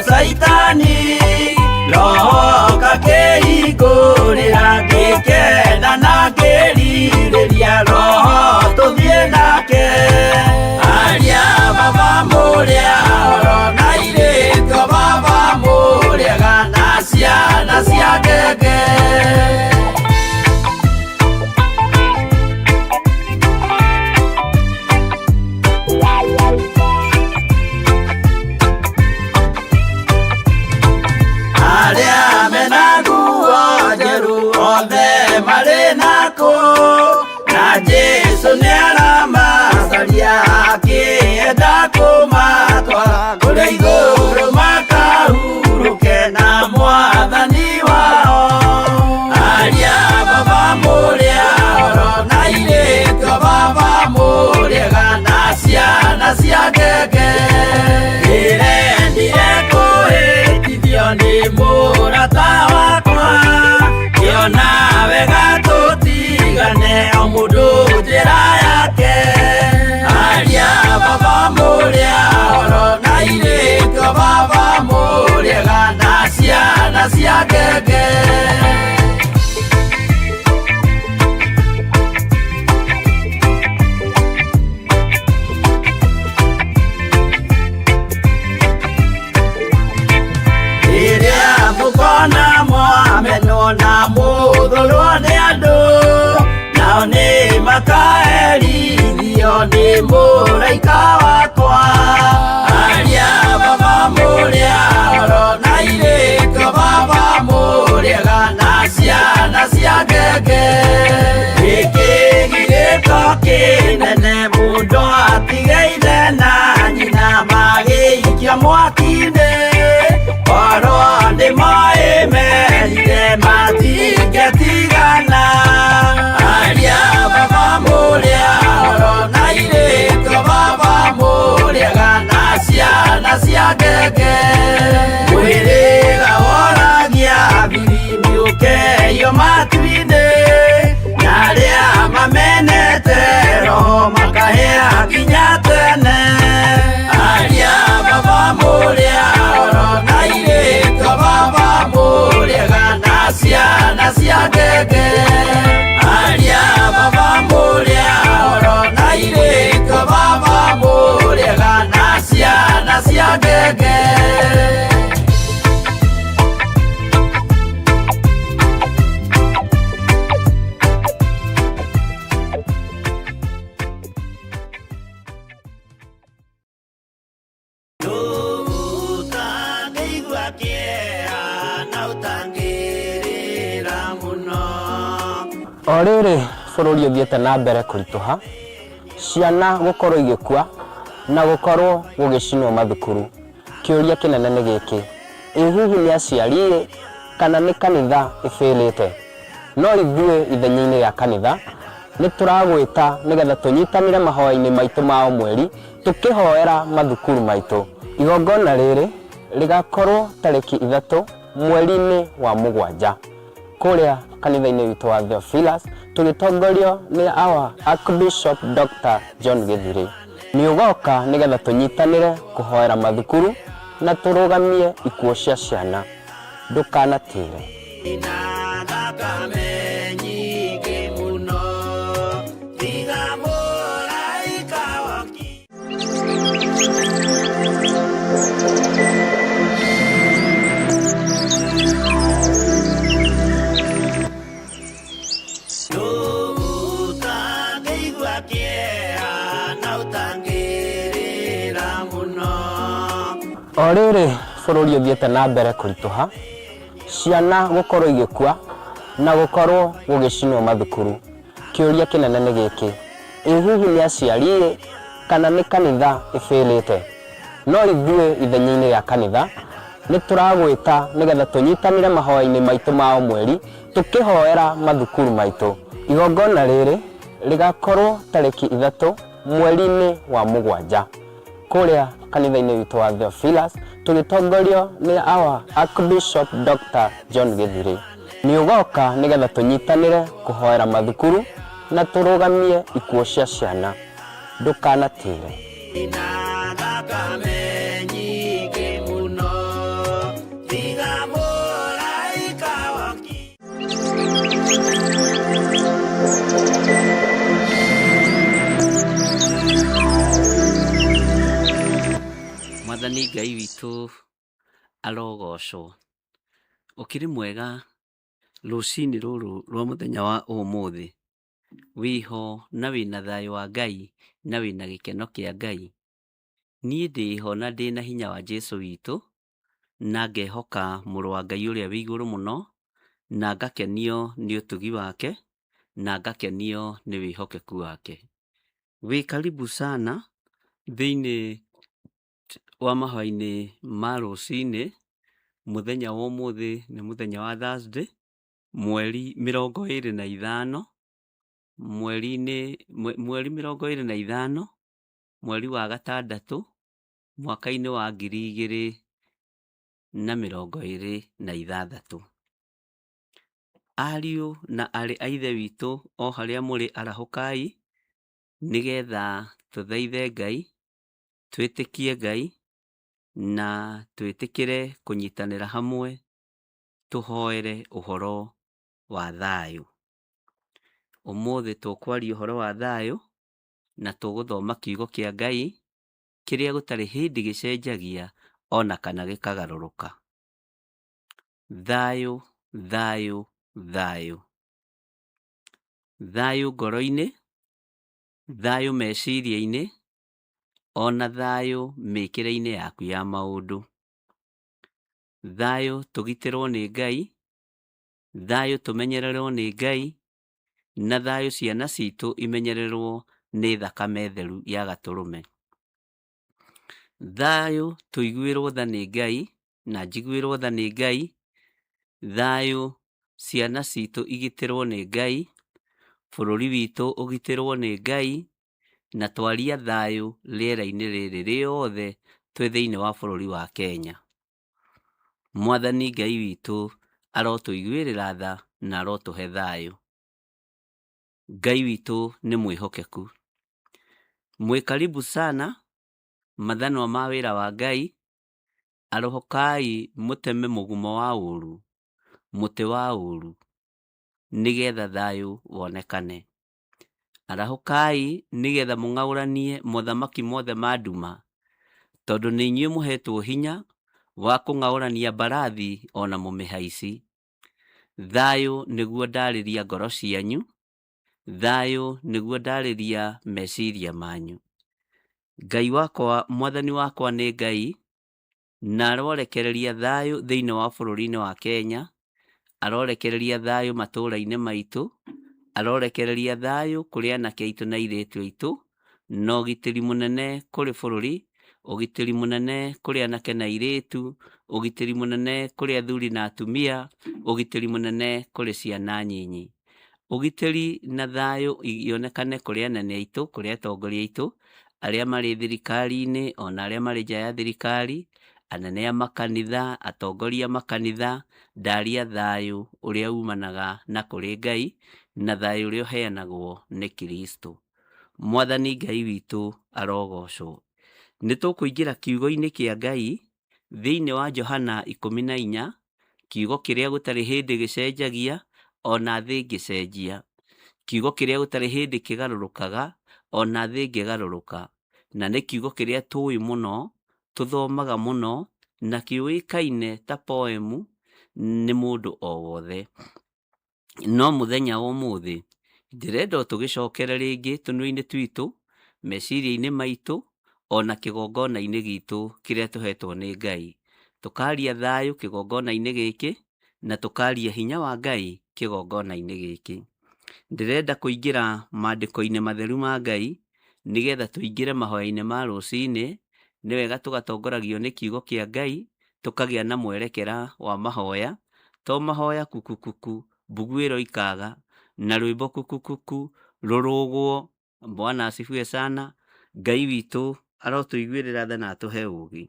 Saitani roho kakehingurira ngikenda na ngiririria roho tuthie nake aria baba muria oro na irĩtwo baba muriaga na ciana cia ngenge Jesu ni aramacaria akienda kumatwara kuria iguru makahuruke na mwathani wao aria baba muria oro na irĩtwo baba muriaga na ciana cia ngenge ndĩrendire kũhĩtithio nĩ mũrata wakwa kĩona wega tũtigane o mũndũ njĩra yake aria baba muria oro na irĩtwo baba muriaga na ciana cia ngenge rĩrĩa mũkona mwamenwo na mũthũrwo nĩ andũ nao nĩ makaherithio nĩ mũraika wakwa aria baba muria oro na irĩtwo baba muriaga na ciana cia ngenge gĩkĩ gĩrĩko kĩnene mũndũ atigeire na nyina magĩikia mwaki-inĩ oro nĩmoĩ merire matingĩtigana aria baba muria oro na irĩtwo baba muriaga na ciana cia ngenge mwĩrĩga woragia birimbi ũkeio matu-inĩ na arĩa mamenete roho makahĩa nginya tene aria baba muria oro na irĩtwo baba muriaga na ciana cia ngenge aria baba muria oro na irĩtwo baba muriaga na ciana cia ngenge O rĩrĩ bũrũri ũthiĩte na mbere kũritũha ciana gũkorwo igĩkua na gũkorwo gũgĩcinwo mathukuru kĩũria kĩnene nĩ gĩkĩ ĩ hihi nĩ aciari kana nĩ kanitha ĩbĩrĩte no ithuĩ ithenya-inĩ rĩa kanitha nĩ tũragwĩta nĩgetha tũnyitanĩre mahoya-inĩ maitũ ma mweri tũkĩhoera mathukuru maitũ igongona rĩrĩ rĩgakorwo tarĩki 3 mweri-inĩ wa mũgwanja kũrĩa kanitha-inĩ witũ wa Theophilus tũgĩtongorio nĩ our Archbishop Dr. John Githiri nĩ ũgoka nĩgetha tũnyitanĩre kũhoera mathukuru na tũrũgamie ikuũ cia ciana ndũkanatĩre O rĩrĩ bũrũri ũthiĩte na mbere kũritũha ciana gũkorwo igĩkua na gũkorwo gũgĩcinwo mathukuru kĩũria kĩnene nĩ gĩkĩ hihi nĩ aciari kana nĩ kanitha ĩbĩrĩte? No ithuĩ ithenya-inĩ rĩa kanitha nĩ tũragwĩta nĩgetha tũnyitanĩre mahoya-inĩ maitũ ma mweri tũkĩhoera mathukuru maitũ. Igongona rĩrĩ rĩgakorwo tarĩki 3 mweri-inĩ wa Mũgwanja kũrĩa kanitha-inĩ witũ wa Theophilus, tũgĩtongorio nĩ our Archbishop Dr. John Githiri. Nĩ ũgoka nĩgetha tũnyitanĩre kũhoera mathukuru na tũrũgamie ikuũ cia ciana. Ndũkanatĩre. Mwathani Ngai witũ arogocwo. Ũkĩrĩ mwega rũcinĩ rũrũ rwa mũthenya wa ũmũthĩ, wĩho na wĩna thayũ wa Ngai na wĩna gĩkeno kĩa Ngai. Niĩ ndĩho na ndĩna hinya wa Jesũ witũ, na ngehoka mũrũ wa Ngai ũrĩa wĩ igũrũ mũno, na ngakenio nĩ ũtugi wake, na ngakenio nĩ wĩhokeku wake. Wĩ karibu sana thĩinĩ wa mahoya-inĩ ma rũcinĩ. Mũthenya wa ũmũthĩ nĩ mũthenya wa Thursday, mweri 25 mweri 25 mweri wa gatandatũ mwaka-inĩ wa 2026. Ariũ na arĩ a ithe witũ o harĩa mũrĩ arahũkai, nĩgetha tũthaithe Ngai, twĩtĩkie Ngai na twĩtĩkĩre kũnyitanĩra hamwe tũhoere ũhoro wa thayũ. Ũmũthĩ tũkwaria ũhoro wa thayũ na tũgũthoma kiugo kĩa Ngai kĩrĩa gũtarĩ hĩndĩ gĩcenjagia ona kana gĩkagarũrũka. Thayũ, thayũ, thayũ. Thayũ ngoro-inĩ, thayũ meciria-inĩ, ona thayũ mĩkĩre-inĩ yaku ya maũndũ. Thayũ tũgitĩrwo nĩ Ngai, thayũ tũmenyererwo nĩ Ngai, na thayũ ciana citũ imenyererwo nĩ thakame theru ya Gatũrũme. Thayũ tũiguĩrwo tha nĩ Ngai na njiguĩrwo tha nĩ Ngai, thayũ ciana citũ igitĩrwo nĩ Ngai, bũrũri witũ ũgitĩrwo nĩ Ngai, na twaria thayũ rĩera-inĩ rĩrĩ rĩothe twĩ thĩinĩ wa bũrũri wa Kenya. Mwathani Ngai witũ arotũiguĩrĩra tha na arotũhe thayũ. Ngai witũ nĩ mwĩhokeku. Mwĩ karibu sana mathanwa ma wĩra wa Ngai. Arahũkai mũteme mũgumo wa ũũru, mũtĩ wa ũũru, nĩgetha thayũ wonekane. Arahũkai nĩgetha mũng'aũranie mothamaki mothe ma nduma, tondũ nĩ inyuĩ mũhetwo hinya wa kũng'aũrania mbarathi ona mũmĩhaici. Thayũ nĩguo ndarĩria ngoro cianyu, thayũ nĩguo ndarĩria meciria manyu. Ngai wakwa, mwathani wakwa nĩ Ngai, na arorekereria thayũ thĩinĩ wa bũrũri-inĩ wa Kenya, arorekereria thayũ matũũra-inĩ maitũ, arorekereria thayũ kũrĩ anake aitũ na airĩtu aitũ, na ũgitĩri mũnene kũrĩ bũrũri, ũgitĩri mũnene kũrĩ anake na airĩtu, ũgitĩri mũnene kũrĩ athuri na atumia, ũgitĩri mũnene kũrĩ ciana nyinyi. Ũgitĩri na thayũ ionekane kũrĩ anene aitũ, kũrĩ atongoria aitũ, arĩa marĩ thirikari-inĩ ona arĩa marĩ nja ya thirikari, anene a makanitha, atongoria makanitha. Ndaria thayũ ũrĩa umanaga na kũrĩ Ngai, na thayũ ũrĩa ũheanagwo nĩ Kristo. Mwathani Ngai witũ arogocwo. Nĩ tũkũingĩra kiugo-inĩ kĩa Ngai thĩinĩ wa Johana 14, kiugo kĩrĩa gũtarĩ hĩndĩ gĩcenjagia ona thĩ ngĩcenjia, kiugo kĩrĩa gũtarĩ hĩndĩ kĩgarũrũkaga ona thĩ ngĩgarũrũka, na nĩ kiugo kĩrĩa tũĩ mũno, tũthomaga mũno, na kĩũĩkaine ta poemu nĩ mũndũ o wothe. No mũthenya wa ũmũthĩ ndĩrenda tũgĩcokere rĩngĩ tũnua-inĩ twitũ, meciria-inĩ maitũ, ona kĩgongona-inĩ gitũ kĩrĩa tũhetwo nĩ Ngai. Tũkaria thayũ kĩgongona-inĩ gĩkĩ, na tũkaria hinya wa Ngai kĩgongona-inĩ gĩkĩ. Ndirenda kũingĩra maandĩko-inĩ matheru ma Ngai nĩgetha tũingĩre mahoya-inĩ ma rũciinĩ. Nĩ wega tũgatongoragio nĩ kiugo kĩa Ngai, tũkagĩa na mwerekera wa mahoya. To mahoya kukukuku mbugu ĩroikaga na rwĩmbo kukukuku rũrũgwo. Bwana asifiwe sana. Ngai witũ arotũiguĩrĩra tha na atũhe ũũgĩ.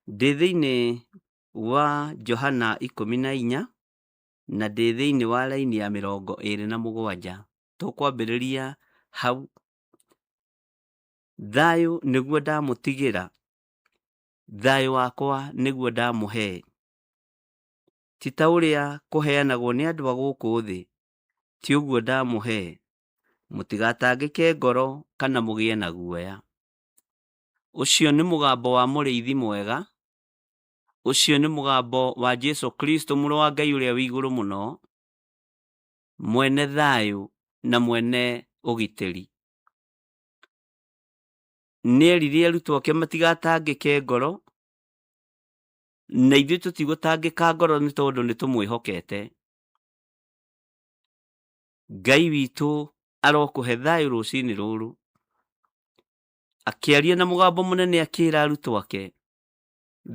Ndĩ thĩinĩ wa Johana 14 na ndĩ thĩinĩ wa raini ya 27. Tũkwambĩrĩria hau. Thayũ nĩguo ndamũtigĩra, thayũ wakwa nĩguo ndamũhe. Ti ta ũrĩa kũheanagwo nĩ andũ a gũkũ thĩ, ti ũguo ndamũhe. Mũtigatangĩke ngoro kana mũgĩe na guoya. Ũcio nĩ mũgambo wa mũrĩithi mwega. Ũcio nĩ mũgambo wa Jesu Kristo mũrũ wa Ngai ũrĩa wĩ igũrũ mũno, mwene thayũ na mwene ũgitĩri. Nĩerire arutwo ake matigatangĩke ngoro, na ithuĩ tũtigũtangĩka ngoro nĩ tondũ nĩtũmwĩhokete. Ngai witũ arokũhe thayũ rũciinĩ rũrũ. Akĩaria na mũgambo mũnene akĩĩra arutwo ake,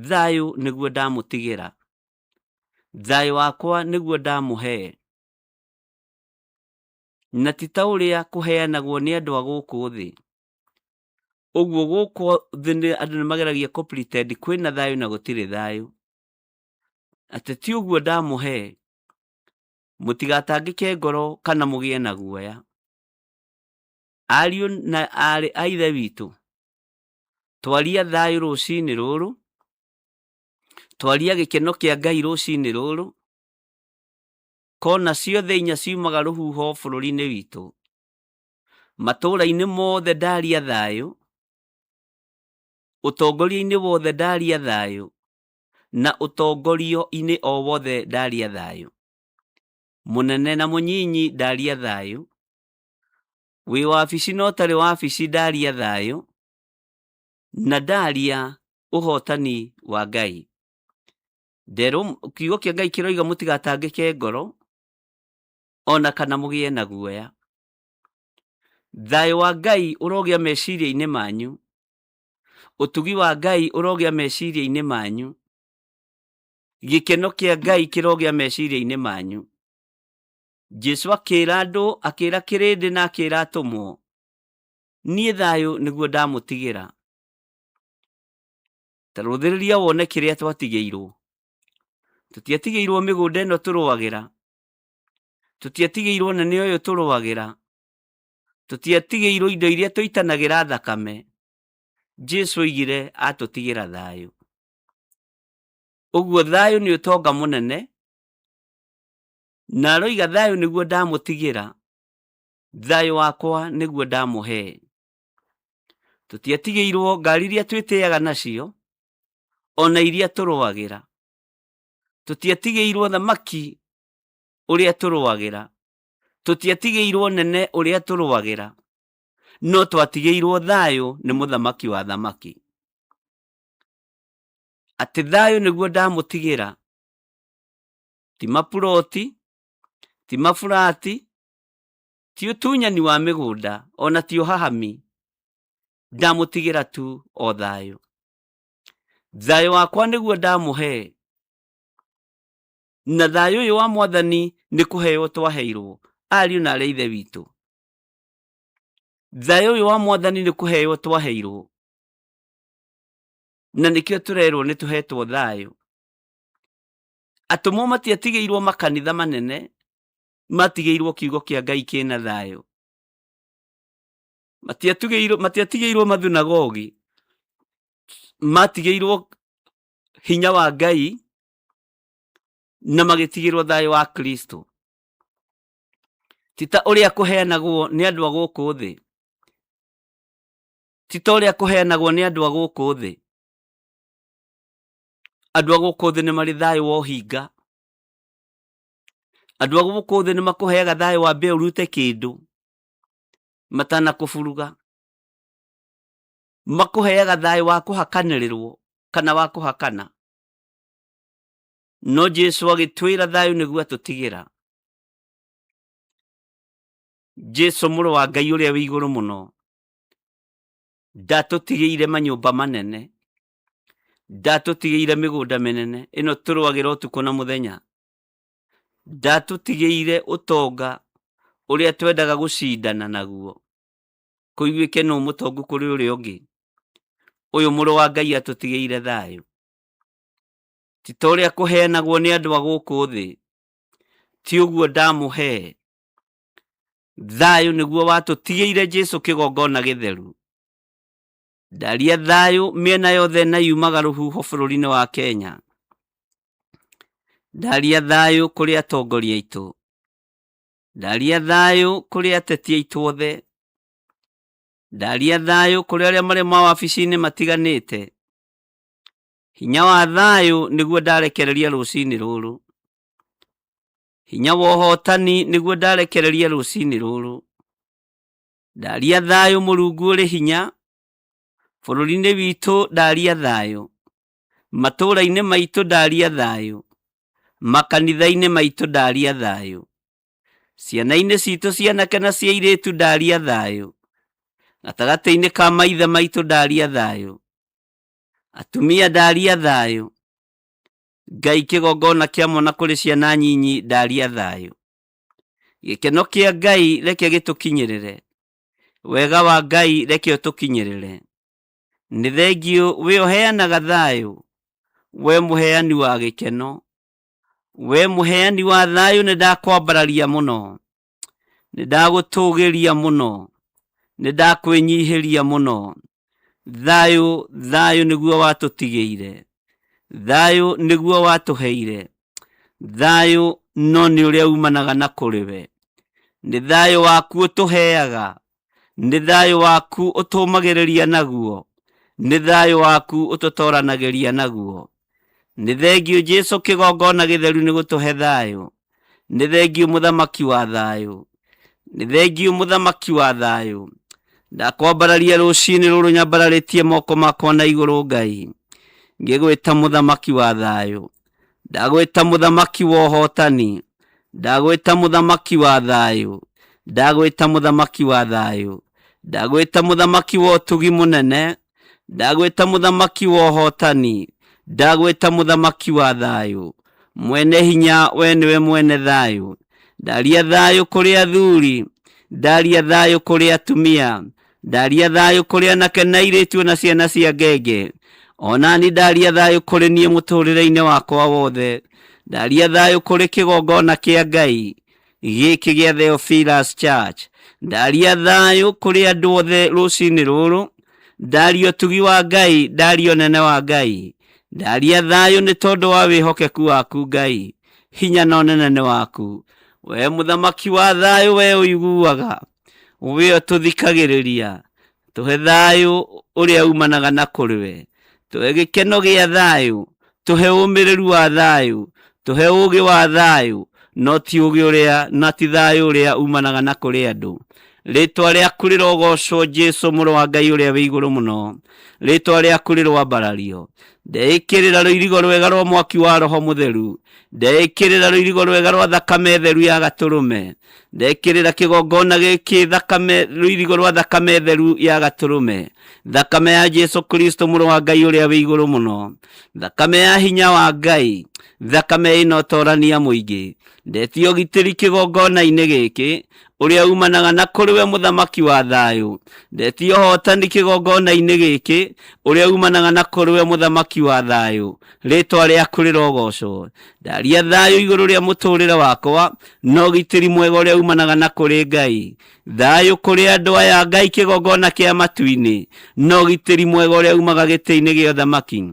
thayũ nĩguo ndamũtigĩra, thayũ wakwa nĩguo ndamũhe. Na ti ta ũrĩa kũheanagwo nĩ andũ a gũkũ thĩ. Ũguo gũkũ thĩ andũ nĩmageragia kũ pretend kwĩna thayũ na gũtirĩ thayũ. Atĩ ti ũguo ndamũhe. Mũtigatangĩke ngoro kana mũgĩe na guoya. Ariũ na aarĩ a Ithe witũ, twaria thayũ rũciinĩ rũrũ, twaria gĩkeno kĩa Ngai rũciinĩ rũrũ. Kona ciothe 4 ciumaga rũhuho bũrũri-inĩ witũ, matũũra-inĩ mothe ndaria thayũ, ũtongoria-inĩ wothe ndaria thayũ, na ũtongorio-inĩ o wothe ndaria thayũ. Mũnene na mũnyinyi ndaria thayũ, wĩ wabici na ũtarĩ wabici ndaria thayũ, na ndaria ũhotani wa Ngai. Nderwo kiugo kĩa Ngai kĩroiga mũtigatangĩke ngoro ona kana mũgĩe na guoya. Thayũ wa Ngai ũrogĩa meciria-inĩ manyu. Ũtugi wa Ngai ũrogĩa meciria-inĩ manyu. Gĩkeno kĩa Ngai kĩrogĩa meciria-inĩ manyu. Jesu akĩĩra andũ, akĩĩra kĩrĩndĩ na akĩĩra atũmwo, niĩ thayũ nĩguo ndamũtigĩra. Ta rũthĩrĩria wone kĩrĩa twatigĩirwo. Tũtiatigĩirwo mĩgũnda ĩno tũrũagĩra. Tũtiatigĩirwo nene ũyũ tũrũagĩra. Tũtiatigĩirwo indo iria tũitanagĩra thakame. Jesu oigire atũtigĩra thayũ. Ũguo thayũ nĩ ũtonga mũnene. Na aroiga thayũ nĩguo ndamũtigĩra, thayũ wakwa nĩguo ndamũhe. Tũtiatigĩirwo ngari iria twĩtĩaga nacio, ona iria tũrũagĩra. Tũtiatigĩirwo thamaki ũrĩa tũrũagĩra. Tũtiatigĩirwo nene ũrĩa tũrũagĩra. No twatigĩirwo thayũ nĩ mũthamaki wa thamaki. Atĩ thayũ nĩguo ndamũtigĩra. Ti mapuroti, ti mafurati, ti ũtunyani wa mĩgũnda, ona ti ũhahami. Ndamũtigĩra tu o thayũ. Thayũ wakwa nĩguo ndamũhe. Na thayũ ũyũ wa Mwathani nĩ kũheo twaheirwo, ariũ na aarĩ a Ithe witũ. Thayũ ũyũ wa Mwathani nĩ kũheo twaheirwo. Na nĩkĩo tũrerwo nĩ tũhetwo thayũ. Atũmwo matiatigĩirwo makanitha manene, matigĩirwo kiugo kĩa Ngai kĩna thayũ. Matiatigĩirwo mathunagogi, matigĩirwo hinya wa Ngai na magĩtigĩrwo thayũ wa Kristo. Ti ta ũrĩa kũheanagwo nĩ andũ a gũkũ thĩ. Ti ta ũrĩa kũheanagwo nĩ andũ a gũkũ thĩ. Andũ a gũkũ thĩ nĩ marĩ thayũ wa ũhinga. Andũ a gũkũ thĩ nĩ makũheaga thayũ wa mbere ũrute kĩndũ matanakũburuga. Makũheaga thayũ wa kũhakanĩrĩrwo kana wa kũhakana. No Jesu agĩtwĩra thayũ nĩguo atũtigĩra. Jesu mũrũ wa Ngai ũrĩa wĩ igũrũ mũno ndatũtigĩire manyũmba manene, ndatũtigĩire mĩgũnda mĩnene ĩno tũrũagĩra ũtukũ na mũthenya, ndatũtigĩire ũtonga ũrĩa twendaga gũcindana naguo kũiguĩke nũ mũtongu kũrĩ ũrĩa ũngĩ. Ũyũ mũrũ wa Ngai atũtigĩire thayũ, ti ta ũrĩa kũheanagwo nĩ andũ a gũkũ thĩ, ti ũguo ndamũhe. Thayũ nĩguo watũtigĩire Jesu kĩgongona gĩtheru. Ndaria thayũ mĩena yothe na yumaga rũhuho bũrũri-inĩ wa Kenya. Ndaria thayũ kũrĩ atongoria aitũ, ndaria thayũ kũrĩ ateti aitũ othe, ndaria thayũ kũrĩ arĩa marĩ mawabici-inĩ matiganĩte. Hinya wa thayũ nĩguo ndarekereria rũcinĩ rũrũ, hinya wa ũhotani nĩguo ndarekereria rũcinĩ rũrũ. Ndaria thayũ Mũrungu ũrĩ hinya, bũrũri-inĩ witũ ndaria thayũ, matũũra-inĩ maitũ ndaria thayũ, makanitha-inĩ maitũ ndaria thayũ, ciana-inĩ citũ cianake na cia airĩtu ndaria thayũ, gatagatĩ-inĩ ka maithe maitũ ndaria thayũ, atumia ndaria thayũ, Ngai kĩgongona kĩa mwana kũrĩ ciana nyinyi ndaria thayũ. Gĩkeno kĩa Ngai reke gĩtũkinyĩrĩre, wega wa Ngai reke ũtũkinyĩrĩre. Nĩ thengio we ũheanaga thayũ, we mũheani wa gĩkeno, we mũheani wa thayũ. Nĩ ndakwambararia mũno, nĩ ndagũtũgĩria mũno, nĩ ndakwĩnyihĩria mũno. Thayũ, thayũ nĩguo watũtigĩire, thayũ nĩguo watũheire, thayũ no nĩ ũrĩa umanaga na kũrĩ we. Nĩ thayũ waku ũtũheaga, nĩ thayũ waku ũtũmagĩrĩria naguo, nĩ thayũ waku ũtũtoranagĩria naguo. Nĩ thengio Jesu kĩgongona gĩtheru nĩ gũtũhe thayũ, nĩ thengio mũthamaki wa thayũ, nĩ thengio mũthamaki wa thayũ. Ndakwambararia rũcinĩ rũrũ nyambararĩtie moko makwa na igũrũ Ngai, ngĩgwĩta mũthamaki wa thayũ, ndagwĩta mũthamaki wa ũhotani, ndagwĩta mũthamaki wa thayũ, ndagwĩta mũthamaki wa thayũ, ndagwĩta mũthamaki wa ũtugi mũnene, ndagwĩta mũthamaki wa ũhotani, ndagwĩta mũthamaki wa thayũ. Mwene hinya we nĩwe mwene thayũ. Ndaria thayũ kũrĩ athuri, ndaria thayũ kũrĩ atumia, ndaria thayũ kũrĩ anake na airĩtu na ciana cia ngenge. Onani ndaria thayũ kũrĩ niĩ mũtũrĩre-inĩ wakwa wothe. Ndaria thayũ kũrĩ kĩgongona kĩa Ngai gĩkĩ gĩa Theophilus Church. Ndaria thayũ kũrĩ andũ othe rũcinĩ rũrũ. Ndaria ũtugi wa Ngai, ndaria ũnene wa Ngai. Ndaria thayũ nĩ tondũ wa wĩhokeku waku Ngai, hinya na ũnene waku. We mũthamaki wa thayũ, we ũiguaga, we ũtũthikagĩrĩria. Tũhe thayũ ũrĩa umanaga na kũrĩ we, tũhe gĩkeno gĩa thayũ, tũhe ũmĩrĩru wa thayũ, tũhe ũũgĩ wa thayũ, no ti ũũgĩ ũrĩa na ti thayũ ũrĩa umanaga na kũrĩ andũ. Rĩtwa rĩaku rĩrogocwo Jesu mũrũ wa Ngai ũrĩa wĩ igũrũ mũno, rĩtwa rĩaku rĩrwambarario. Ndeĩkĩrĩra rũirigo rwega rwa mwaki wa Roho Mũtheru, ndeĩkĩrĩra rũirigo rwega rwa thakame theru ya Gatũrũme, ndekĩrĩra kĩgongona gĩkĩ thakame, rũirigo rwa thakame theru ya Gatũrũme, thakame ya Jesu Kristo mũrũ wa Ngai ũrĩa wĩ igũrũ mũno, thakame ya hinya wa Ngai, thakame ĩna ũtorania mũingĩ. Ndetia ũgitĩri kĩgongona-inĩ gĩkĩ ũrĩa umanaga na kũrĩ we mũthamaki wa thayũ. Ndetia ũhotani kĩgongona-inĩ gĩkĩ ũrĩa umanaga na kũrĩ we mũthamaki wa thayũ. Rĩtwa rĩaku rĩrogocwo. Ndaria thayũ igũrũ rĩa mũtũrĩre wakwa, na ũgitĩri mwega ũrĩa umanaga na kũrĩ Ngai. Thayũ kũrĩ andũ aya Ngai kĩgongona kĩa matu-inĩ, na ũgitĩri mwega ũrĩa umaga gĩtĩ-inĩ gĩa ũthamaki.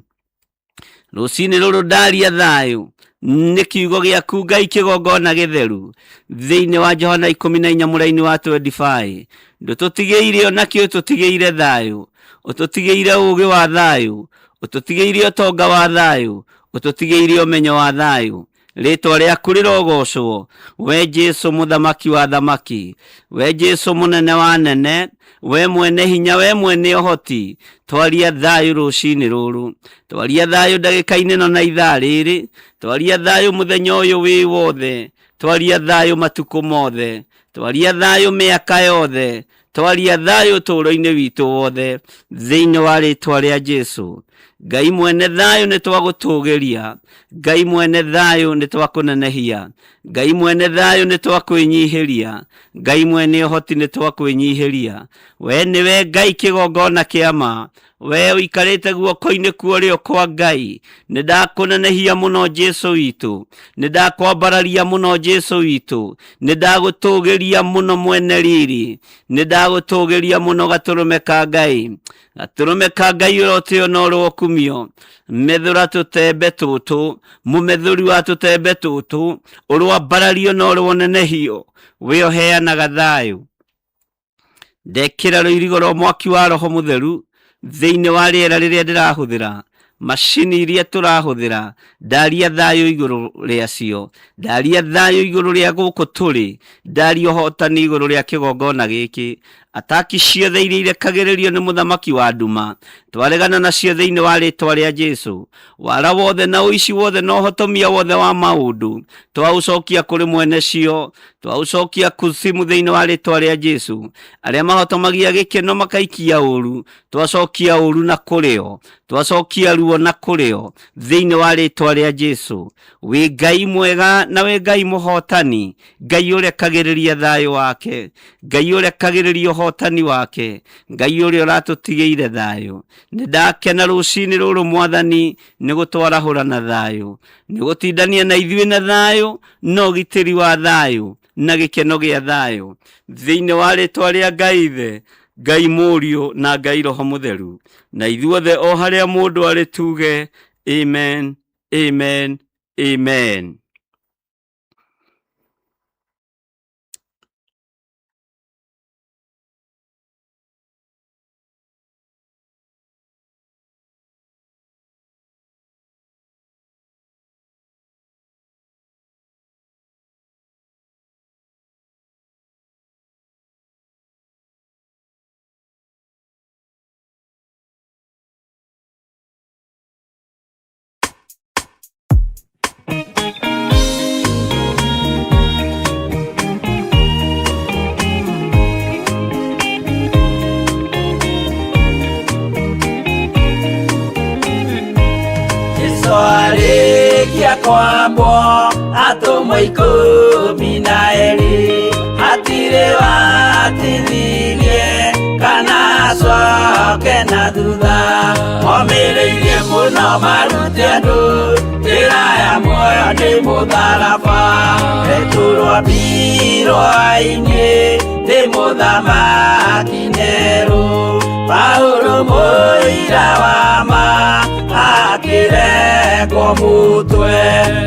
Rũcinĩ rũrũ ndaria thayũ, nĩ kiugo gĩaku Ngai kĩgongona gĩtheru. Thĩinĩ wa Johana 14 mũraini wa 25, ndũtũtigĩire onakĩ, ũtũtigĩire thayũ, ũtũtigĩire ũũgĩ wa thayũ, ũtũtigĩire ũtonga wa thayũ, ũtũtigĩire ũmenyo wa thayũ. ritwa riaku rirogocwo we Jesu muthamaki wa thamaki, we Jesu munene wa nene, we mwene hinya, we mwene uhoti. Twaria thayu rucini ruru, twaria thayu ndagika-ini ino na ithaa riri, twaria thayu muthenya uyu wi wothe, twaria thayu matuku mothe, twaria thayu miaka yothe, twaria thayu uturo-ini witu wothe thiini wa ritwa ria Jesu. Ngai mwene thayu ni twagutugiria, Ngai mwene thayu ni twakunenehia, Ngai mwene thayu ni twakwinyihiria, Ngai mwene uhoti ni twakwinyihiria. We niwe Ngai kigongona kiama, we uikarite guoko-ini kuorio kwa Ngai. Nindakunenehia muno Jesu witu, nindakwambararia muno Jesu witu, nindagutugiria muno mwene riri, nindagutugiria muno gaturume ka Ngai, gaturume ka Ngai urotio no rukumio. Methura tutembe tutu, mumethuri wa tutembe tutu, urwambarario no rwonenehio, we uheanaga thayu. Ndekira ruirigo rwa mwaki wa Roho Mutheru thiini wa riera riria ndirahuthira, macini iria turahuthira, ndaria thayu iguru riacio, ndaria thayu iguru ria guku turi, ndaria uhotani iguru ria kigongona giki. Ataki ciothe iria irekagiririo ni muthamaki wa nduma, twaregana nacio thiini wa ritwa ria Jesu. Wara wothe na uici wothe na uhotomia wothe wa maundu twaucokia kuri mwene cio, twaucokia kuzimu thiini wa ritwa ria Jesu. Aria mahotomagia gikeno makaikia uru, twacokia uru na kurio, twacokia ruo na kurio thiini wa ritwa ria Jesu. Wi Ngai mwega na we Ngai muhotani, Ngai urekagiriria thayu wake, Ngai urekagiriria uhotani wake, Ngai uria uratutigire thayu. Nindakena rucini ruru Mwathani ni gutwarahura na thayu, ni gutindania na ithuĩ na thayu, no gitiri wa thayu na gikeno gia thayu thiini wa ritwa ria Ngai Ithe, Ngai Mũriũ na Ngai Roho Mutheru. Na ithuothe o haria mundu ari tuge amen, amen, amen. Kwambo atumwo 12 hatire watithirie kana coke na thutha, momireirie muno marute andu njira ya muoyo ni mutharaba. Returwo mbirwa-ini ndi muthamaki Neru, Paulo muira wa ma akirekwo mutwe,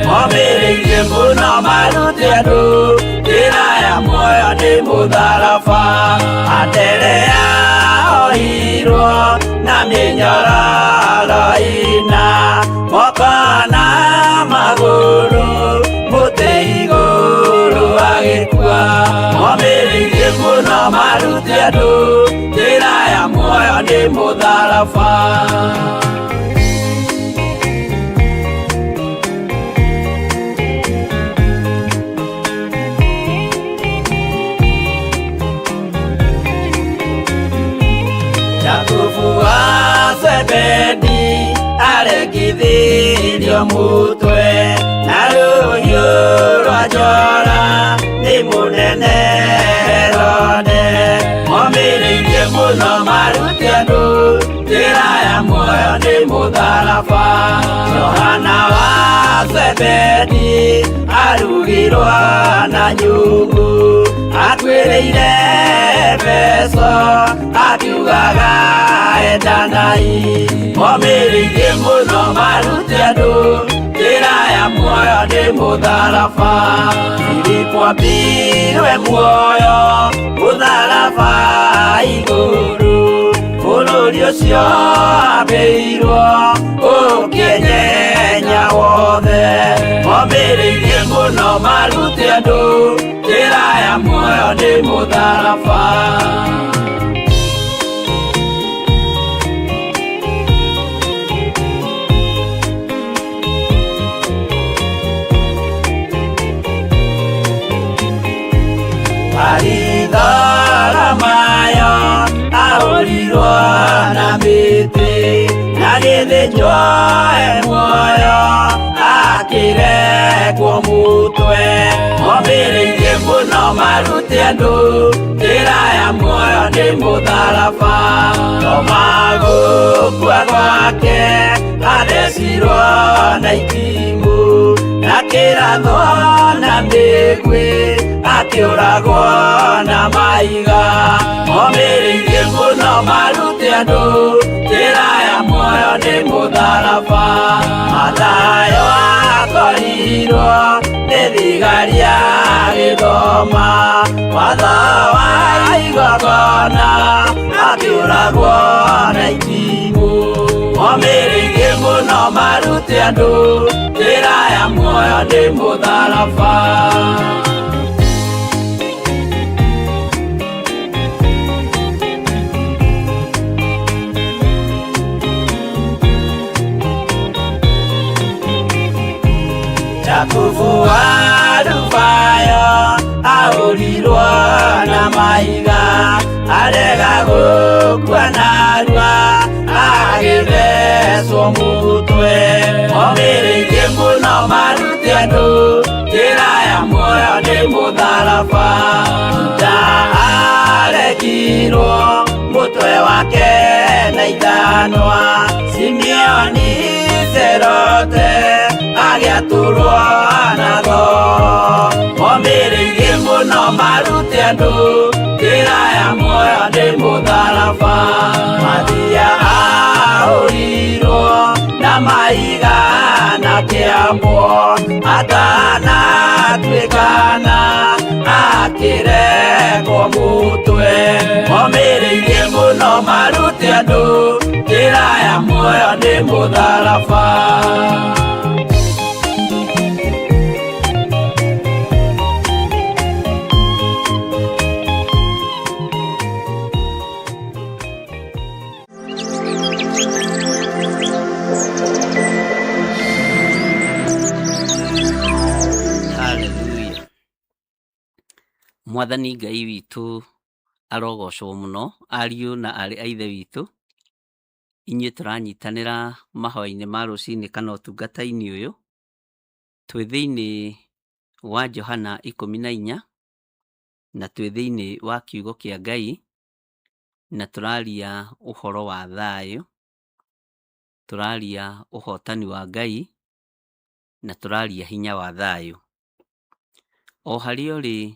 momireirie muno marute andu njira ya muoyo ni mutharaba. Andere yaohirwo na minyororo ina, moko na maguru muti iguru agikua, momireirie muno marute andu njira ya muoyo ni mutharaba. Zebedi aregithirio mutwe na ruhiu rwa njora ni munene Herode, momireirie muno marute andu njira ya muoyo ni mutharaba. Yohana wa Zebedi arugirwa na nyungu, atwireire Efeso akiugaga endanai, momireirie muno marute andu njira ya muoyo ni mutharaba. Filipo ambirwe muoyo mutharaba iguru, bũrũri bũrũri ũcio ambĩirwo ũkĩnyenya wothe momĩrĩirie mũno marute andũ njĩra ya muoyo nĩ mũtharaba. Mayo ahũrirwo na mĩtĩ na gĩthĩnjwo muoyo akĩrekwo mũtwe momĩrĩirie mũno marute andũ njĩra ya muoyo nĩ mũtharaba. No magũkua gwake athecirwo na itimũ na kĩratho na mĩguĩ akĩũragwo na maiga momĩrĩirie mũno marute andũ njĩra ya muoyo nĩ mũtharaba. Mathayo akorirwo nĩ thigari ya gĩthoma watho wa igongona akĩũragwo na itimũ momĩrĩirie mũno marute andũ njĩra ya muoyo nĩ mũtharaba. Jakubu wa Rubayo ahũrirwo na maiga arega gũkua narua agĩthecwo mũtwe momĩrĩirie mũno marute andũ njĩra ya muoyo nĩ mũtharaba. Juda arekirwo mũtwe wake na ithanwa Simeoni Zelote agĩatũrwo natho momĩrĩirie mũno marute andũ njĩra ya muoyo nĩ mũtharaba. Mathia ahũrirwo na maiga na kĩambo atanatuĩkana akĩrekwo mũtwe momĩrĩirie mũno marute andũ njĩra ya muoyo nĩ mũtharaba. Mwathani Ngai witũ arogocwo mũno, ariũ na arĩ a ithe witũ, inyuĩ tũranyitanĩra mahoya-inĩ ma rũcinĩ kana ũtungata-inĩ ũyũ, twĩ thĩinĩ wa Johana 14 na twĩ thĩinĩ wa kiugo kĩa Ngai na tũraria ũhoro wa thayũ, tũraria ũhotani wa Ngai na tũraria hinya wa thayũ. O harĩa ũrĩ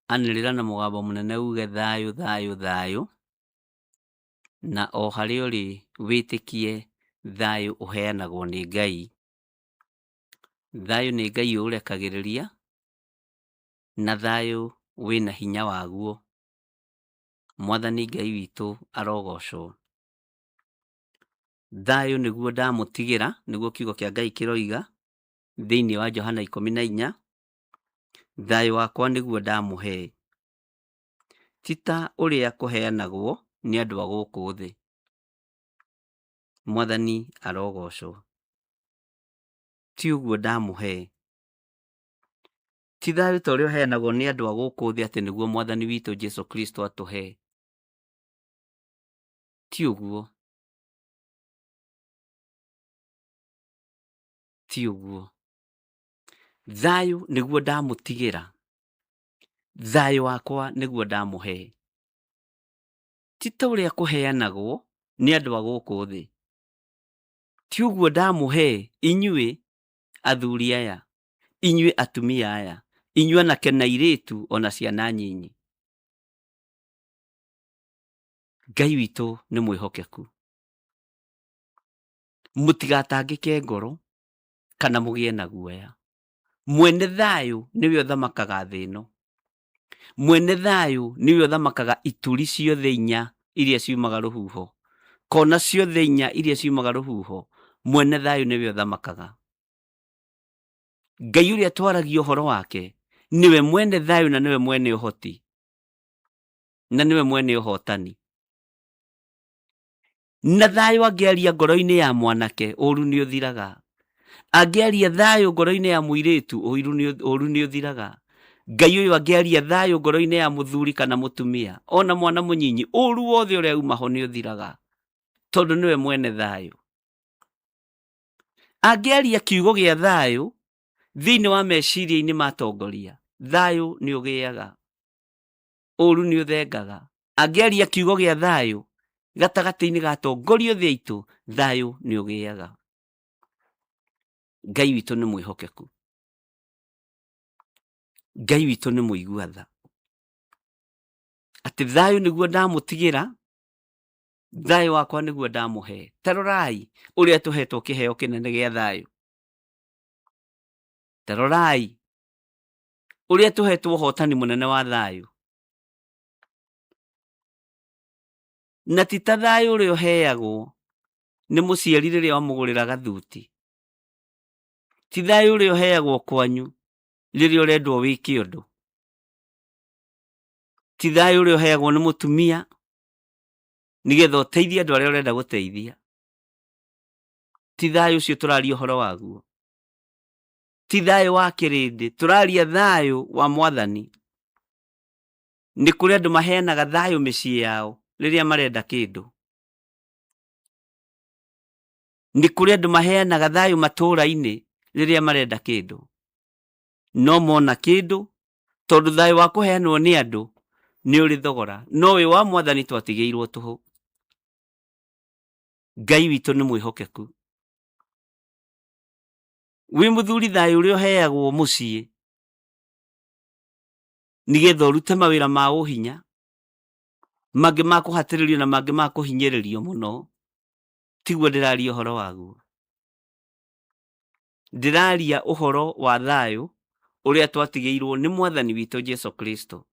anĩrĩra na mũgambo mũnene uge thayũ thayũ thayũ, na o harĩa ũrĩ wĩtĩkie thayũ ũheanagwo nĩ Ngai. Thayũ nĩ Ngai ũrekagĩrĩria na thayũ wĩna hinya waguo. Mwathani Ngai witũ arogocwo. Thayũ nĩguo ndamũtigĩra, nĩguo kiugo kĩa Ngai kĩroiga thĩinĩ wa Johana 14, thayũ wakwa nĩguo ndamũhe, ti ta ũrĩa kũheanagwo nĩ andũ a gũkũ thĩ. Mwathani arogocwo. Ti ũguo ndamũhe, ti thayũ ta ũrĩa ũheanagwo nĩ andũ a gũkũ thĩ atĩ nĩguo Mwathani witũ Jesũ Kristo atũhe. Ti ũguo. Ti ũguo. Thayũ nĩguo ndamũtigĩra, thayũ wakwa nĩguo ndamũhe, ti ta ũrĩa kũheanagwo nĩ andũ a gũkũ thĩ. Ti ũguo ndamũhe inyuĩ athuri aya, inyuĩ atumia aya, inyuĩ anake na airĩtu ona ciana nyinyi. Ngai witũ nĩ mwĩhokeku. Mũtigatangĩke ngoro kana mũgĩe na guoya. Mwene thayũ nĩwe ũthamakaga thĩ ĩno. Mwene thayũ nĩwe ũthamakaga ituri ciothe 4 iria ciumaga rũhuho. kona ciothe inya iria ciumaga rũhuho, mwene thayũ nĩwe ũthamakaga. Ngai ũrĩa twaragia ũhoro wake niwe mwene thayũ na niwe mwene ũhoti na niwe mwene ũhotani. Na thayũ angĩaria ngoro-inĩ ya mwanake, ũũru nĩ ũthiraga. Angĩaria thayũ ngoro-inĩ ya mũirĩtu, ũũru nĩ ũthiraga. Ngai ũyũ angĩaria thayũ ngoro-inĩ ya mũthuri kana mũtumia, ona mwana mũnyinyi, ũũru wothe ũrĩa uma ho nĩ ũthiraga, tondũ niwe mwene thayũ. Angĩaria kiugo gĩa thayũ thĩinĩ wa meciria-inĩ ma atongoria, thayũ nĩ ũgĩaga, ũũru nĩ ũthengaga. Angĩaria kiugo gĩa thayũ gatagatĩ-inĩ ga atongoria othe aitũ, thayũ nĩ ũgĩaga. Ngai witũ nĩ mwĩhokeku. Ngai witũ nĩ mũigua tha. Atĩ thayũ nĩguo ndamũtigĩra, thayũ wakwa nĩguo ndamũhe. Ta rorai ũrĩa tũhetwo kĩheo kĩnene gĩa thayũ. Ta rorai ũrĩa tũhetwo ũhotani mũnene wa thayũ. Na ti ta thayũ ũrĩa ũheagwo nĩ mũciari rĩrĩa wamũgũrĩra gathuti. Ti thayũ ũrĩa ũheagwo kwanyu rĩrĩa ũrendwo wĩke ũndũ. Ti thayũ ũrĩa ũheagwo nĩ mũtumia nĩgetha ũteithie andũ arĩa ũrenda gũteithia. Ti thayũ ũcio tũraria ũhoro waguo. Ti thayũ wa kĩrĩndĩ, tũraria thayũ wa Mwathani. Nĩ kũrĩ andũ maheanaga thayũ mĩciĩ yao rĩrĩa marenda kĩndũ. Nĩ kũrĩ andũ maheanaga thayũ matũũra-inĩ rĩrĩa marenda kĩndũ. No mona kĩndũ, tondũ thayũ wa kũheanwo nĩ andũ nĩ ũrĩ thogora, no wĩ wa Mwathani twatigĩirwo tũhũ. Ngai witũ nĩ mwĩhokeku. Wĩ mũthuri thayũ ũrĩa ũheagwo mũciĩ nĩgetha ũrute mawĩra ma ũhinya, mangĩ ma kũhatĩrĩrio na mangĩ ma kũhinyĩrĩrio mũno. Tiguo ndĩraria ũhoro waguo. Ndĩraria ũhoro wa thayũ ũrĩa twatigĩirwo nĩ Mwathani witũ Jesũ Kristo.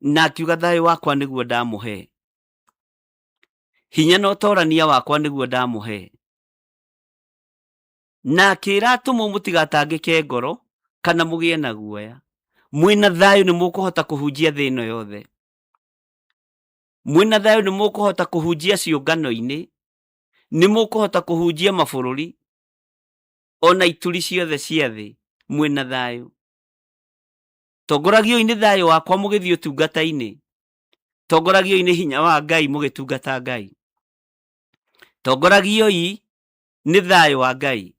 Na akiuga thayũ wakwa nĩguo ndamũhe. Hinya na ũtorania wakwa nĩguo ndamũhe. Na akĩĩra atũmwo mũtigatangĩke ngoro kana mũgĩe na guoya. Mwĩna thayũ nĩ mũkũhota kũhunjia thĩ ĩno yothe. Mwĩna thayũ nĩ mũkũhota kũhunjia ciũngano-inĩ, nĩ mũkũhota kũhunjia mabũrũri, ona ituri ciothe cia thĩ. Mwĩna thayũ. Tongoragioi nĩ thayũ wakwa mũgĩthiĩ ũtungata-inĩ. Tongoragioi nĩ hinya wa Ngai mũgĩtungata Ngai. Tongoragioi nĩ thayũ wa Ngai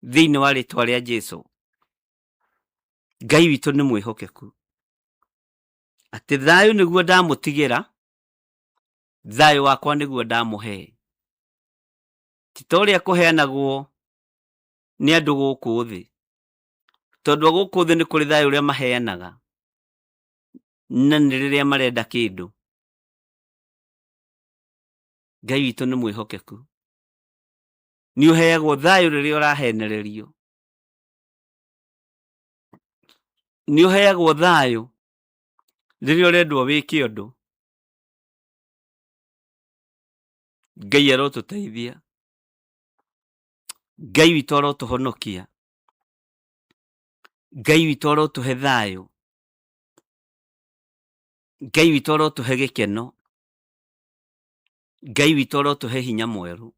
thĩinĩ wa rĩĩtwa rĩa Jesũ. Ngai witũ nĩ mwĩhokeku. Atĩ thayũ nĩguo ndamũtigĩra, thayũ wakwa nĩguo ndamũhe. Ti ta ũrĩa kũheanagwo nĩ andũ gũkũ thĩ. Tondũ gũkũ thĩ nĩ kũrĩ thayũ ũrĩa maheanaga, na nĩ rĩrĩa marenda kĩndũ. Ngai witũ nĩ mwĩhokeku. Nĩ ũheagwo thayũ rĩrĩa ũrahenererio. Nĩ ũheagwo thayũ rĩrĩa ũrendwo wĩke ũndũ. Ngai arotũteithia. Ngai witũ arotũhonokia. Ngai witũ arotũhe thayũ. Ngai witũ arotũhe gĩkeno. Ngai witũ arotũhe hinya mwerũ.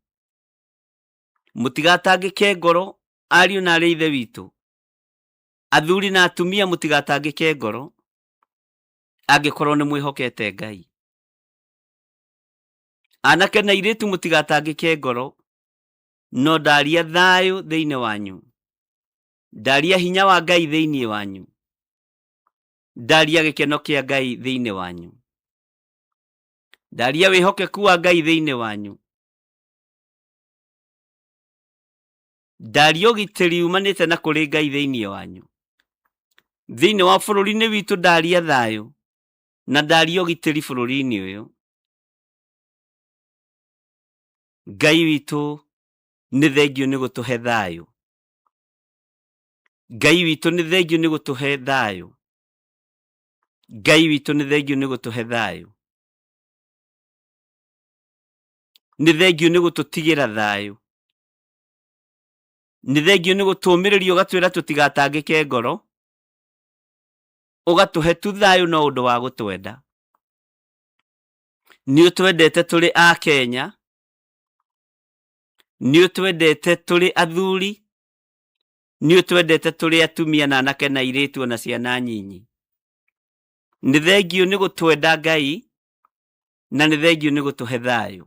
Mũtigatangĩke ngoro, ariũ na aarĩ a Ithe witũ. Athuri na atumia mũtigatangĩke ngoro angĩkorwo nĩ mwĩhokete Ngai. Anake na airĩtu mũtigatangĩke ngoro, no ndaria thayũ thĩinĩ wanyu. Ndaria hinya wa Ngai thĩinĩ wanyu. Ndaria gĩkeno kĩa Ngai thĩinĩ wanyu. Ndaria wĩhokeku wa Ngai thĩinĩ wanyu. Ndaria ũgitĩri umanĩte na kũrĩ Ngai thĩinĩ wanyu. Thĩinĩ wa bũrũri-inĩ witũ ndaria thayũ na ndaria ũgitĩri bũrũri-inĩ ũyũ. Ngai witũ nĩ thengio nĩ gũtũhe thayũ. Ngai witũ nĩ thengio nĩ gũtũhe thayũ. Ngai witũ nĩ thengio nĩ gũtũhe thayũ. Nĩ thengio nĩ gũtũtigĩra thayũ. Nĩ thengio nĩ gũtũũmĩrĩria ũgatwĩra tũtigatangĩke ngoro. Ũgatũhe tu thayũ no ũndũ wa gũtwenda. Nĩ ũtwendete tũrĩ a Kenya. Nĩ ũtwendete tũrĩ athuri. Nĩ ũtwendete tũrĩ atumia na anake na airĩtu na ciana nyinyi. Nĩ thengio nĩ gũtwenda Ngai, na nĩ thengio nĩ gũtũhe thayũ.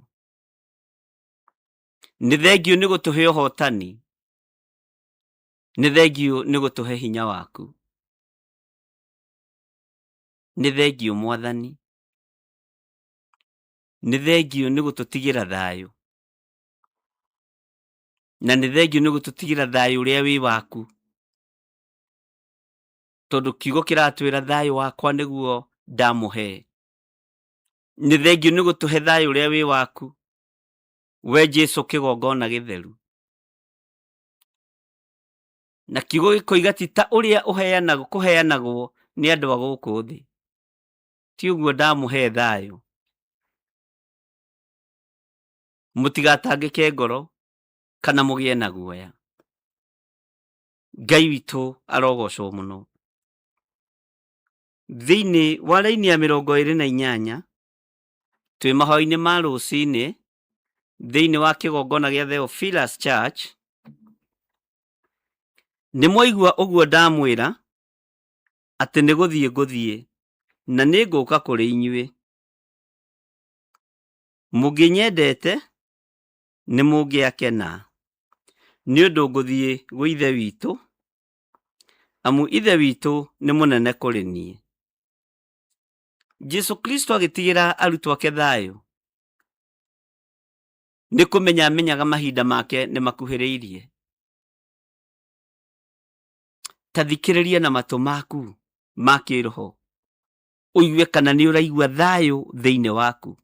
Nĩ thengio nĩ gũtũhe ũhotani. Nĩ thengio nĩ gũtũhe hinya waku. Nĩ thengio Mwathani. Nĩ thengio nĩ gũtũtigĩra thayũ. Na nĩ thengio nĩ gũtũtigĩra thayũ ũrĩa wĩ waku. Tondũ kiugo kĩratwĩra thayũ wakwa nĩguo ndamũhe. Nĩ thengio nĩ gũtũhe thayũ ũrĩa wĩ waku. We Jesu kĩgongona gĩtheru. Na kiugo gĩkoiga ti ta ũrĩa kũheanagwo nĩ andũ a gũkũ thĩ. Ti ũguo ndamũhe thayũ. Mũtigatangĩke ngoro kana mũgĩe na guoya. Ngai witũ arogocwo mũno. Thĩinĩ wa raini ya 28 twĩ mahoya-inĩ ma rũcinĩ thĩinĩ wa kĩgongona gĩa Theophilus Church, nĩ mwaigua ũguo ndamwĩra atĩ nĩ gũthiĩ ngũthiĩ na nĩ ngũka kũrĩ inyuĩ. Mũngĩnyendete nĩ mũngĩakena, nĩ ũndũ ngũthiĩ gwĩ Ithe witũ, amu Ithe witũ nĩ mũnene kũrĩ niĩ. Jesu Kristo agĩtigĩra arutwo ake thayũ, nĩ kũmenya amenyaga mahinda make nĩ makuhĩrĩirie. Ta thikĩrĩria na matũ maku ma kĩroho ũigue kana nĩ ũraigua thayũ thĩinĩ waku.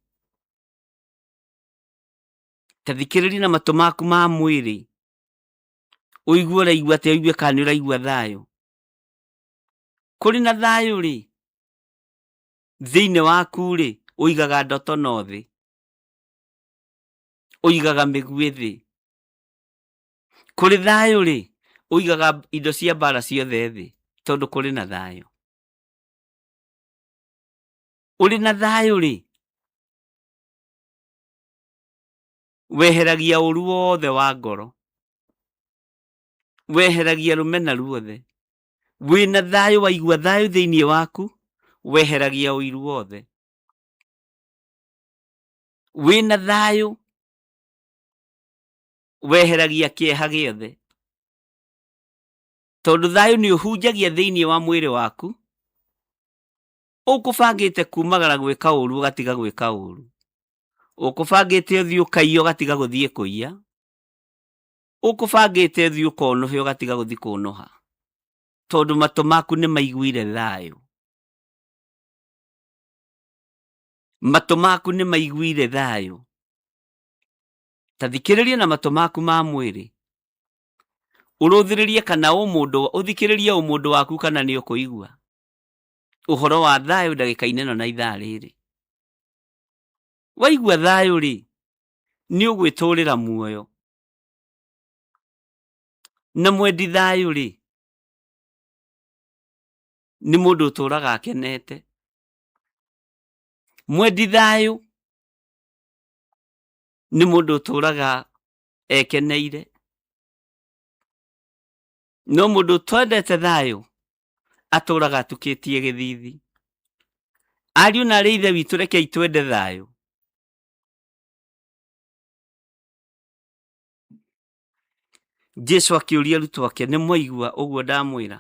Ta thikĩrĩria na matũ maku ma mwĩrĩ ũigue ũraigua atĩ ũigue kana nĩ ũraigua thayũ. Kũrĩ na thayũ rĩ, thĩinĩ waku rĩ, ũigaga ndoto no thĩ, ũigaga mĩguĩ thĩ. Kũrĩ thayũ rĩ, ũigaga indo cia mbara ciothe thĩ, tondũ kũrĩ na thayũ. Ũrĩ na thayũ rĩ, weheragia ũru wothe wa ngoro, weheragia rũmena ruothe. Wĩna thayũ, waigua thayũ thĩinĩ waku, weheragia ũiru wothe. Wĩna thayũ, weheragia kĩeha gĩothe. Tondũ thayũ nĩ ũhunjagia thĩinĩ wa mwĩrĩ waku, ũkũbangĩte kumagara gwĩka ũru ũgatiga gwĩka ũru. Ũkũbangĩte ũthiĩ ũkaiya ũgatiga gũthiĩ kũiya. Ũkũbangĩte ũthiĩ ũkonohe ũgatiga gũthiĩ kũnoha. Tondũ matũ maku nĩ maiguire thayũ. Matũ maku nĩ maiguire thayũ. Ta thikĩrĩria na matũ maku ma mwĩrĩ ũrũthĩrĩrie kana ũthikĩrĩrie mũndũ waku kana nĩ ũkũigua ũhoro wa thayũ ndagĩka-inĩ ĩno na ithaa rĩrĩ. Waigua thayũ rĩ, nĩ ũgwĩtũrĩra muoyo. Na mwendi thayũ rĩ, nĩ mũndũ ũtũraga akenete. Mwendi thayũ nĩ mũndũ ũtũraga ekeneire. No mũndũ ũtwendete thayũ atũraga atukĩtie gĩthithi. Ariũ na aarĩ a Ithe witũ, rekei twende thayũ. Jesu akĩũria arutwo ake, nĩ mwaigua ũguo ndamwĩra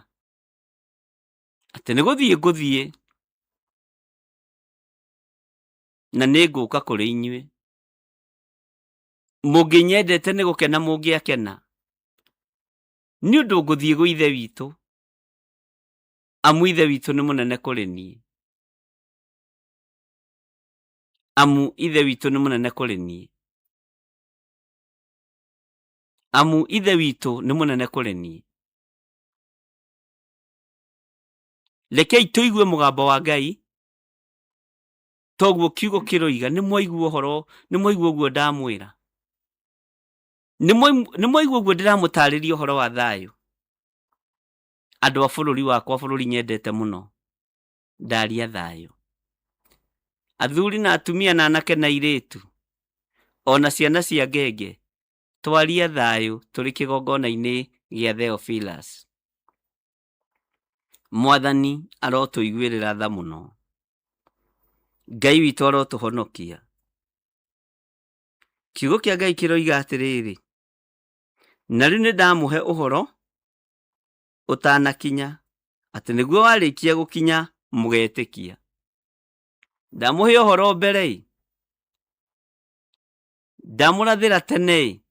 atĩ nĩ gũthiĩ ngũthiĩ na nĩ ngũka kũrĩ inyuĩ. Mũngĩnyendete nĩ gũkena mũngĩakena, nĩ ũndũ ngũthiĩ gwĩ Ithe witũ, amu Ithe witũ nĩ mũnene kũrĩ niĩ. Amu Ithe witũ nĩ mũnene kũrĩ niĩ. Amu Ithe witũ nĩ mũnene kũrĩ niĩ. Rekei tuigue mugambo wa Ngai. Toguo kiugo kiroiga nĩ mwaigua ũhoro, nĩ mwaigua ũguo ndamwĩra. Nĩ mwaigua ũguo ndĩramũtarĩria ũhoro wa thayũ. Andũ a bũrũri wakwa, bũrũri nyendete mũno, ndaria thayũ. Athuri na atumia na anake na airĩtu, ona ciana cia ngenge, twaria thayũ tũrĩ kĩgongona-inĩ gĩa Theophilus. Mwathani arotũiguĩrĩra tha mũno. Ngai witũ arotũhonokia. Kiugo kĩa Ngai kĩroiga atĩrĩrĩ, na rĩu nĩndamũhe ũhoro ũtanakinya, atĩ nĩguo warĩkia gũkinya mũgetĩkia. Ndamũhe ũhoro mbere, ndamũrathĩra tene,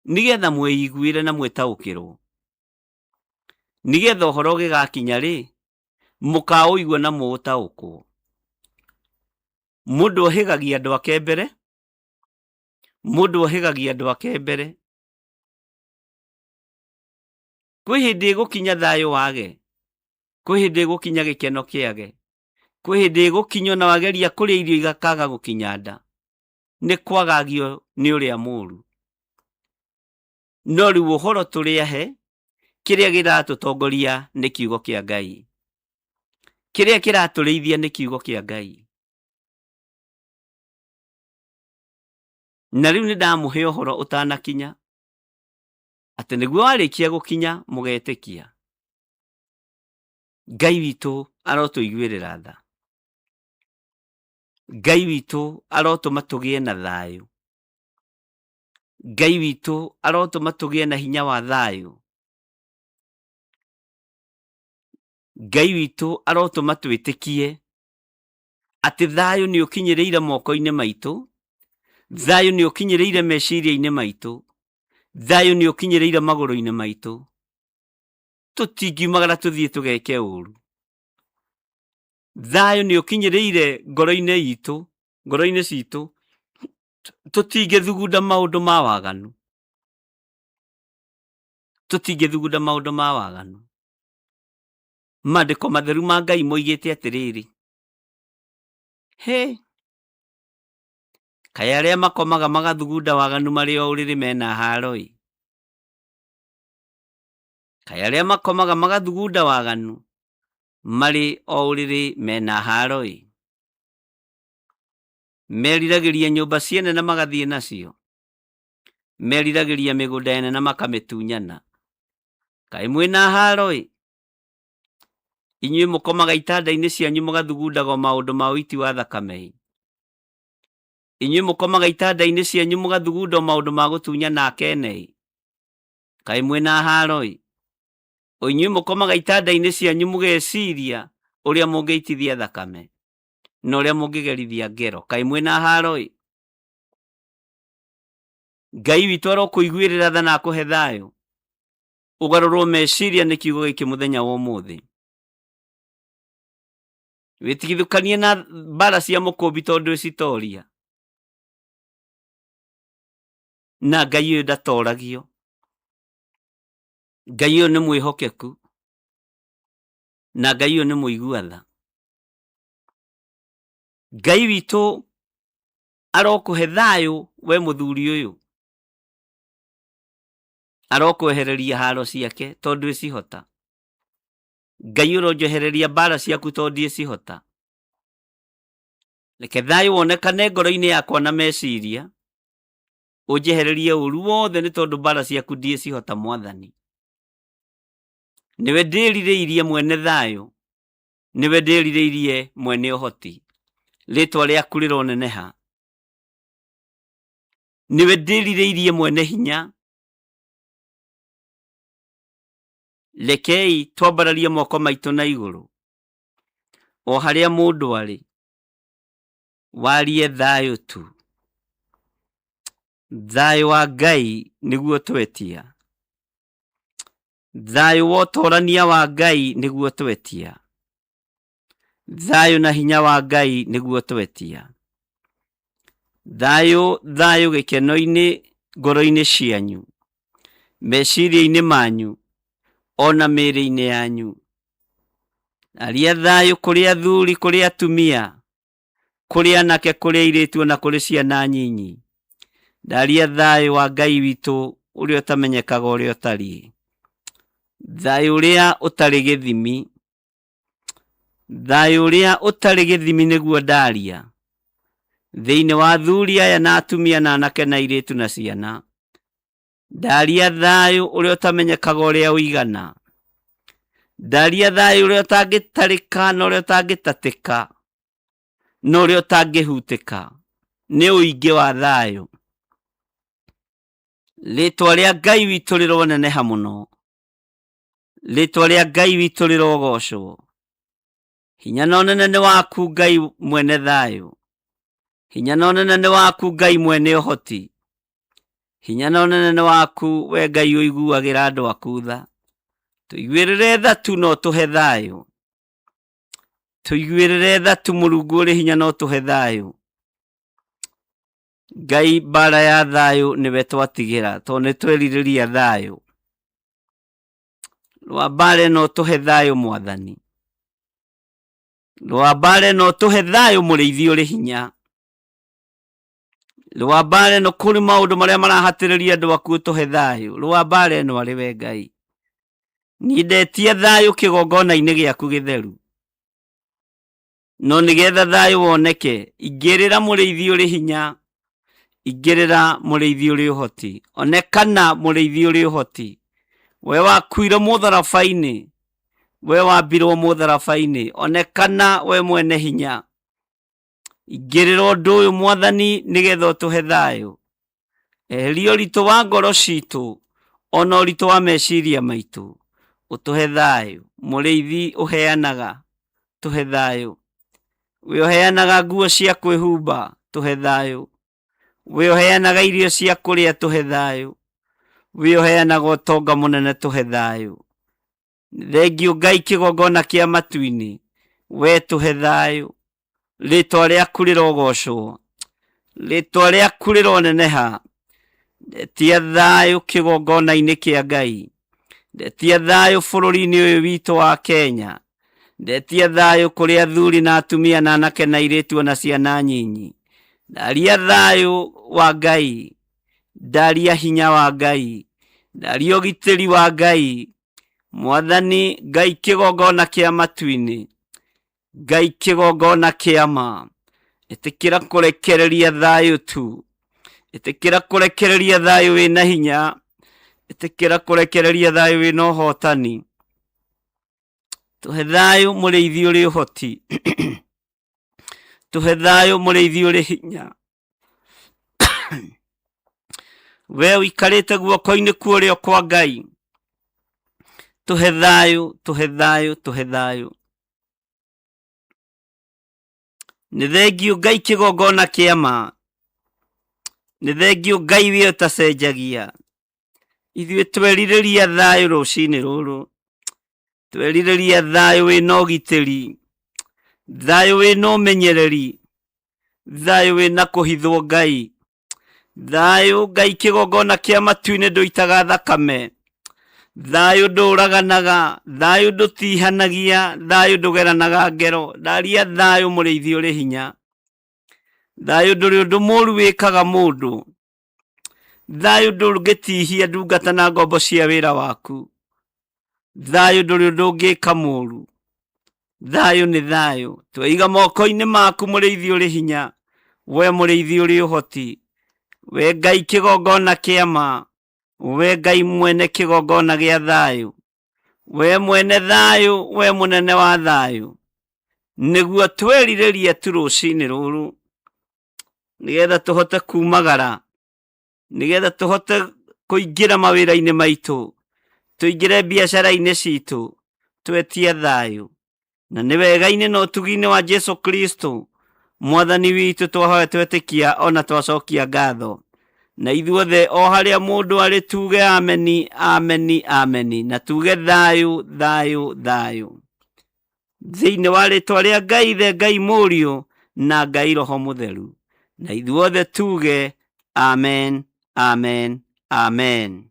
nĩgetha mwĩiguĩre na mwĩtaũkĩrwo. Nĩgetha ũhoro ũgĩgakinya mũkaũigua na mũũtaũkwo. Mũndũ ohĩgagia andũ ake mbere, mũndũ ohĩgagia andũ ake mbere. Kwĩ hĩndĩ ĩgũkinya thayũ wage, kwĩ hĩndĩ ĩgũkinya gĩkeno kĩage, kwĩ hĩndĩ ĩgũkinya na wageria kũrĩa irio igakaga gũkinya nda. Nĩ kwagagio nĩ ũrĩa mũũru. No rĩu ũhoro tũrĩahe, kĩrĩa kĩratũtongoria nĩ kiugo kĩa Ngai. Kĩrĩa kĩratũrĩithia nĩ kiugo kĩa Ngai. Na rĩu nĩndamũhe ũhoro ũtanakinya, atĩ nĩguo warĩkia gũkinya mũgetĩkia. Ngai witũ arotũiguĩrĩra tha. Ngai witũ arotũma tũgĩe na thayũ. Ngai witũ arotũma tũgĩe na hinya wa thayũ. Ngai witũ arotũma twĩtĩkie atĩ thayũ nĩ ũkinyĩrĩire moko-inĩ maitũ, thayũ nĩ ũkinyĩrĩire meciria-inĩ maitũ, thayũ nĩ ũkinyĩrĩire magũrũ-inĩ maitũ. Tũtingiumagara tũthiĩ tũgeke ũũru. Thayũ nĩ ũkinyĩrĩire ngoro-inĩ itũ, ngoro-inĩ citũ, tũtingĩthugunda maũndũ ma waganu. Tũtingĩthugunda maũndũ ma waganu. Maandĩko matheru ma Ngai moigĩte atĩrĩrĩ, kaĩ arĩa makomaga magathugunda waganu marĩ o ũrĩrĩ mena haro-ĩ. Kaĩ arĩa makomaga magathugunda waganu marĩ o ũrĩrĩ mena haro-ĩ. Meriragĩria nyũmba ciene na magathiĩ nacio, meriragĩria mĩgũnda ene na makamĩtunyana. Kaĩ mwĩna haro-ĩ. Inyuĩ mũkomaga itanda-inĩ cianyu mũgathugundaga maũndũ ma ũiti wa thakame. Inyuĩ mũkomaga itanda-inĩ cianyu mũgathugunda maũndũ ma gũtunyana akene. Kaĩ mwĩna haro-ĩ. O inyuĩ mũkomaga itanda-inĩ cianyu mũgeciria ũrĩa mũngĩitithia thakame na ũrĩa mũngĩgerithia ngero. Kaĩ mwĩna haro-ĩ. Ngai witũ arokũiguĩrĩra tha na akũhe thayũ. Ũgarũrwo meciria nĩ kiugo gĩkĩ mũthenya wa ũmũthĩ. Wĩtigithũkanie na mbara cia mũkũmbi tondũ citoria. Na Ngai ũyũ ndatoragio. Ngai ũyũ nĩ mwĩhokeku. Na Ngai ũyũ nĩ mũigua tha. Ngai witũ arokũhe thayũ we mũthuri ũyũ. Arokwehereria haro ciake tondũ ĩcihota. Ngai ũronjehereria mbara ciaku tondũ ĩcihota. Reke thayũ wonekane ngoro-inĩ yakwa na meciria. Ũnjehererie ũũru wothe nĩ tondũ mbara ciaku ndiĩcihota Mwathani. Nĩwe ndĩrirĩirie mwene thayũ. Nĩwe ndĩrirĩirie mwene ũhoti. Rĩtwa rĩaku rĩroneneha. Nĩwe ndĩrirĩirie mwene hinya. Rekei twambararie moko maitũ na igũrũ. O harĩa mũndũ arĩ. Warie thayũ tu. Thayũ wa Ngai nĩguo twetia. Thayũ wa ũtorania wa Ngai nĩguo twetia. Thayũ na hinya wa Ngai nĩguo twetia. Thayũ gĩkeno-inĩ ngoro-inĩ cianyu, meciria-inĩ manyu, ona mĩĩrĩ-inĩ yanyu. Ndaria thayo kuri athuri, kuri atumia, kuri anake, kuri airitu na kuri ciana nyinyi. Ndaria thayo wa Ngai witu uria utamenyekaga uria utari. Thayo uria utari githimi. Thayo uria utari githimi niguo ndaria. Thiini wa athuri aya na atumia na anake na airitu na ciana. Ndaria thayo uria utamenyekaga uria uigana. Ndaria thayo uria utangitarika na uria utangitateka na uria utangihutika. Ni uingi wa thayo. Ritwa ria Ngai witu rironeneha muno. Ritwa ria Ngai witu rirogocwo. Hinya na unene waku Ngai mwene thayo. Hinya na unene waku Ngai mwene uhoti. Hinya na unene waku we Ngai uiguagira andu aku tha. Tuiguirire tha tu no tuhe thayo. Tuiguirire tha tu Murungu uri hinya no tuhe thayo. Ngai bara ya thayo niwe twatigira to ni twerirĩria thayo. Rwa bare no tuhe thayo Mwathani. Rwa bare no tuhe thayo Mũrĩithi uri hinya. Rwa bare no kuri maundu maria marahatĩrĩria andu aku tuhe thayo. Rwa bare no ari we Ngai. Ni ndetie thayo kĩgongona-inĩ gĩaku gĩtheru. No nigetha thayo woneke, ingĩrĩra Mũrĩithi uri hinya. Ingĩrĩra Mũrĩithi uri uhoti. Onekana Mũrĩithi uri uhoti. We wakuire mũtharabai-inĩ. We wambirwo mũtharabai-inĩ. Onekana we mwene hinya. Ingĩrĩra ũndũ ũyũ Mwathani nigetha ũtũhe thayo. Eheria ũritũ wa ngoro citũ, ona ũritũ wa meciria maitũ. Utuhe thayo. Mũrĩithi uheanaga, tuhe thayo. We uheanaga nguo cia kwĩhumba, tuhe thayo. We uheanaga irio cia kũrĩa, tuhe thayo. We uheanaga ũtonga mũnene, tuhe thayo. Thengiũ Ngai kĩgongona kĩa matu-inĩ, we tuhe thayo. Rĩtwa rĩaku rĩrogocwo. Rĩtwa rĩaku rĩroneneha. Ndetia thayo kĩgongona-inĩ kĩa Ngai. Ndetia thayo bũrũri-inĩ ũyũ witũ wa Kenya. Ndetia thayo kũrĩ athuri na atumia na anake na airĩtu na ciana nyinyi. Ndaria thayo wa Ngai. Ndaria hinya wa Ngai. Ndaria ũgitĩri wa Ngai. Mwathani Ngai kĩgongona kĩa matu-inĩ. Ngai kĩgongona kĩa ma. Ĩtĩkĩra kũrekereria thayo tu. Ĩtĩkĩra kũrekereria thayo wĩna hinya. Ĩtĩkĩra kũrekereria thayo wĩna ũhotani. Tuhe thayo Mũrĩithi uri uhoti. Tuhe thayo Mũrĩithi uri hinya. We ũikarĩte guoko-inĩ kuorio kwa Ngai. Tuhe thayo, tuhe thayo, tuhe thayo. Nĩ thengiũ Ngai kĩgongona kĩa ma. Nĩ thengiũ Ngai we ũtacenjagia. Ithuĩ twerirĩria thayo rũcinĩ rũrũ. Twerirĩria thayo wĩna ũgitĩri. Thayo wĩna ũmenyereri. Thayo wĩna kũhithwo Ngai. Thayo Ngai kĩgongona kĩa matu-inĩ ndũitaga thakame. Thayo ndũraganaga. Thayo ndũtihanagia. Thayo ndũgeranaga ngero. Ndaria thayo Mũrĩithi uri hinya. Thayo ndũrĩ ũndũ mũũru wĩkaga mũndũ. Thayo ndũngĩtihia ndungata na ngombo cia wĩra waku. Thayo ndũrĩ ũndũ ũngĩka mũũru. Thayo nĩ thayo. Twaiga moko-inĩ maku Mũrĩithi uri hinya. We Mũrĩithi uri uhoti. We Ngai kĩgongona kĩa ma. We Ngai mwene kĩgongona gĩa thayo. We mwene thayo, we mũnene wa thayo. Nĩguo twerirĩrie tu rũcinĩ rũrũ. Nigetha tũhote kumagara. Nigetha tũhote kũingĩra mawĩra-inĩ maitũ. Tũingĩre biacara-inĩ citũ. Twetie thayo. Na nĩ wega-inĩ na ũtugi-inĩ wa Jesu Kristo. Mwathani witũ twahoya twetĩkia ona twacokia ngatho. Na ithuothe o harĩa mũndũ arĩ tuge ameni, ameni, ameni. Na tuge thayo, thayo, thayo. Thĩinĩ wa rĩtwa rĩa Ngai Ithe, Ngai Mũriũ na Ngai Roho Mũtheru. Na ithuothe tuge amen, amen, amen.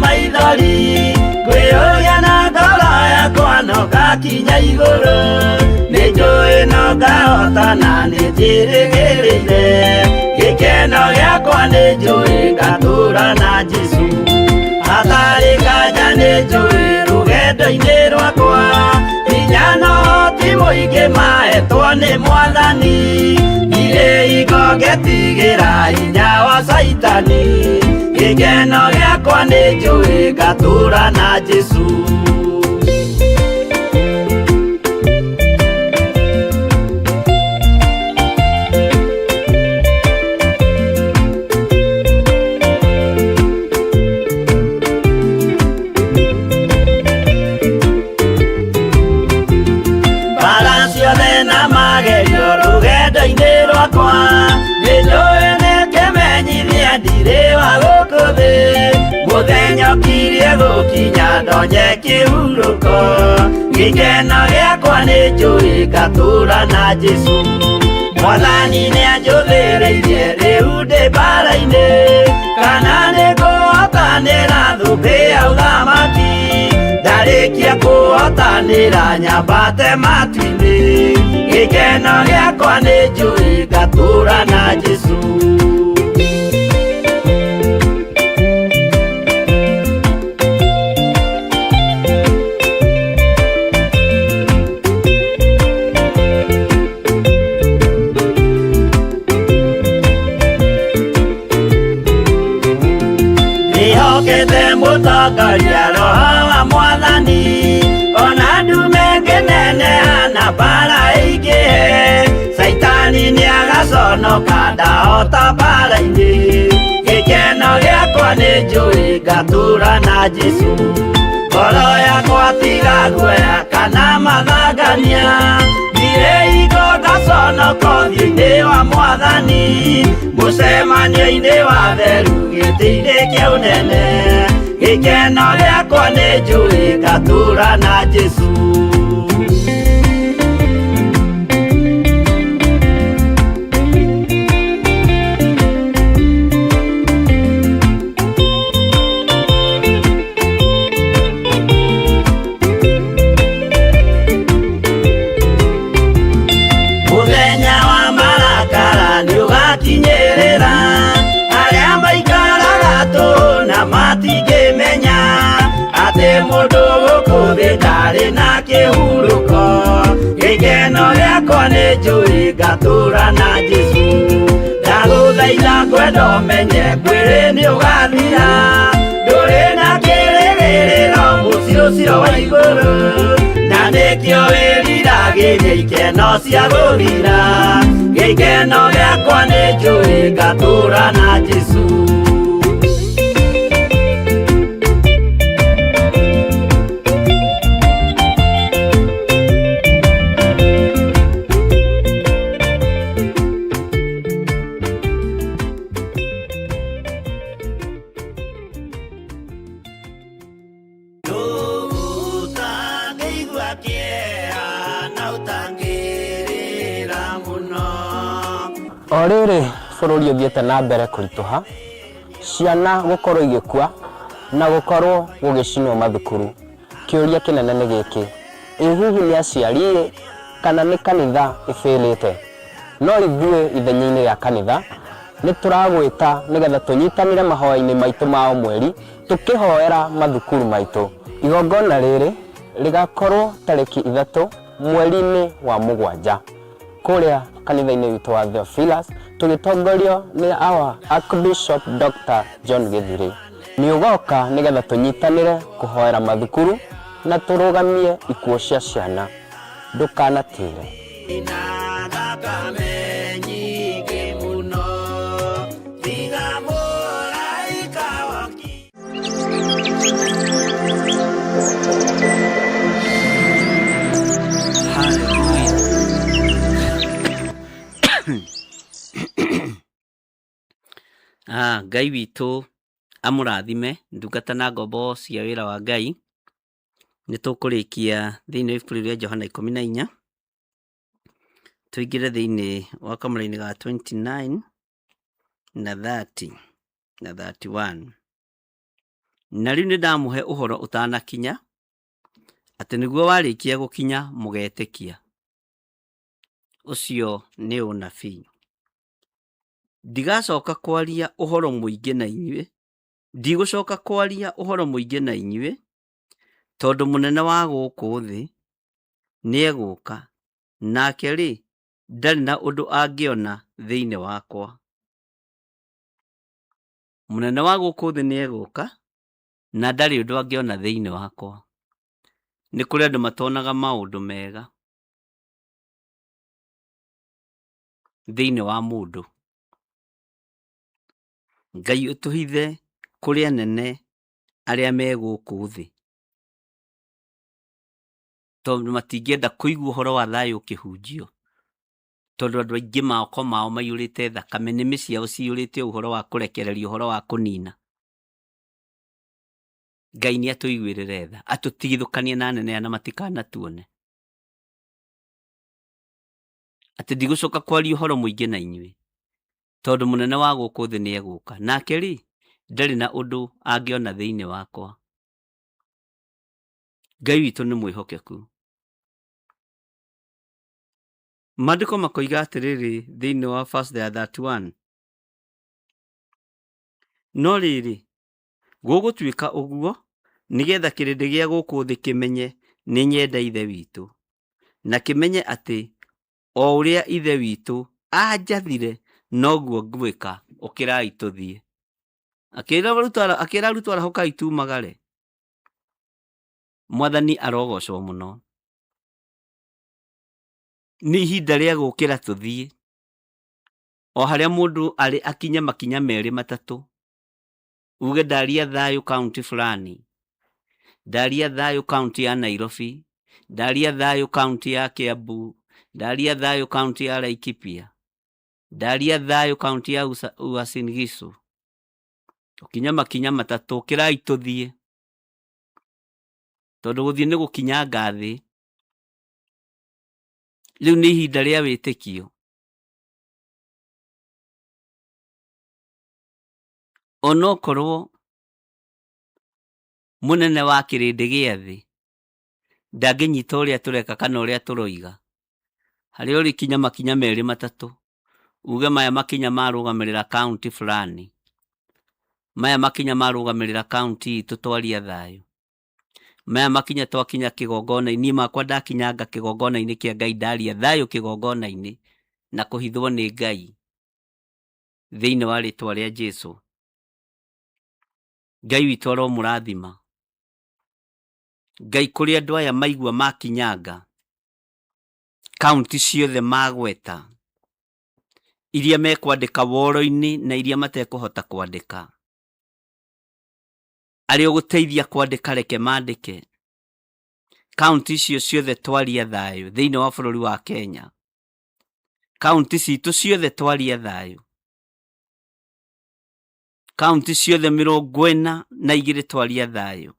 maithori ngwĩyũria na ngoro yakwa no ngakinya igũrũ nĩnjũĩ no ngahota na nĩnjĩrĩgĩrĩire gĩkeno gĩakwa nĩnjũĩ ngatũũra na Jesũ hatarĩ nganja nĩnjũĩ rũgendo-inĩ rwakwa hinya na ũhoti mũingĩ mahetwo nĩ Mwathani irĩ ingo ngetigĩra hinya wa Saitani gĩkeno gĩakwa nĩnjũĩ ngatũũra na Jesũ rũgendo-inĩ rwakwa nĩnjũĩ nĩkĩmenyithia ndirĩ wa gũkũ thĩ mũthenya ũkirie gũkinya ndonye kĩhurũko gĩkeno gĩakwa nĩnjũĩ ngatũũra na Jesũ Mwathani nĩanjũthĩrĩirie rĩu ndĩ mbara-inĩ kana nĩngũhotanĩra thũmbĩ ya ũthamaki ndarĩkia kũhotanĩra nyambate matu-inĩ gĩkeno gĩakwa nĩnjũĩ ngatũũra na Jesũ nĩhokete mũtongoria Roho wa Mwathani ona ndume ngĩneneha na mbara ĩingĩhe Saitani nĩagaconoka ndahota mbara-inĩ gĩkeno gĩakwa nĩnjũĩ ngatũũra na Jesũ ngoro yakwa tiga guoya kana mathangania ndirĩ hingo ngaconoka ũthiũ-inĩ wa Mwathani mũcemanio-inĩ wa theru gĩtĩ-inĩ kĩa ũnene gĩkeno gĩakwa nĩnjũĩ ngatũũra na Jesũ mũthenya wa marakara nĩũgakinyĩrĩra arĩa maikaraga tũhũ na matingĩmenya atĩ mũndũ gũkũ thĩ ndarĩ na kĩhurũko gĩkeno gĩakwa nĩnjũĩ ngatũũra na Jesũ ndagũthaitha ngwenda ũmenye mwĩrĩ nĩũgathira ndũrĩ na kĩrĩgĩrĩro mũciĩ ũcio wa igũrũ na nĩkĩo wĩriragĩria ikeno cia gũthira gĩkeno gĩakwa nĩnjũĩ ngatũũra na Jesũ o rĩrĩ bũrũri ũthiĩte na mbere kũritũha ciana gũkorwo igĩkua na gũkorwo gũgĩcinwo mathukuru kĩũria kĩnene nĩ gĩkĩ ĩ hihi nĩ aciari kana nĩ kanitha ĩbĩrĩte no ithuĩ ithenya-inĩ rĩa kanitha nĩtũragwĩta nĩgetha tũnyitanĩre mahoya-inĩ maitũ ma o mweri tũkĩhoera mathukuru maitũ igongona rĩrĩ rĩgakorwo tarĩki 3 mweri-inĩ wa 7 kũrĩa kanitha-inĩ witũ wa Theophilus tũgĩtongorio nĩ our Archbishop Dr. John Gĩthirĩ nĩũgoka nĩgetha tũnyitanĩre kũhoera mathukuru na tũrũgamie ikuũ cia ciana ndũkanatĩre Ngai witũ amũrathime ndungata na ngombo cia wĩra wa Ngai nĩtũkũrĩkia thĩinĩ wa ibuku rĩa Johana 14 tũingĩre thĩinĩ wa kamũra-inĩ ga 29 na 30 na 31 na riu ni ndamuhe uhoro utanakinya ati niguo warikia gukinya mugetikia. Ucio ni unabii. Ndigacoka kwaria uhoro muingi na inyue, ndigucoka kwaria uhoro muingi na inyue, tondu munene wa guku thi ni eguka, nake ri ndari na undu angiona thiini wakwa. Munene wa guku thi ni eguka na ndari undu angiona thiini wakwa. Ni kuri andu matonaga maundu mega thiini wa mundu. Ngai utuhithe kuri anene aria me guku thi, tondu matingienda kuigua uhoro wa thayu ukihunjio, tondu andu aingi mako mao maiyurite thakame, nimi ciao ciyurite uhoro wa kurekereria, uhoro wa kunina. Ngai ni atuiguirire tha, atutigithukanie na anene ana matikanatuone. Ati ndigucoka kwaria uhoro muingi na inyue, tondu munene wa guku thi ni eguka, nake ri ndari na undu angiona thiini wakwa. Ngai witu ni mwihokeku. Maandiko makoiga atiriri thiini wa 1:31, no riri gugutuika uguo nigetha kirindi gia guku thi kimenye ni nyenda ithe witu, na kimenye ati o uria ithe witu anjathire noguo ngwika, ukirai tuthie. Akira arutwo ara hukai tumagare. Mwathani arogocwo muno. Ni ihinda ria gukira tuthie, o haria mundu ari akinye makinya meri matatu. Uge ndaria thayu kaunti fulani, ndaria thayu kaunti ya Nairobi, ndaria thayu kaunti ya Kiambu, ndaria thayu kaunti ya Laikipia, ndaria thayu kaunti ya Uasin Gishu. Ukinya makinya matatu, kirai tuthie, tondu guthie ni gukinya ngathi. Riu ni ihinda ria witikio. Onokorwo munene wa kirindi gia thi ndanginyita uria tureka kana uria turoiga, haria uri kinya makinya meri matatu, uge maya makinya marugamirira kaunti fulani, maya makinya marugamirira kaunti itu twaria thayu, maya makinya twakinya kigongona-ini makwa ndakinyanga kigongona-ini kia Ngai ndaria thayu kigongona-ini na kuhithwo ni Ngai thiini wa ritwa ria Jesu. Ngai witu aromurathima. Ngai kuri andu aya maigua makinyanga kaunti ciothe magweta, iria mekwandika woro-ini na iria matekuhota kwandika, aria uguteithia kwandika reke mandike. Kaunti icio ciothe twaria thayu thiini wa bururi wa Kenya. Kaunti citu ciothe twaria thayu. Kaunti ciothe 42 twaria thayu.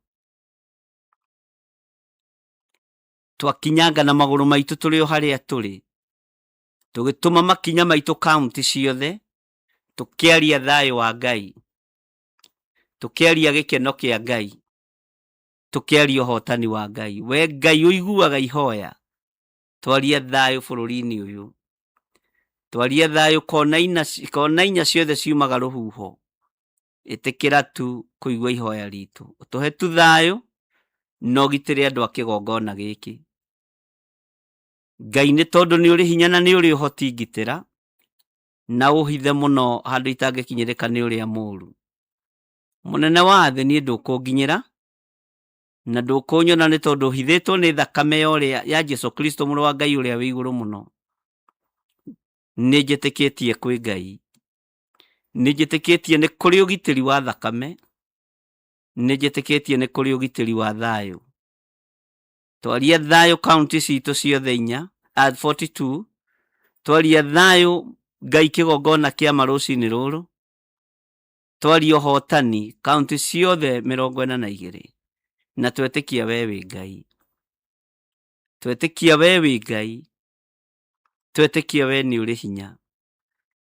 Twakinyanga na maguru maitu turi o haria turi, tugituma makinya maitu kaunti ciothe, tukiaria thayu wa Ngai, tukiaria gikeno kia Ngai, tukiaria uhotani wa Ngai. We Ngai uiguaga ihoya, twaria thayu bururi-ini uyu, twaria thayu kona inya ciothe ciumaga ruhuho. Itikira tu kuigua ihoya ritu, utuhe tu thayu no gitire andu a kigongona giki. Ngai ni tondu ni uri hinya na ni uri uhoti ngitira, na uhithe muno handu itangikinyirika ni uria muru. Munene wa thi ni ndukunginyira na ndukunyona ni tondu uhithitwo ni thakame ya Jesu Kristo muru wa Ngai uria wi iguru muno. Ni njitikitie kwi Ngai, ni njitikitie ni kuri ugitiri wa thakame, ni njitikitie ni kuri ugitiri wa thayu. Twaria thayu kaunti citu ciothe 42, twaria thayu Ngai kigongona kia marucini ruru, twaria uhotani kaunti ciothe 42, na twetikia we wi Ngai, twetikia we wi Ngai, twetikia we ni uri hinya.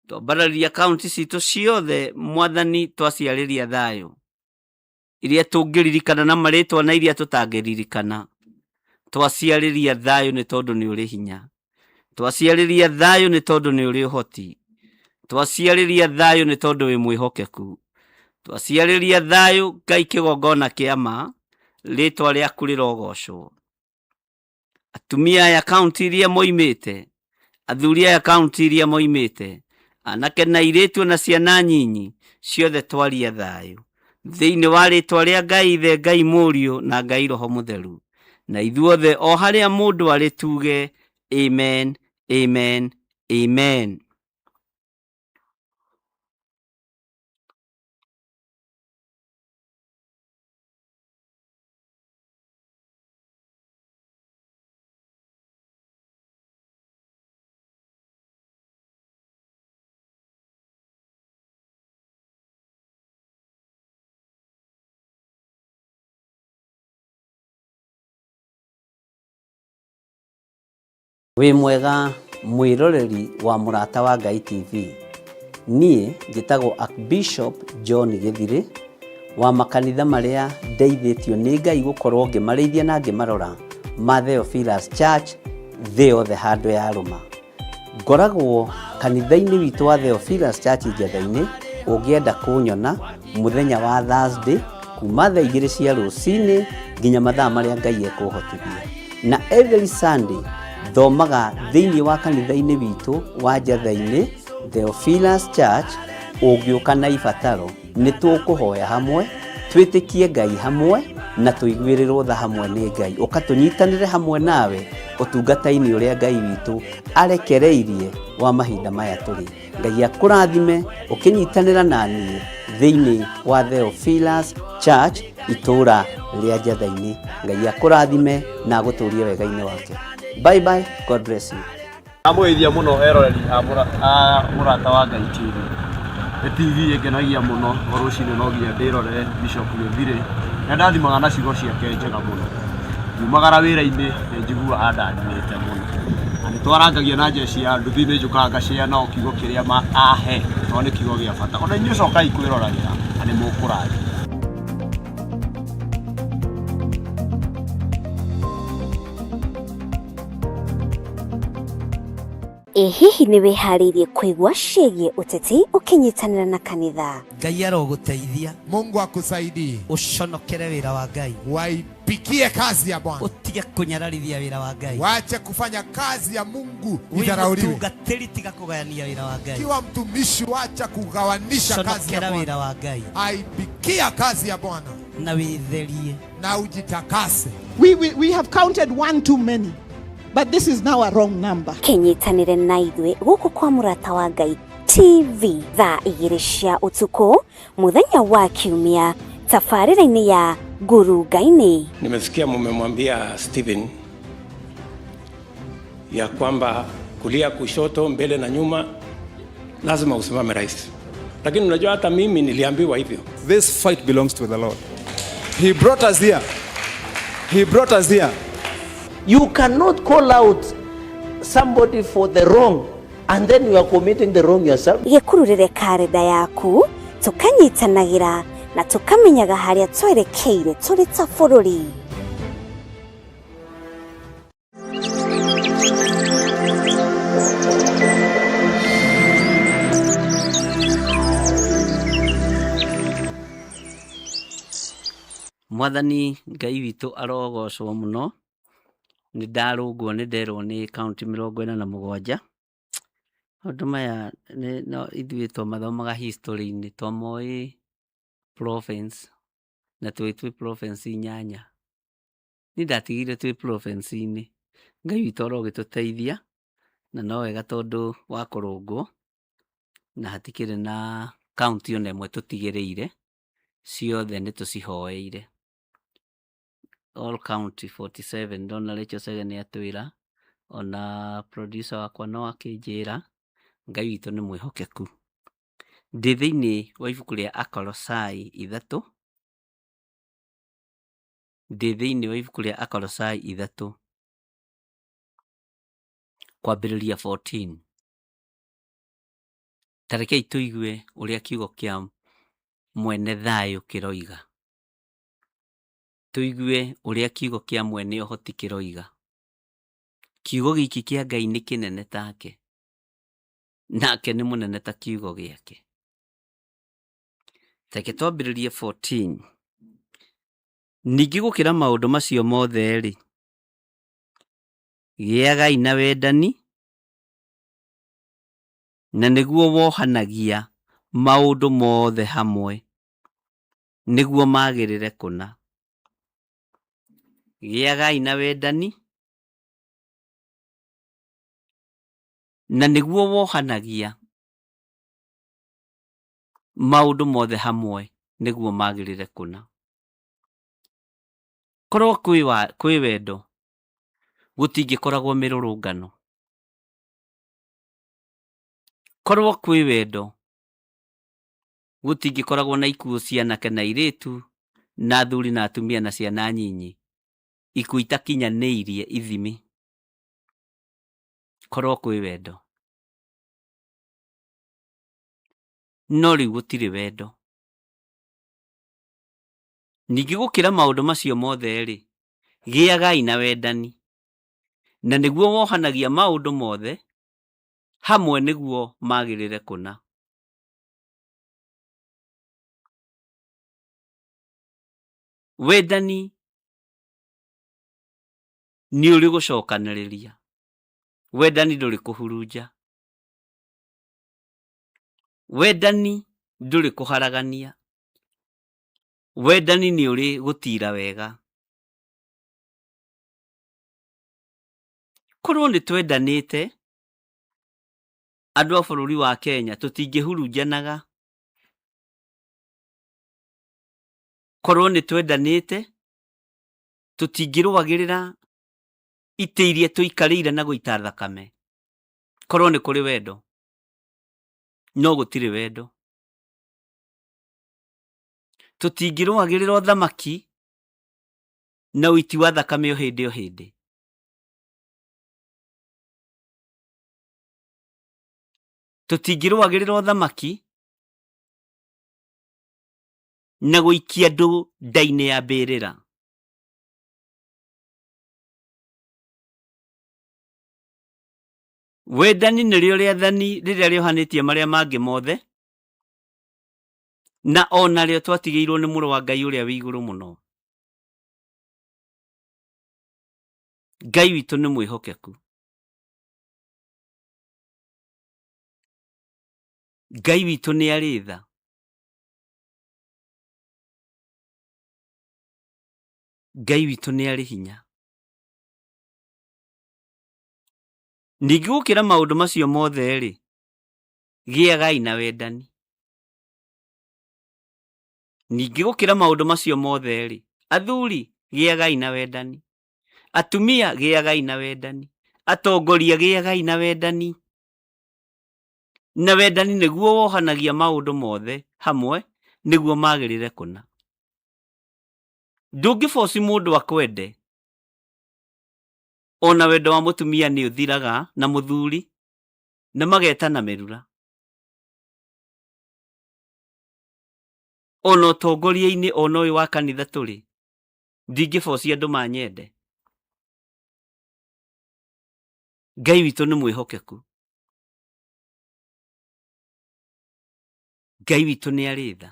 Twambararia kaunti citu ciothe Mwathani twaciariria thayu, iria tũngĩririkana na marĩtwa na iria tũtangĩririkana. Twaciarĩria thayũ nĩ tondũ nĩ ũrĩ hinya. Twaciarĩria thayũ nĩ tondũ nĩ ũrĩ ũhoti. Twaciarĩria thayũ nĩ tondũ wĩ mwĩhokeku. Twaciarĩria thayũ, Ngai kĩgongona kĩa ma, rĩtwa rĩaku rĩrogocwo. Atumia aya kaunti iria moimĩte, athuri aya kaunti iria moimĩte, anake na airĩtu na ciana nyinyi, ciothe twaria thayũ thĩinĩ wa rĩtwa rĩa Ngai Ithe, Ngai Mũriũ na Ngai Roho Mũtheru. Na ithuothe o harĩa mũndũ arĩ tuge amen, amen, amen. Wĩ mwega mwĩroreri wa Mũrata wa Ngai TV. Niĩ njĩtagwo Archbishop John Gĩthirĩ wa makanitha marĩa ndeithĩtio nĩ Ngai gũkorwo ngĩmarĩithia na ngĩmarora ma Theophilus Church thĩ yothe handũ ya rũma. Ngoragwo kanitha-inĩ witũ wa Theophilus Church Njatha-inĩ. Ũngĩenda kũnyona mũthenya wa Thursday kuma thaa 2 cia rũcinĩ nginya mathaa marĩa Ngai ekũhotithia. Na every Sunday thomaga thĩinĩ wa kanitha-inĩ witũ wa Njatha-inĩ Theophilus Church. Ũngĩũka na ibataro nĩ tũkũhoya hamwe, twĩtĩkie Ngai hamwe na tũiguĩrĩrwo tha hamwe nĩ Ngai. Ũkatũnyitanĩre hamwe nawe ũtungata-inĩ ũrĩa Ngai witũ arekereirie wa mahinda maya tũrĩ. Ngai akũrathime ũkĩnyitanĩra na niĩ thĩinĩ wa Theophilus Church itũra rĩa Njatha-inĩ. Ngai akũrathime na agũtũrie wega-inĩ wake. Bye bye, God bless you. Amũithia mũno eroreri a Mũrata wa Ngai TV. TV ĩngenagia mũno, rũcinĩ no nginya ndĩrore Bishop Gĩthirĩ. Na ndathimaga na ciugo ciake njega mũno. Nyumagara wĩra-inĩ njigua andanĩte mũno. Na nĩ twarangagia na njeci ya nduthi, nĩ njũkaga ngacĩa nao kiugo kĩrĩa ahe, tondũ nĩ kiugo gĩa bata. Ona inyuĩ cokai kwĩroragĩra na nĩ mũkũrathimwo. Hihi nĩ wĩharĩirie kũigua ciĩgiĩ ũteti ũkĩnyitanĩra na kanitha? Ngai arogũteithia. Mungu akusaidie. Ũconokere wĩra wa Ngai. Waipikie kazi ya Bwana. Utige kunyararithia wĩra wa Ngai. Waache kufanya kazi ya Mungu idharauliwe. Mtungatĩri tiga kũgayania wĩra wa Ngai. Kiwa mtumishi waacha kugawanisha kazi ya Bwana. Wĩra wa Ngai. Aipikia kazi ya Bwana. Na wĩtherie. Na ujitakase. We have counted one too many. But this is now a wrong number. Kenyitanire na ithuĩ gũkũ kwa Mũrata wa Ngai TV thaa 2 cia ũtukũ mũthenya wa Kiumia tabarĩra-inĩ ya Nguru Ngai-nĩ. Nimesikia mumemwambia Stephen ya kwamba kulia, kushoto, mbele na nyuma lazima usimame rais. Lakini unajua hata mimi niliambiwa hivyo. This fight belongs to the Lord. He brought us here. He brought us here. You cannot call out somebody for the wrong and then you are committing the wrong yourself. Gĩkururĩre karenda yaku tũkanyitanagĩra na tũkamenyaga harĩa twerekeire tũrĩ ta bũrũri. Mwathani Ngai witũ arogocwo mũno. Nĩ ndarũngwo nĩ nderwo nĩ kaunti 47. Maũndũ maya ithuĩ twamathomaga history-inĩ, twamoĩ province na twĩ province 8. Niĩ ndatigire twĩ province-inĩ. Ngai witũ arogĩtũteithia na no wega tondũ wa kũrũngwo na hatikĩrĩ na kaunti ona ĩmwe tũtigĩrĩire, ciothe nĩ tũcihoeire. All county 47 ndona Rachel Chege nĩ atwĩra, ona producer wakwa no akĩnjĩra Ngai witũ nĩ mwĩhokeku. Ndĩ thĩinĩ wa ibuku rĩa Akolosai 3. Ndĩ thĩinĩ wa ibuku rĩa Akolosai 3 kwambĩrĩria 14. Tarekei tũigue ũrĩa kiugo kĩa mwene thayũ kĩroiga. tuigue uria kiugo kia mwene ũhoti kĩroiga. Kiugo gĩkĩ kĩa Ngai nĩ kĩnene take, nake nĩ mũnene ta kiugo gĩake. Reke twambĩrĩrie 14. Ningĩ gũkĩra maũndũ macio mothe-rĩ, gĩagai na wendani, na nĩguo wohanagia maũndũ mothe hamwe, nĩguo magĩrĩre kũna. Gĩagai na wendani, na nĩguo wohanagia maũndũ mothe hamwe, nĩguo magĩrĩre kũna. Korwo kwĩ wendo, gũtingĩkoragwo mĩrũrũngano. Korwo kwĩ wendo, gũtingĩkoragwo na ikuũ cia anake na airĩtu, na athuri na atumia na ciana nyinyi, ikuũ itakinyanĩirie ithimi. Korwo kwĩ wendo. No rĩu gũtirĩ wendo. Ningĩ gũkĩra maũndũ macio mothe-rĩ, gĩagai na wendani, na nĩguo wohanagia maũndũ mothe hamwe, nĩguo magĩrĩre kũna. Wendani nĩ ũrĩ gũcokanĩrĩria. Wendani ndũrĩ kũhurunja. Wendani ndũrĩ kũharagania. Wendani nĩ ũrĩ gũtira wega. Korwo nĩ twendanĩte, andũ a bũrũri wa Kenya tũtingĩhurunjanaga. Korwo nĩ twendanĩte, tũtingĩrũagĩrĩra itĩ iria tũikarĩire na gũita thakame. Korwo nĩ kũrĩ wendo. No gũtirĩ wendo. Tũtingĩrũagĩrĩra ũthamaki na ũiti wa thakame o hĩndĩ o hĩndĩ. Tũtingĩrũagĩrĩra ũthamaki na gũikia andũ nda-inĩ ya mbĩrĩra. Wendani nĩrĩo rĩathani rĩrĩa rĩohanĩtie marĩa mangĩ mothe, na onarĩo twatigĩirwo nĩ mũrũ wa Ngai ũrĩa wĩ igũrũ mũno. Ngai witũ nĩ mwĩhokeku. Ngai witũ nĩ arĩ tha. Ngai witũ nĩ arĩ hinya. Ningĩ gũkĩra maũndũ macio mothe-rĩ, gĩagai na wendani. Ningĩ gũkĩra maũndũ macio mothe-rĩ, athuri gĩagai na wendani. Atumia gĩagai na wendani. Atongoria gĩagai na wendani. Na wendani nĩguo wohanagia maũndũ mothe hamwe, nĩguo magĩrĩre kũna. Ndũngĩboci mũndũ akwende. Ona wendo wa mũtumia nĩ ũthiraga na mũthuri, na magetana mĩrura. Ona ũtongoria-inĩ ona ũyũ wa kanitha tũrĩ, ndingĩbocia andũ manyende. Ngai witũ nĩ mwĩhokeku. Ngai witũ nĩ arĩ tha.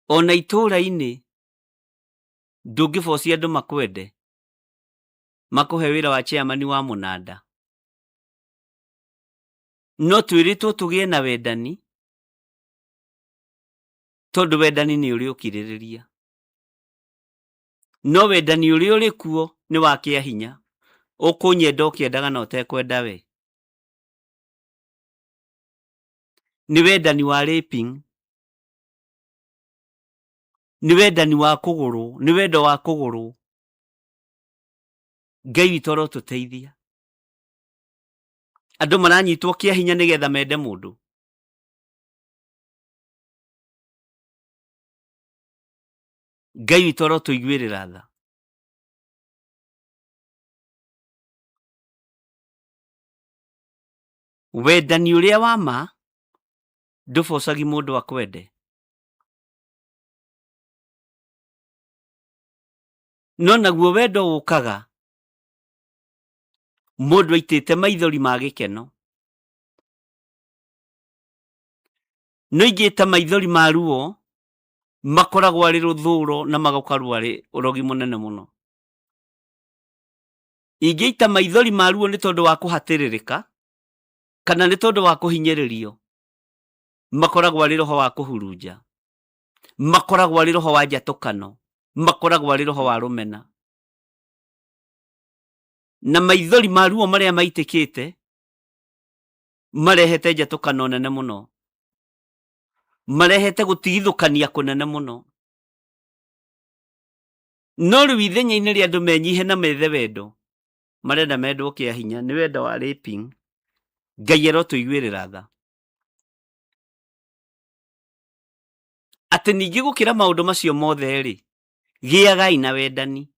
Ona itũũra-inĩ ndũngĩbocia andũ makwende, makũhe wĩra wa chairman wa mũnanda. No twĩrĩtwo tũgĩe na wendani, tondũ wendani nĩ ũrĩ ũkirĩrĩria. No wendani ũrĩa ũrĩ kuo nĩ wa kĩa hinya. Ũkũnyenda ũkĩendaga na ũtekwenda we. Nĩ wendani wa raping. Nĩ wendani wa kũgũrũ. Nĩ wendo wa kũgũrũ. Ngai witũ arotũteithia. Andũ maranyitwo kĩa hinya nĩgetha mende mũndũ. Ngai witũ arotũiguĩrĩra tha. Wendani ũrĩa wa ma ndũbocagi mũndũ akwende. no naguo wendo ũkaga mũndũ aitĩte maithori ma gĩkeno. No ingĩta maithori ma ruo makoragwo arĩ rũthũũro na magokorwo arĩ ũrogi mũnene mũno. Ingĩita maithori ma ruo nĩ tondũ wa kũhatĩrĩrĩka kana nĩ tondũ wa kũhinyĩrĩrio, makoragwo arĩ roho wa kũhurunja, makoragwo arĩ roho wa njatũkano, makoragwo arĩ roho wa rũmena. Na maithori ma ruo marĩa maitĩkĩte marehete njatũkano nene mũno, marehete gũtigithũkania kũnene mũno. No rĩu ithenya-inĩ rĩa andũ menyihe na methe wendo, marenda mendwo kĩa hinya, nĩ wendo wa raping. Ngai arotũiguĩrĩra tha atĩ ningĩ gũkĩra maũndũ macio mothe rĩ, gĩagai na wendani,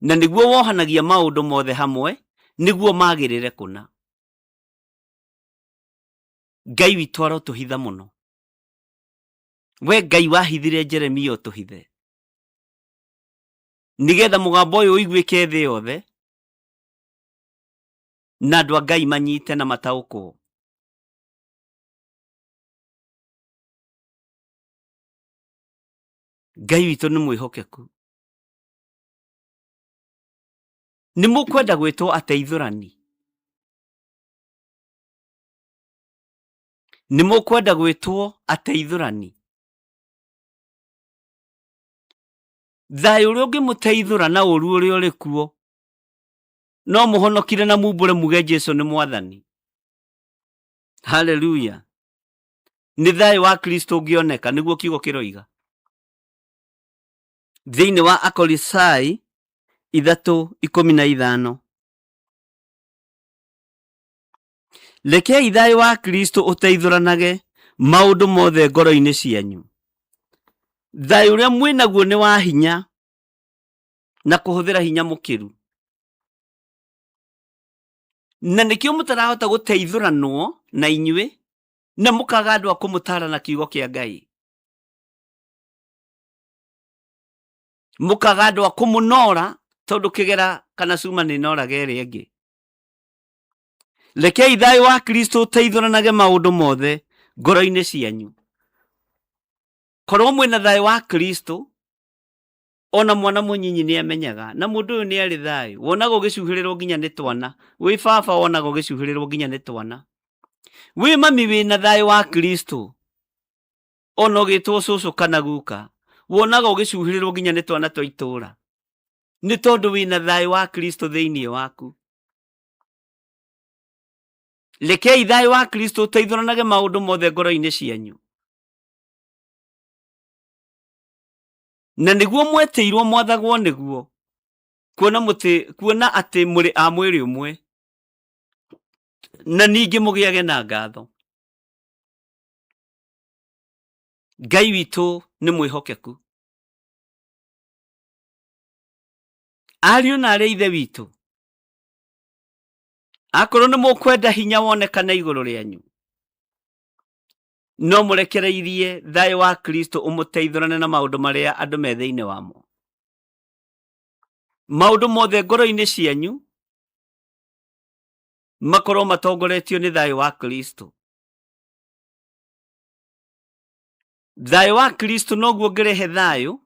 na nĩguo wohanagia maũndũ mothe hamwe nĩguo magĩrĩre kũna. Ngai witũ arotũhitha mũno. We Ngai wahithire Jeremia ũtũhithe, nĩgetha mũgambo ũyũ ũiguĩke thĩ yothe na andũ a Ngai manyite na mataũkwo. Ngai witũ nĩ mwĩhokeku. Nĩ mũkwenda gwĩtwo ateithũrani? Nĩ mũkwenda gwĩtwo ateithũrani? Thayũ ũrĩa ũngĩmũteithũra na ũru ũrĩa ũrĩ kuo, no mũhonokire na mumbũre muge Jesũ nĩ Mwathani. Haleluya. Nĩ thayũ wa Kristo ũngĩoneka, nĩguo kiugo kĩroiga thĩinĩ wa Akolosai 3:15. Rekei thayũ wa Kristo ũteithũranage maũndũ mothe ngoro-inĩ cianyu. Thayũ ũrĩa mwĩnaguo nĩ wa hinya na kũhũthĩra hinya mũkĩru. Na nĩkĩo mũtarahota gũteithũranwo na inyuĩ na mũkaga andũ a kũmũtara na kiugo kĩa Ngai. Mũkaga andũ a kũmũnora tondũ kĩgera kana cuma nĩ noraga ĩrĩa ĩngĩ. Rekei thayũ wa Kristo ũteithũranage maũndũ mothe ngoro-inĩ cianyu. Korwo mwĩna thayũ wa Kristo, ona mwana mũnyinyi nĩ amenyaga, na mũndũ ũyũ nĩ arĩ thayũ. Wonaga ũgĩcuhĩrĩrwo nginya nĩ twana. Wĩ baba wonaga ũgĩcuhĩrĩrwo nginya nĩ twana. Wĩ mami wĩna thayũ wa Kristo, ona ũgĩtwo cũcũ kana guka, wonaga ũgĩcuhĩrĩrwo nginya nĩ twana twa itũũra, nĩ tondũ wĩna thayũ wa Kristo thĩinĩ waku. Rekei thayũ wa Kristo ũteithũranage maũndũ mothe ngoro-inĩ cianyu. Na nĩguo mwetĩirwo mwathagwo nĩguo, kuona atĩ mũrĩ a mwĩrĩ ũmwe, na ningĩ mũgĩage na ngatho. Ngai witũ nĩ mwĩhokeku. Ariũ na arĩa ithe witũ, akorwo nĩ mũkwenda hinya wonekane igũrũ rĩanyu, no mũrekereirie thayũ wa Kristo ũmũteithũrane na maũndũ marĩa andũ me thĩinĩ wamo. Maũndũ mothe ngoro-inĩ cianyu makorwo matongoretio nĩ thayũ wa Kristo. Thayũ wa Kristo noguo ũngĩrehe thayũ,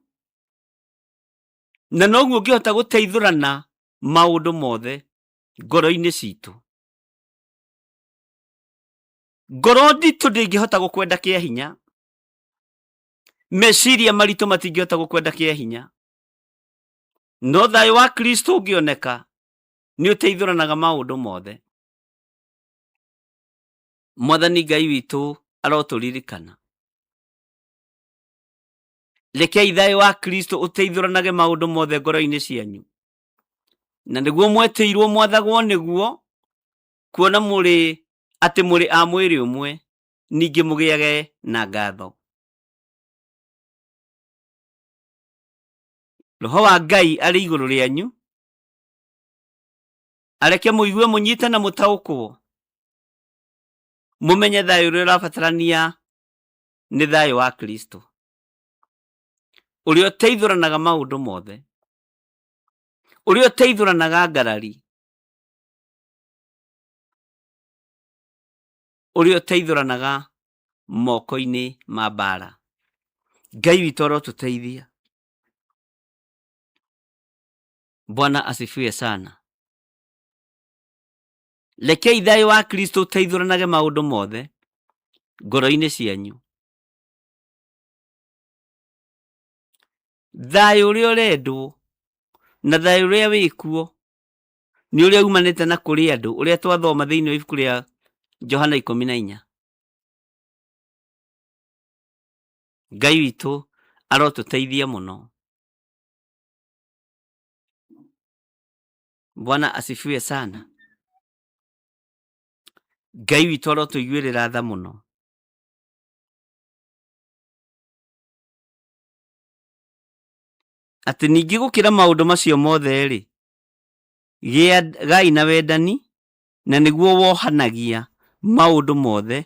na noguo ũngĩhota gũteithũrana maũndũ mothe ngoro-inĩ citũ. Ngoro nditũ ndĩngĩhota gũkwenda kĩa hinya. Meciria maritũ matingĩhota gũkwenda kĩa hinya. No thayũ wa Kristo ũngĩoneka, nĩ ũteithũranaga maũndũ mothe. Mwathani Ngai witũ arotũririkana. Rekei thayũ wa Kristo ũteithũranage maũndũ mothe ngoro-inĩ cianyu. Na nĩguo mwetĩirwo mwathagwo nĩguo, kuona atĩ mũrĩ a mwĩrĩ ũmwe, ningĩ mũgĩage na ngatho. Roho wa Ngai arĩ igũrũ rĩanyu, areke mũigue mũnyite na mũtaũkwo, mũmenye thayũ ũrĩa ũrabatarania nĩ thayũ wa Kristo, ũrĩa ũteithũranaga maũndũ mothe. uria uteithuranaga ngarari, uria uteithuranaga moko-ini ma mbara. Ngai witũ arotuteithia. Bwana asifiwe sana. Rekei thayũ wa Kristo ũteithũranage maũndũ mothe ngoro-inĩ cianyu. Thayũ ũrĩa ũrendwo na thayũ ũrĩa wĩkuo nĩ ũrĩa umanĩte na kũrĩ andũ, ũrĩa twathoma thĩinĩ wa ibuku rĩa Johana 14. Ngai witũ arotũteithia mũno. Bwana asifiwe sana. Ngai witũ arotũiguĩrĩra tha mũno. Atĩ ningĩ gũkĩra maũndũ macio mothe rĩ, gĩai na wendani, na nĩguo wohanagia maũndũ mothe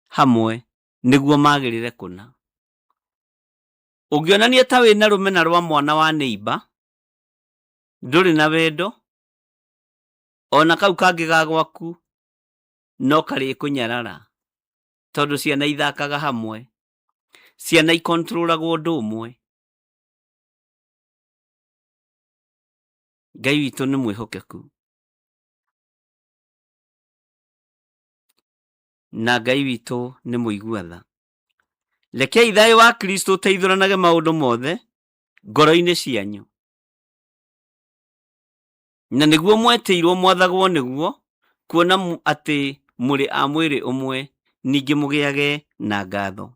hamwe nĩguo magĩrĩre kũna. Ũngĩonania ta wĩna rũmena rwa mwana wa neighbor, ndũrĩ na wendo, ona kau kangĩ ga gwaku no karĩ kũnyarara, tondũ ciana ithakaga hamwe, ciana ikontrolagwo ũndũ ũmwe. Ngai witũ nĩ mwĩhokeku. Na Ngai witũ nĩ mũigua tha. Rekei thayũ wa Kristo ũteithũranage maũndũ mothe ngoro-inĩ cianyu. Na nĩguo mwetĩirwo mwathagwo nĩguo, kuona atĩ mũrĩ a mwĩrĩ ũmwe, ningĩ mũgĩage na ngatho.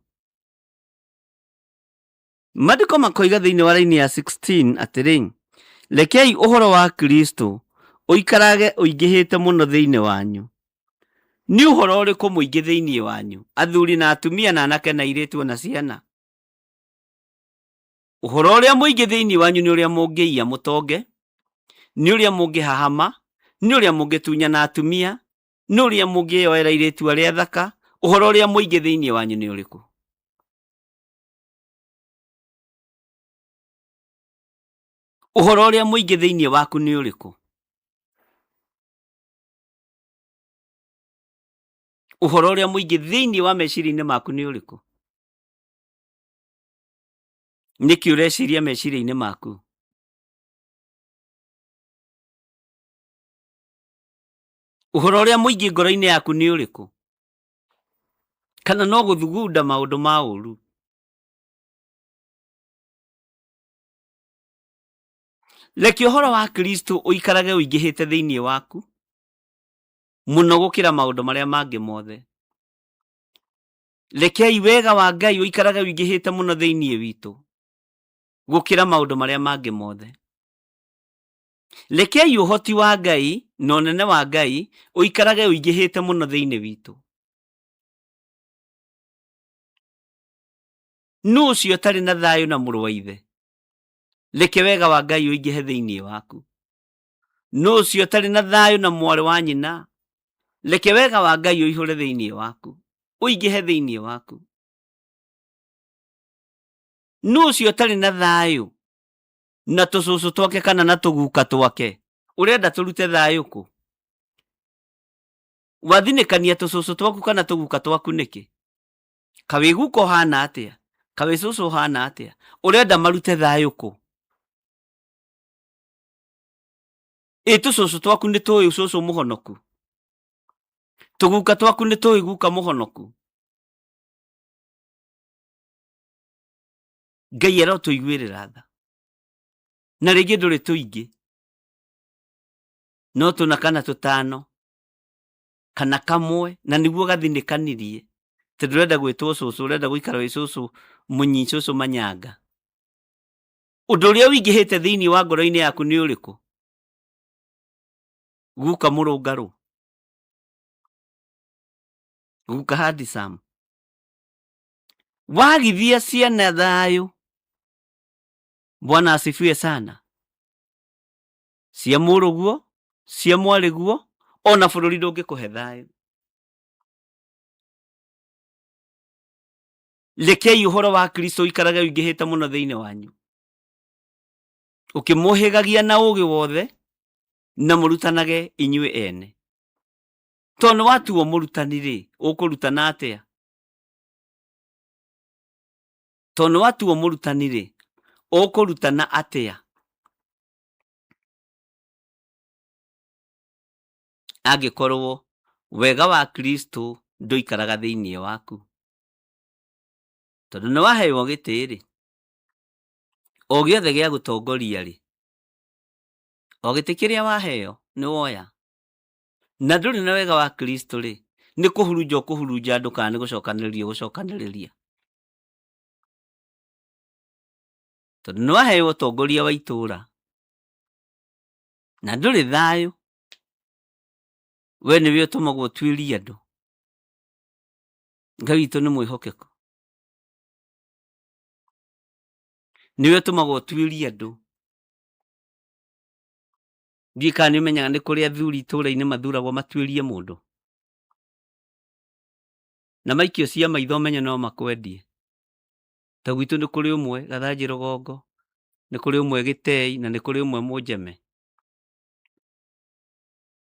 Maandĩko makoiga thĩinĩ wa raini ya 16 atĩrĩ, rekei ũhoro wa Kristo ũikarage ũingĩhĩte mũno thĩinĩ wanyu. Nĩ ũhoro ũrĩkũ mũingĩ thĩinĩ wanyu, athuri na atumia na anake na airĩtu na ciana? Ũhoro ũrĩa mũingĩ thĩinĩ wanyu nĩ ũrĩa mũngĩiya mũtonge, nĩ ũrĩa mũngĩhahama, nĩ ũrĩa mũngĩtunya na atumia, nĩ ũrĩa mũngĩyoera airĩtu arĩa athaka. Ũhoro ũrĩa mũingĩ thĩinĩ wanyu nĩ ũrĩkũ? Ũhoro ũrĩa mũingĩ thĩinĩ waku nĩ ũrĩkũ? Ũhoro ũrĩa mũingĩ thĩinĩ wa meciria-inĩ maku nĩ ũrĩkũ? Nĩkĩ ũreciria meciria-inĩ maku? Ũhoro ũrĩa mũingĩ ngoro-inĩ yaku nĩ ũrĩkũ? Kana no gũthugunda maũndũ ma ũru? Reke ũhoro wa Kristo ũikarage ũingĩhĩte thĩinĩ waku mũno gũkĩra maũndũ marĩa mangĩ mothe. Rekei wega wa Ngai ũikarage ũingĩhĩte mũno thĩinĩ witũ gũkĩra maũndũ marĩa mangĩ mothe. Rekei ũhoti wa Ngai na ũnene wa Ngai ũikarage ũingĩhĩte mũno thĩinĩ witũ. Nũ ũcio ũtarĩ na thayũ na mũrũ wa ithe? Reke wega wa Ngai ũingĩhe thĩinĩ waku. Nũ ũcio ũtarĩ na thayũ na mwarĩ wa nyina? Reke wega wa Ngai ũihũre thĩinĩ waku, ũingĩhe thĩinĩ waku. Nũ ũcio ũtarĩ na thayũ na tũcũcũ twake kana na tũguka twake? Ũrenda tũrute thayũ kũ? Wathinĩkania tũcũcũ twaku kana tũguka twaku nĩkĩ? Kawe guka ũhana atĩa? Kawe cũcũ ũhana atĩa? Ũrenda marute thayũ kũ? Tũcũcũ twaku nĩ tũĩ cũcũ mũhonoku? Tũguka twaku nĩ tũĩ guka mũhonoku? Ngai arotũiguĩrĩra tha. Na rĩngĩ ndũrĩ tũingĩ, no tũna kana tũtano kana kamwe, na nĩguo gathinĩkanirie. Tondũ ũrenda gwĩtwo cũcũ, ũrenda gũikara wĩ cũcũ mũnyi, cũcũ manyanga. Ũndũ ũrĩa ũingĩhĩte thĩinĩ wa ngoro-inĩ yaku nĩ ũrĩkũ? Guka mũrũngarũ? Guka handsome? Wagithia ciana thayũ. Bwana asifiwe sana. Cia mũrũguo, cia mwarĩguo, ona bũrũri ndũngĩkũhe thayũ. Rekei ũhoro wa Kristo ũikarage ũingĩhĩte mũno thĩinĩ wanyu. ukimuhigagia na ugi wothe na murutanage inyue ene. Tono watu wa murutani ri ukurutana atia? Tono watu wa murutani ri ukurutana atia? Angikorwo wega wa Kristo nduikaraga thiini waku, tondu ni waheo gitiri o giothe gia gutongoria ri, o giti kiria waheo ni woya, na nduri na wega wa Kristo ri ni kuhurunja andu kana ni gucokaniriria, tondu ni waheo utongoria wa itura na nduri thayo, we niwe utumagwo utwirie andu. Ngai witu ni mwihokeku, niwe utumagwo utwirie andu. Ndika ni menyaga ni kuri athuri itura-ini mathuragwo matwirie mundu, na maikio cia maitho menye no makwendie. Ta gwitu ni kuri umwe Gathanji Rugongo, ni kuri umwe Gitei, na ni kuri umwe Munjeme.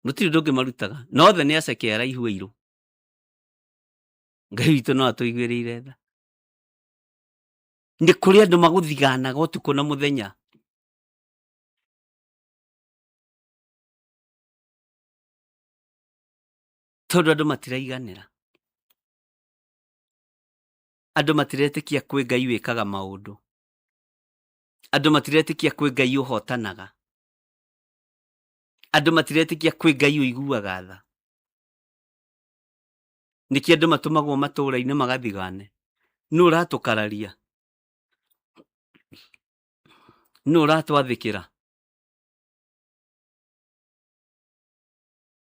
Gutiri ndungi marutaga, no othe ni aceke araihu airu. Ngai witu no atuiguirire tha. Ni kuri andu maguthiganaga utuku na muthenya, tondu andu matiraiganira. Andu matiretikia kwi Ngai wikaga maundu, andu matiretikia kwi Ngai uhotanaga, andu matiretikia kwi Ngai uiguaga tha. Niki andu matumagwo matura-ini magathigane. Nu uratukararia, nu uratwathikira,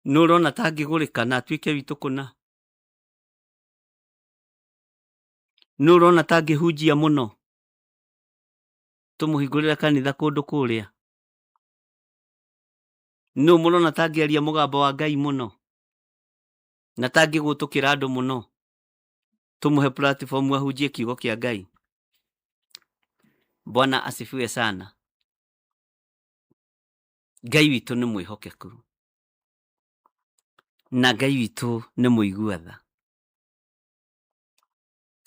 nu urona tangigurika na atuike witu kuna, nu urona tangihunjia muno tumuhingurire kanitha kundu kuria, nu murona tangiaria mugambo wa Ngai muno na tangigutukira andu muno tumuhe platform ahunjie kiugo kia Ngai. Bwana asifiwe sana. Ngai witu ni mwihokeku na Ngai witu ni muigua tha.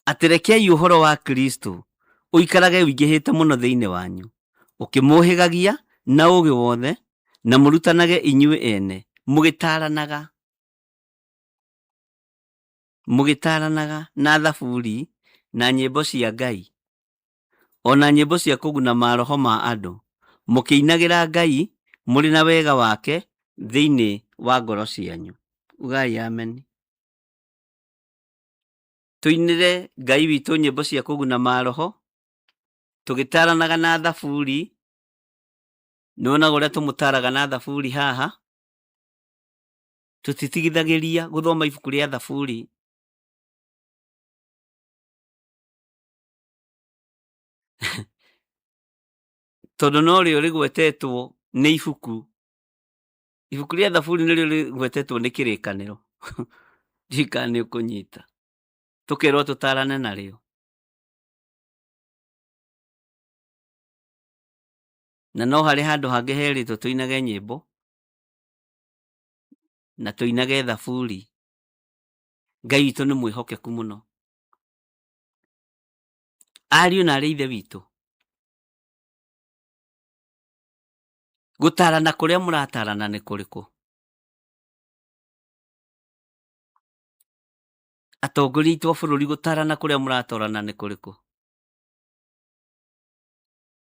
Atirekei uhoro wa Kristo uikarage wingihite muno thiini wanyu, ukimuhigagia na ugi wothe na murutanage inyue ene, mugitaranaga na thaburi na nyimbo cia Ngai, ona nyimbo cia kuguna maroho ma andu, mukiinagira Ngai muri na wega wake thiini wa ngoro cianyu. Ugai amen. Tuinire Ngai witu nyimbo cia kuguna maroho, tugitaranaga na thaburi. Nona guria tumutaraga na thaburi haha, tutitigithagiria guthoma ibuku ria thaburi. Tondu no rio rigwetetwo ni ibuku ria thaburi nirio rigwetetwo ni kirikaniro. Ndika ni ukunyita, tukirwo tutarane nario, na no hari handu hangi heritwo tuinage nyimbo na tuinage thaburi. Ngai witu ni mwihokeku muno. Ariu na ari ithe witu, gutarana kuria muratarana ni kuriku? Atongoria itu a bururi gutarana kuria muratorana ni kuriku?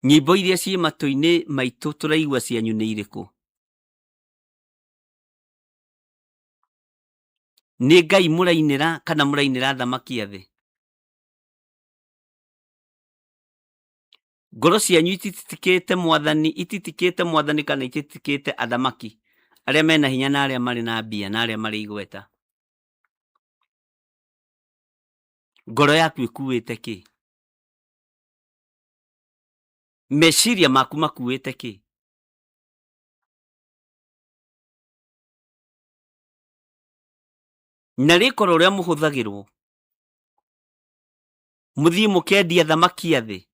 Nyimbo iria ci matu-ini maitu turaigua cianyu ni iriku? Ni Ngai murainira kana murainira thamaki athi? Ngoro cianyu ititikite mwathani kana ititikite athamaki aria mena hinya na aria mari na mbia na aria mari igweta? Ngoro yaku ikuite ki? Meciria maku makuite ki? Na rikoro ria muhuthagirwo muthii mukendia thamaki athi?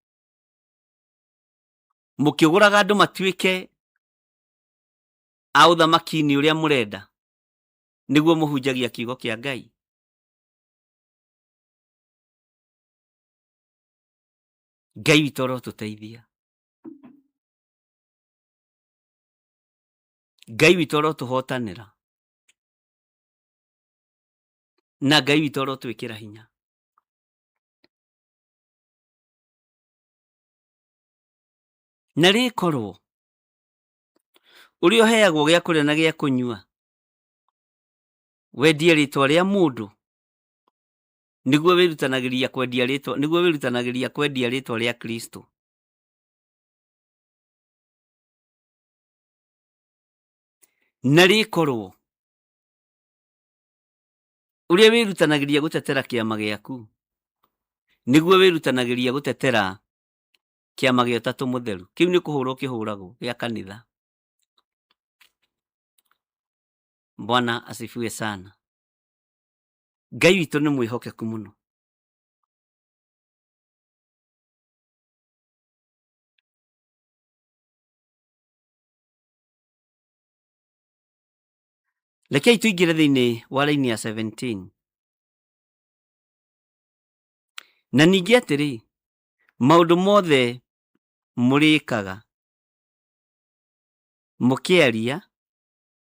Mũkĩgũraga andũ matuĩke a ũthamaki-inĩ ũrĩa mũrenda nĩguo mũhunjagia kiugo kĩa Ngai. Ngai witũ arotũteithia. Ngai witũ arotũhotanĩra. Na Ngai witũ arotwĩkĩra hinya. Na rĩkorwo ũrĩa ũheagwo gĩa kũrĩa na gĩa kũnyua wendie rĩtwa rĩa mũndũ nĩguo wĩrutanagĩria kwendia rĩtwa rĩa Kristo. Na rĩkorwo ũrĩa wĩrutanagĩria gũtetera kĩama gĩaku nĩguo wĩrutanagĩria gũtetera kĩama gĩa Ũtatũ Mũtheru. Kĩu nĩ kũhũrwo kĩhũragwo gĩa kanitha. Bwana asifiwe sana. Ngai witũ nĩ mwĩhokeku mũno. Rekei tũingĩre thĩinĩ wa raini ya 17. Na ningĩ atĩrĩ, maũndũ mothe mũrĩkaga, mũkĩaria,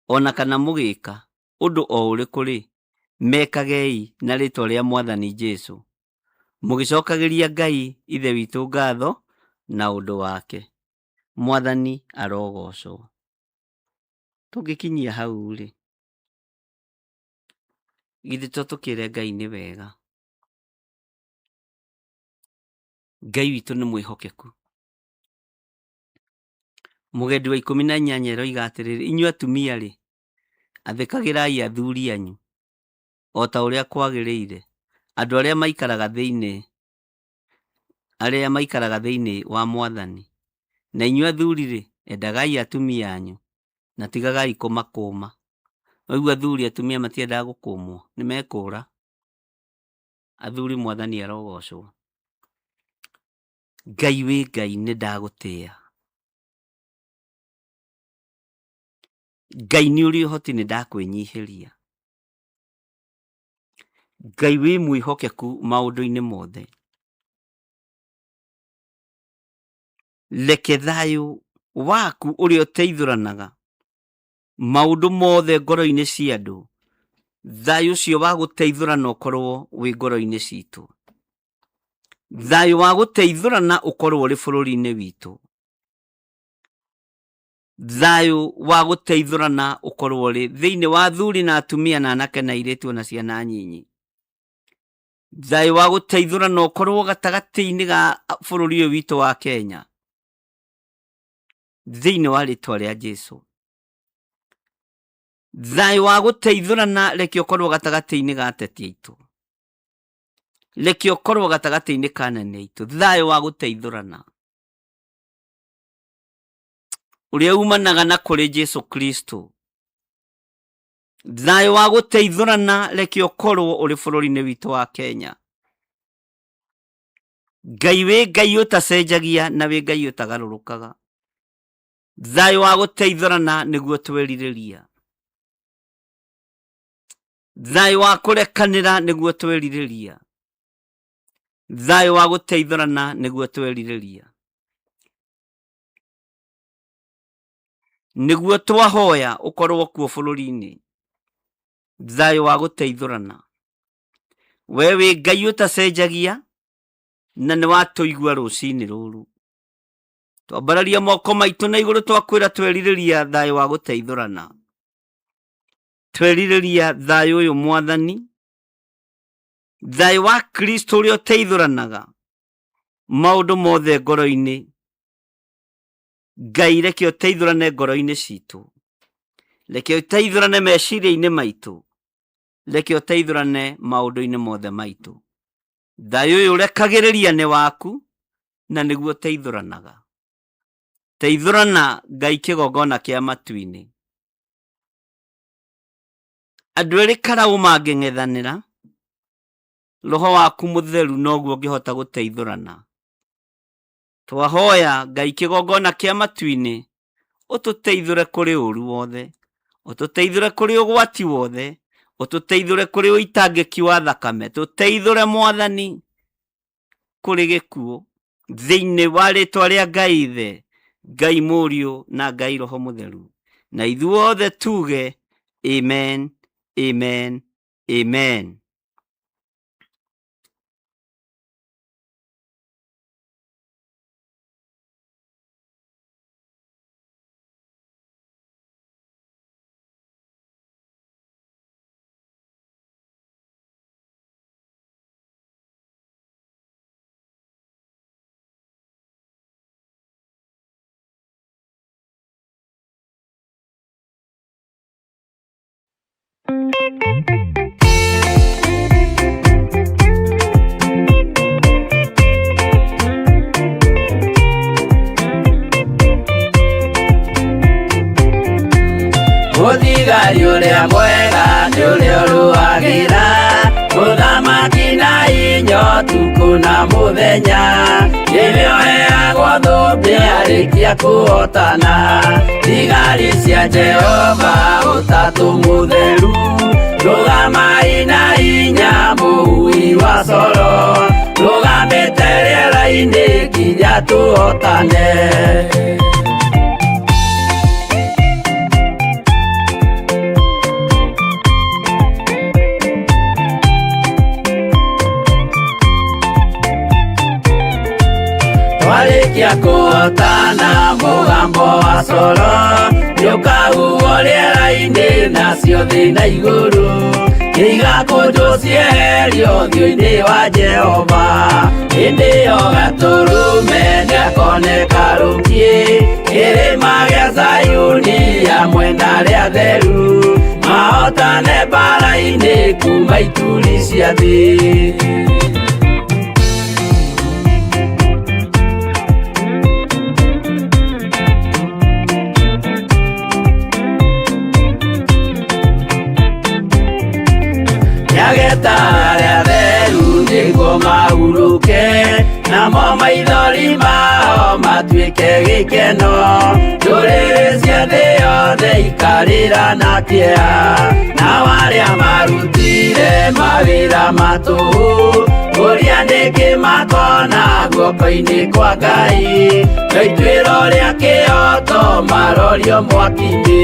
ona kana mũgĩka ũndũ o ũrĩkũ rĩ, mekagei na rĩtwa rĩa Mwathani Jesũ, mũgĩcokagĩria Ngai Ithe witũ ngatho na ũndũ wake. Mwathani arogocwo. Tũngĩkinyia hau rĩ, githĩ to tũkĩre Ngai nĩ wega. Ngai witũ nĩ mwĩhokeku. Mũgendi wa 18 eroiga atĩrĩrĩ, inyuĩ atumia rĩ, athĩkagĩrai athuri anyu o ta ũrĩa kwagĩrĩire, andũ arĩa maikaraga thĩinĩ wa Mwathani. Na inyuĩ athuri rĩ, endagai atumia anyu na tigagai kũmakũma. Oigua athuri atumia matiendaga gũkũmwo, nĩ mekũra. Athuri Mwathani arogocwo. Ngai wĩ Ngai, nĩ ndagũtĩĩa. Ngai nĩ ũrĩ ũhoti, nĩ ndakwĩnyihĩria. Ngai wĩ mwĩhokeku maũndũ-inĩ mothe. Reke thayũ waku ũrĩa ũteithũranaga maũndũ mothe ngoro-inĩ cia andũ, thayũ ũcio wa gũteithũrana ũkorwo wĩ ngoro-inĩ citũ. Thayũ wa gũteithũrana ũkorwo ũrĩ bũrũri-inĩ witũ. Thayũ wa gũteithũrana ũkorwo ũrĩ thĩinĩ wa athuri na atumia na anake na airĩtu na ciana nyinyi. Thayũ wa gũteithũrana ũkorwo gatagatĩ-inĩ ga bũrũri ũyũ witũ wa Kenya, thĩinĩ wa rĩtwa rĩa Jesũ. Thayũ wa gũteithũrana reke ũkorwo gatagatĩ-inĩ ga ateti aitũ, reke ũkorwo gatagatĩ-inĩ ka anene aitũ. Thayũ wa gũteithũrana ũrĩa umanaga na kũrĩ Jesũ Kristo. Thayũ wa gũteithũrana reke ũkorwo ũrĩ bũrũri-inĩ witũ wa Kenya. Ngai wĩ Ngai ũtacenjagia na wĩ Ngai ũtagarũrũkaga. Thayũ wa gũteithũrana nĩguo twerirĩria. Thayũ wa kũrekanĩra nĩguo twerirĩria. Thayũ wa gũteithũrana nĩguo twerirĩria. Nĩguo twahoya ũkorwo kuo bũrũri-inĩ. Thayũ wa gũteithũrana. We wĩ Ngai ũtacenjagia na nĩ watũigua rũcinĩ rũrũ. Twambararia moko maitũ na igũrũ twakwĩra twerirĩria thayũ wa gũteithũrana. Twerirĩria thayũ ũyũ Mwathani. Thayũ wa Kristo ũrĩa ũteithũranaga maũndũ mothe ngoro-inĩ. Ngai reke ũteithũrane ngoro-inĩ citũ. Reke ũteithũrane meciria-inĩ maitũ. Reke ũteithũrane maũndũ-inĩ mothe maitũ. Thayũ ũyũ rekagĩrĩria nĩ waku na nĩguo ũteithũranaga. Teithũrana Ngai kĩgongona kĩa matu-inĩ. Andũ erĩ karaũ mangĩng'ethanĩra, Roho waku Mũtheru noguo ũngĩhota gũteithũrana. twahoya Ngai kĩgongona kĩa matu-inĩ ũtũteithũre kũrĩ ũru wothe, ũtũteithũre kũrĩ ũgwati wothe, ũtũteithũre kũrĩ ũitangĩki wa thakame, tũteithũre Mwathani kũrĩ gĩkuũ thĩinĩ wa rĩtwa rĩa Ngai Ithe, Ngai Mũriũ na Ngai Roho Mũtheru, na ithuothe tuge amen, amen, amen. Mũthigari ũrĩa mwega nĩ ũrĩa ũrũagĩra mũthamaki na hinya ũtukũ na mũthenya, nĩwe ũheagwo thũmbĩ arĩkia kũhotana. Thigari cia Jehova ũtatũ mũtheru, rũgamai na hinya mũhui wa coro, rũgamĩte rĩera-inĩ nginya tũhotane. Twarĩkia kũhotana mũgambo wa coro, nĩũkahuhwo rĩera-inĩ nacio thĩ na igũrũ, igakũnjwo cieherio ũthiũ-inĩ wa Jehova. Hĩndĩ ĩyo Gatũrũme nĩakoneka rũngiĩ, kĩrĩma gĩa Zayuni hamwe na arĩa atheru, mahotane mbara-inĩ kuma ituri cia thĩ. Nyageta arĩa atheru nĩguo mahurũke, namo maithori mao matuĩke gĩkeno. Ndũrĩrĩ cia thĩ yothe ikarĩra na kĩeha, nao arĩa marutire mawĩra matũhũ, ũrĩa nĩkĩ makona guoko-inĩ kwa Ngai, na ituĩro rĩa kĩhoto marorio mwaki-inĩ.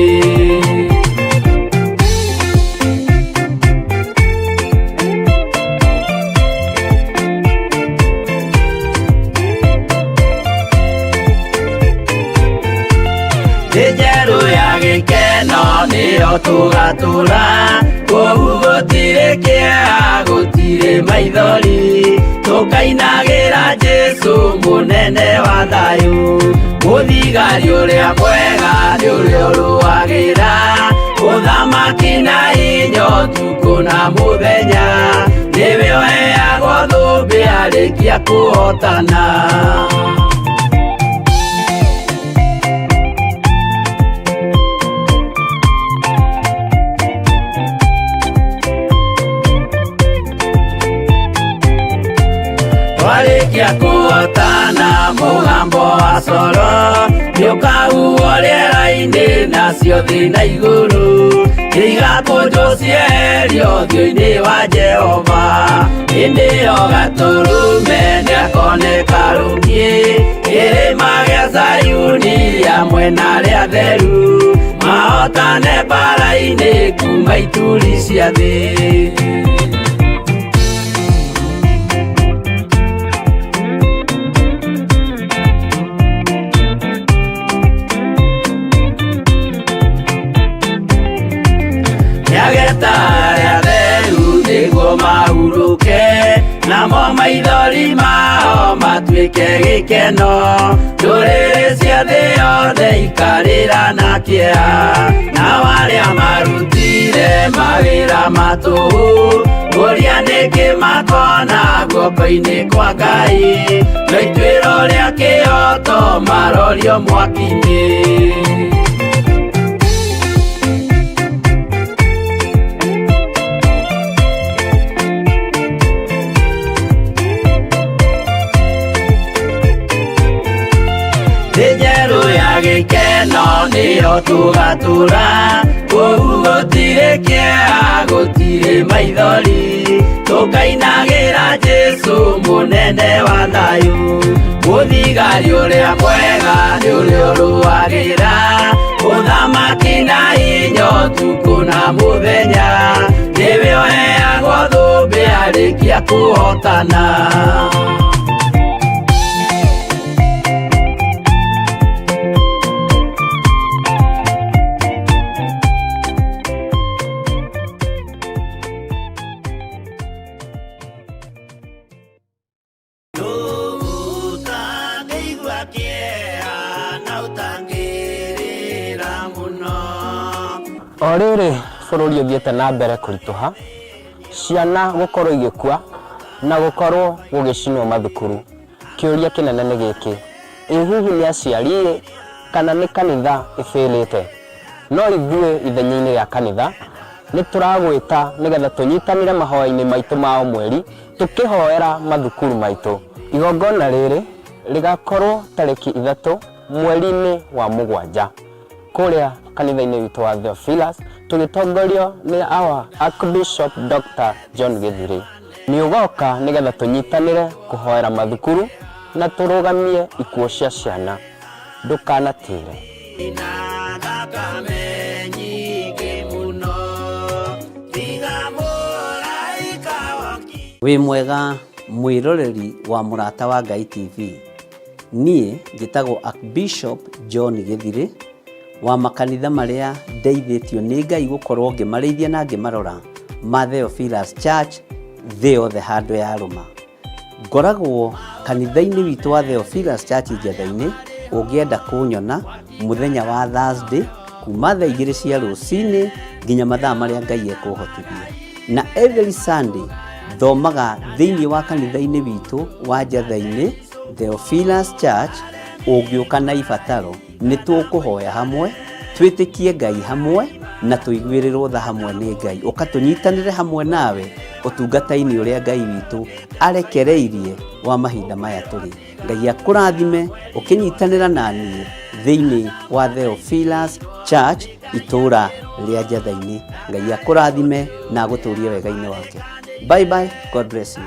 Njerũ ya gĩkeno nĩyo tũgatũra, kũu gũtirĩ kĩeha gũtirĩ maithori, tũkainagĩra Jesũ mũnene wa thayũ. Mũthigari ũrĩa mwega nĩ ũrĩa ũrũagĩra ũthamaki na hinya ũtukũ na mũthenya, nĩwe ũheagwo thũmbĩ arĩkia kũhotana. Twarĩkia kũhotana mũgambo wa coro, nĩũkahuhwo rĩera-inĩ nacio thĩ na igũrũ, igakũnjwo cieherio ũthiũ-inĩ wa Jehova. Hĩndĩ ĩyo Gatũrũme nĩakoneka rũngiĩ, kĩrĩma gĩa Zayuni hamwe na arĩa atheru, mahotane mbara-inĩ kuma ituri cia thĩ. Nyageta arĩa atheru nĩguo mahurũke, namo maithori mao matuĩke gĩkeno. Ndũrĩrĩ cia thĩ yothe ikarĩra na kĩeha, nao arĩa marutire mawĩra matũhũ, ũrĩa nĩkĩ makona guoko-inĩ kwa Ngai, na ituĩro rĩa kĩhoto marorio mwaki-inĩ. njerũ ya gĩkeno nĩyo tũgatũra kũu gũtirĩ kĩeha gũtirĩ maithori tũkainagĩra Jesũ mũnene wa thayũ mũthigari ũrĩa mwega nĩ ũrĩa ũrũagĩra ũthamaki na hinya ũtukũ na mũthenya nĩwe ũheagwo thũmbĩ arĩkia kũhotana. O rĩrĩ bũrũri ũthiĩte na mbere kũritũha, ciana gũkorwo igĩkua na gũkorwo gũgĩcinwo mathukuru. Kĩũria kĩnene nĩ gĩkĩ, ĩ hihi nĩ aciari kana nĩ kanitha ĩbĩrĩte? No ithuĩ ithenya-inĩ rĩa kanitha nĩ tũragwĩta nĩgetha tũnyitanĩre mahoya-inĩ maitũ ma o mweri tũkĩhoera mathukuru maitũ. Igongona rĩrĩ rĩgakorwo tarĩki 3 mweri-inĩ wa Mũgwanja kũrĩa kanitha-inĩ witũ wa Theophilus tũgĩtongorio nĩ our Archbishop Dr. John Githiri. Nĩ ũgoka nĩgetha tũnyitanĩre kũhoera mathukuru na tũrũgamie ikuũ cia ciana. Ndũkanatĩre. Wĩ mwega mwĩroreri wa Mũrata wa Ngai TV. Niĩ njĩtagwo Archbishop John Githiri wa makanitha marĩa ndeithĩtio nĩ Ngai gũkorwo ngĩmarĩithia na ngĩmarora ma Theophilus Church thĩ yothe handũ ya rũma. Ngoragwo kanitha-inĩ witũ wa Theophilus Church Njatha-inĩ ũngĩenda kũnyona mũthenya wa Thursday kuma thaa 2 cia rũcinĩ nginya mathaa marĩa Ngai ekũhotithia. Na every Sunday thomaga thĩinĩ wa kanitha-inĩ witũ wa Njatha-inĩ Theophilus Church. Ũngĩũka na ibataro nĩ tũkũhoya hamwe, twĩtĩkie Ngai hamwe na tũiguĩrĩrwo tha hamwe nĩ Ngai. Ũkatũnyitanĩre hamwe nawe ũtungata-inĩ ũrĩa Ngai witũ arekereirie wa mahinda maya tũrĩ. Ngai akũrathime ũkĩnyitanĩra na niĩ thĩinĩ wa Theophilus Church itũũra rĩa Njatha-inĩ. Ngai akũrathime na agũtũrie wega-inĩ wake. Bye bye, God bless you.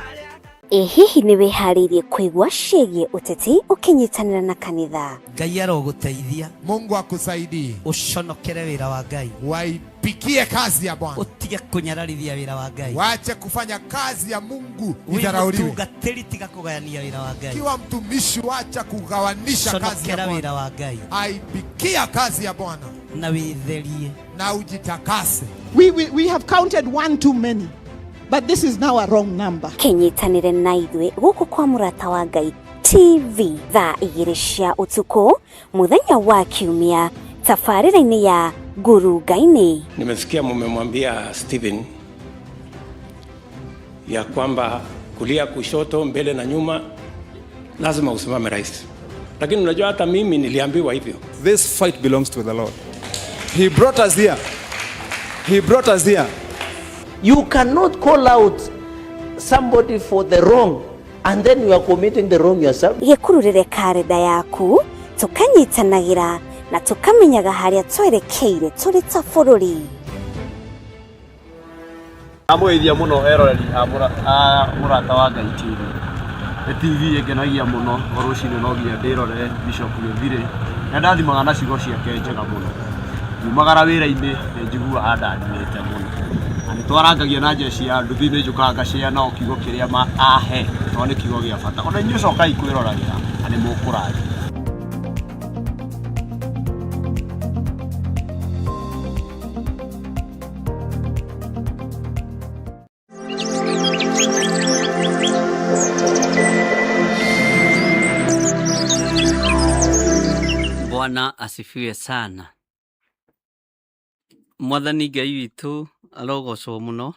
Ĩ hihi nĩ wĩharĩirie kũigua ciĩgiĩ ũteti ũkĩnyitanĩra na kanitha? Ngai arogũteithia. Mungu akusaidie. Ũconokere wĩra wa Ngai. Waipikie kazi ya Bwana. Utige kunyararithia wĩra wa Ngai. Waache kufanya kazi ya Mungu idharauliwe. Mũtungatĩri tiga kũgayania wĩra wa Ngai. Kiwa mtumishi waacha kugawanisha kazi ya Bwana. Wĩra wa Ngai. Aipikia kazi ya Bwana. Na wĩtherie. Na ujitakase. We have counted one too many. But this is now a wrong number. Kenyitanire na ithuĩ gũkũ kwa Mũrata wa Ngai TV thaa 2 cia ũtukũ mũthenya wa Kiumia tabarĩra-inĩ ya Nguru Ngai-nĩ. Nimesikia mmemwambia Stephen ya kwamba kulia kushoto mbele na nyuma lazima usimame rais. Lakini unajua hata mimi niliambiwa hivyo. This fight belongs to the Lord. He brought us here. He brought us here. You cannot call out somebody for the wrong and then you are committing the wrong yourself. Gĩkururĩre karenda yaku tũkanyitanagĩra na tũkamenyaga harĩa twerekeire tũrĩ ta bũrũri. Amũgeithia mũno eroreri a Mũrata wa Ngai TV. TV ĩngenagia mũno o rũcinĩ no nginya ndĩrorere Bishop Githiri. Na ndathimaga na ciugo ciake njega mũno. Nyumagara wĩra-inĩ nĩ njiguaga ndanĩte mũno. Nĩ twarangagia na njeci ya nduthi nĩ njũkaga ngaciheana o kiugo kĩrĩa ahe no nĩ kiugo gĩa bata. Ona inyuĩ cokai kwĩroragĩra na nĩ mũkũrathimwo. Bwana asifiwe sana. Mwathani Ngai witũ arogocwo mũno.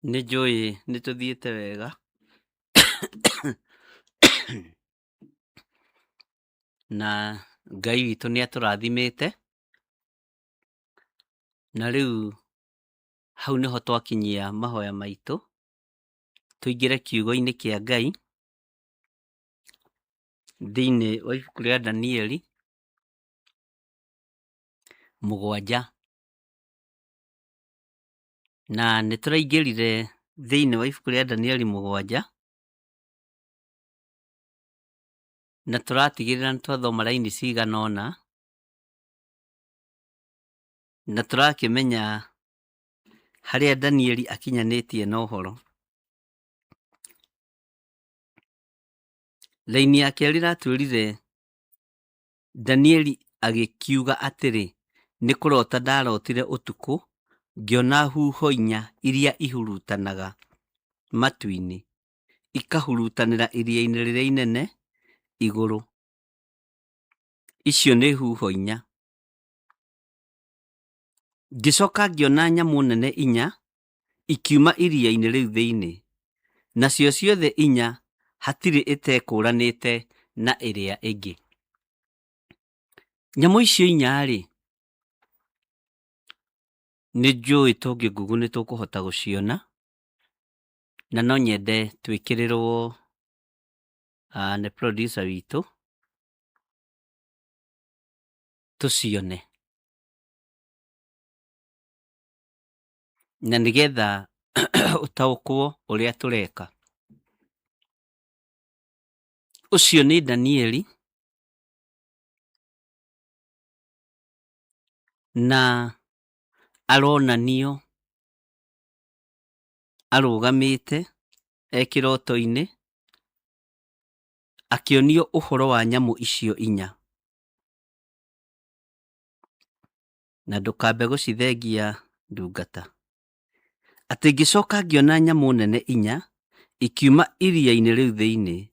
Nĩ njũĩ nĩ tũthiĩte wega na Ngai witũ nĩ atũrathimĩte, na rĩu hau nĩho twakinyia mahoya maitũ tũingĩre kiugo-inĩ kĩa Ngai thĩinĩ wa ibuku rĩa Danieli 7, na nĩ tũraingĩrire thĩinĩ wa ibuku rĩa Danieli 7 na tũratigĩrĩra nĩ twathoma raini cigana ũna, na tũrakĩmenya harĩa Danieli akinyanĩtie na ũhoro. Raini ya kerĩ ratwĩrire Danieli agĩkiuga atĩrĩ, nĩ kũrota ndarotire ũtukũ, ngĩona huho inya iria ihurutanaga matu-inĩ, ikahurutanĩra iria-inĩ rĩrĩa inene igũrũ. Icio nĩ huho inya. Ngĩcoka ngĩona nyamũ nene inya ikiuma iria-inĩ rĩu thĩinĩ, nacio ciothe inya hatirĩ ĩtekũranĩte na ĩrĩa ĩngĩ. Nyamũ icio inya-rĩ, nĩ njũĩ tũngĩ Google nĩ tũkũhota gũciona, na no nyende twĩkĩrĩrwo nĩ producer witũ tũcione, na nĩgetha ũtaũkwo ũrĩa tũreka. Ũcio nĩ Danieli, na aronanio arũgamĩte kĩroto-inĩ akĩonio ũhoro wa nyamũ icio inya. Na ndũkambe gũcithengia ndungata. Atĩ ngĩcoka ngĩona nyamũ nene inya ikiuma iria-inĩ rĩu thĩinĩ,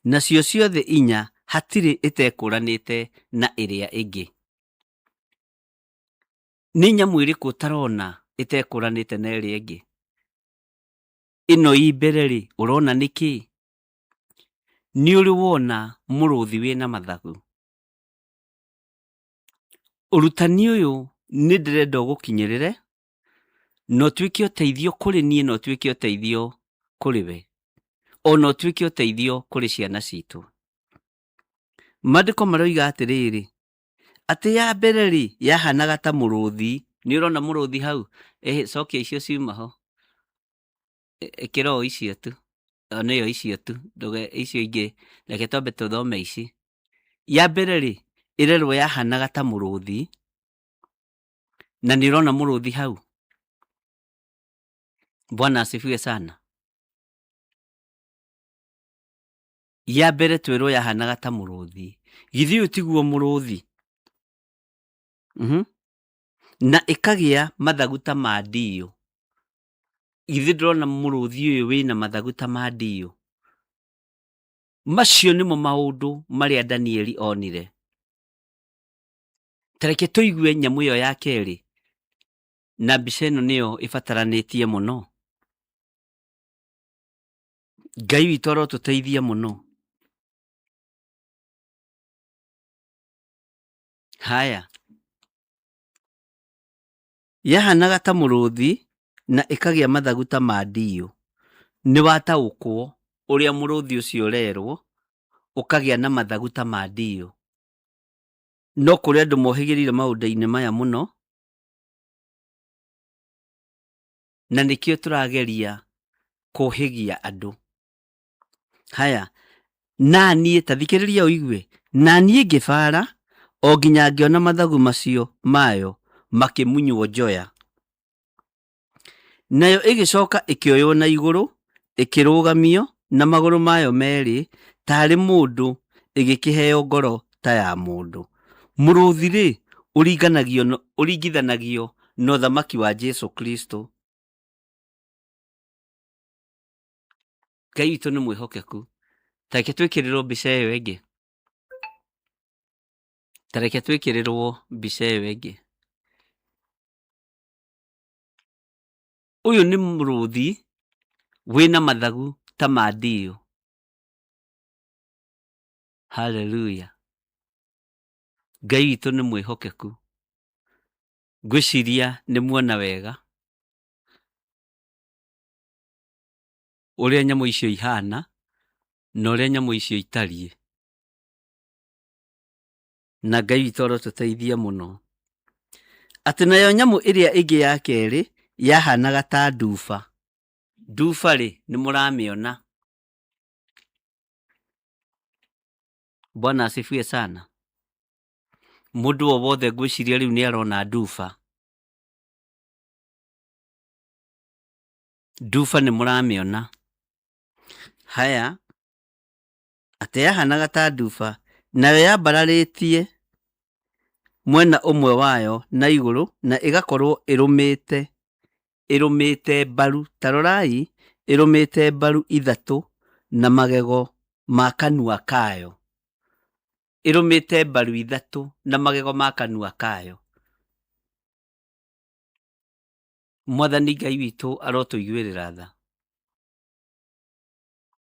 nacio ciothe inya hatirĩ ĩtekũranĩte na ĩrĩa ĩngĩ. Nĩ nyamũ ĩrĩkũ ũtarona ĩtekũranĩte na ĩrĩa ĩngĩ? Ĩno ĩ mbere-rĩ, ũrona nĩkĩ? Nĩ ũrĩ wona mũrũthi wĩna mathagu? Ũrutani ũyũ nĩ ndĩrenda ũgũkinyĩrĩre, na ũtuĩke ũteithio kũrĩ niĩ, na ũtuĩke ũteithio kũrĩ we, ona ũtuĩke ũteithio kũrĩ ciana citũ. Maandĩko maroiga atĩrĩrĩ, atĩ ya mbere-rĩ yahanaga ta mũrũthi. Nĩ ũrona mũrũthi hau? Cokia icio ciuma ho, ĩkĩra o icio tu, nĩyo icio tu, icio ingĩ reke twambe tũthome ici. Ya mbere-rĩ ĩrerwo yahanaga ta mũrũthi, na nĩ ũrona mũrũthi hau? Bwana asifiwe sana. Ya mbere twĩrwo yahanaga ta mũrũthi. Githĩ ũyũ tiguo mũrũthi? Na ĩkagĩa mathagu ta ma ndiũ. Githĩ ndĩrona mũrũthi ũyũ wĩna mathagu ta ma ndiũ? Macio nĩmo maũndũ marĩa Danieli onire. Tareke tũigue nyamũ ĩyo ya kerĩ, na mbica ĩno nĩyo ĩbataranĩtie mũno. Ngai witũ arotũteithia mũno. Haya. Yahanaga ta mũrũthi na ĩkagĩa mathagu ta ma ndiũ. Nĩ wataũkwo ũrĩa mũrũthi ũcio ũrerwo ũkagĩa na mathagu ta ma ndiũ. No kũrĩ andũ mohĩgĩrĩire maũndũ-inĩ maya mũno, na nĩkĩo tũrageria kũhĩgia andũ. Haya, naniĩ ta thikĩrĩria ũigue, naniĩ ngĩbara o nginya ngĩona mathagu macio mayo makĩmunywo njoya. Nayo ĩgĩcoka ĩkĩoywo na igũrũ, ĩkĩrũgamio na magũrũ mayo merĩ tarĩ mũndũ, ĩgĩkĩheo ngoro ta ya mũndũ. Mũrũthi-rĩ ũringithanagio na ũthamaki wa Jesu Kristo. Ngai witũ nĩ mwĩhokeku. Tareke twĩkĩrĩrwo mbica ĩyo ĩngĩ. Tareke twĩkĩrĩrwo mbica ĩyo ĩngĩ. Ũyũ nĩ mũrũthi wĩna mathagu ta ma ndiũ. Hallelujah. Ngai witũ nĩ mwĩhokeku. Ngwĩciria nĩ muona wega ũrĩa nyamũ icio ihana na ũrĩa nyamũ icio itariĩ. na Ngai witũ arotuteithia mũno. Atĩ nayo nyamũ ĩrĩa ĩngĩ ya kerĩ yahanaga ta nduba. Nduba rĩ, nĩ mũramĩona. Bwana asifiwe sana. Mũndũ o wothe ngwĩciria rĩu nĩ arona nduba. Nduba nĩ mũramĩona. Haya, atĩ yahanaga ta nduba, nayo yambararĩtie mwena ũmwe wayo na igũrũ, na ĩgakorwo ĩrũmĩte mbaru. Tarorai, ĩrũmĩte mbaru 3 na magego ma kanua kayo. Ĩrũmĩte mbaru 3 na magego ma kanua kayo. Mwathani Ngai witũ arotũiguĩrĩra tha.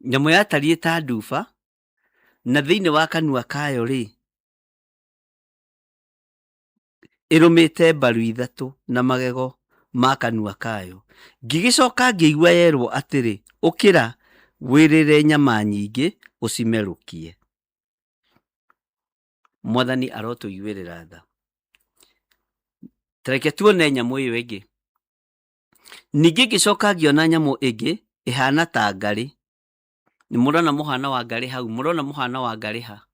Nyamũ yatariĩ ta nduba, na thĩinĩ wa kanua kayo rĩ, ĩrũmĩte mbaru 3 na magego ma kanua kayo. Ngĩgĩcoka ngĩigua yerwo atĩrĩ, ũkĩra wĩrĩre nyama nyingĩ ũcimerũkie. Mwathani arotũiguĩrĩra tha. Tareke tuone nyamũ ĩyo ĩngĩ. Ningĩ ngĩcoka ngĩona nyamũ ĩngĩ ĩhana ta ngarĩ. Nĩ mũrona mũhana wa ngarĩ hau, mũrona mũhana wa ngarĩ ha.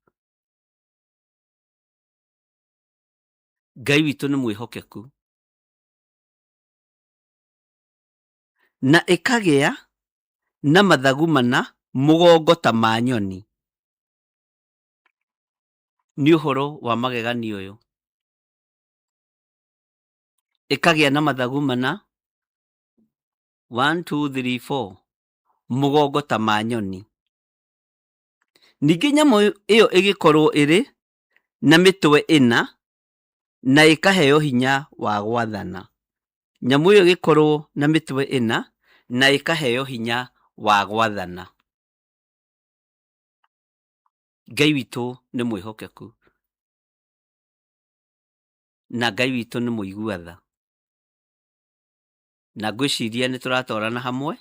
Ngai witũ nĩ mwĩhokeku. Na ĩkagĩa na mathagu 4 mũgongo ta ma nyoni. Nĩ ũhoro wa magegania ũyũ. Ĩkagĩa na mathagu 4, 1 2 3 4 mũgongo ta ma nyoni. Ningĩ nyamũ ĩyo ĩgĩkorwo ĩrĩ na mĩtwe 4 na ĩkaheo hinya wa gwathana. Nyamũ ĩyo ĩgĩkorwo na mĩtwe 4 na ĩkaheo hinya wa gwathana. Ngai witũ nĩ mwĩhokeku. Na Ngai witũ nĩ mũiguatha. Na ngwĩciria nĩ tũratwarana hamwe,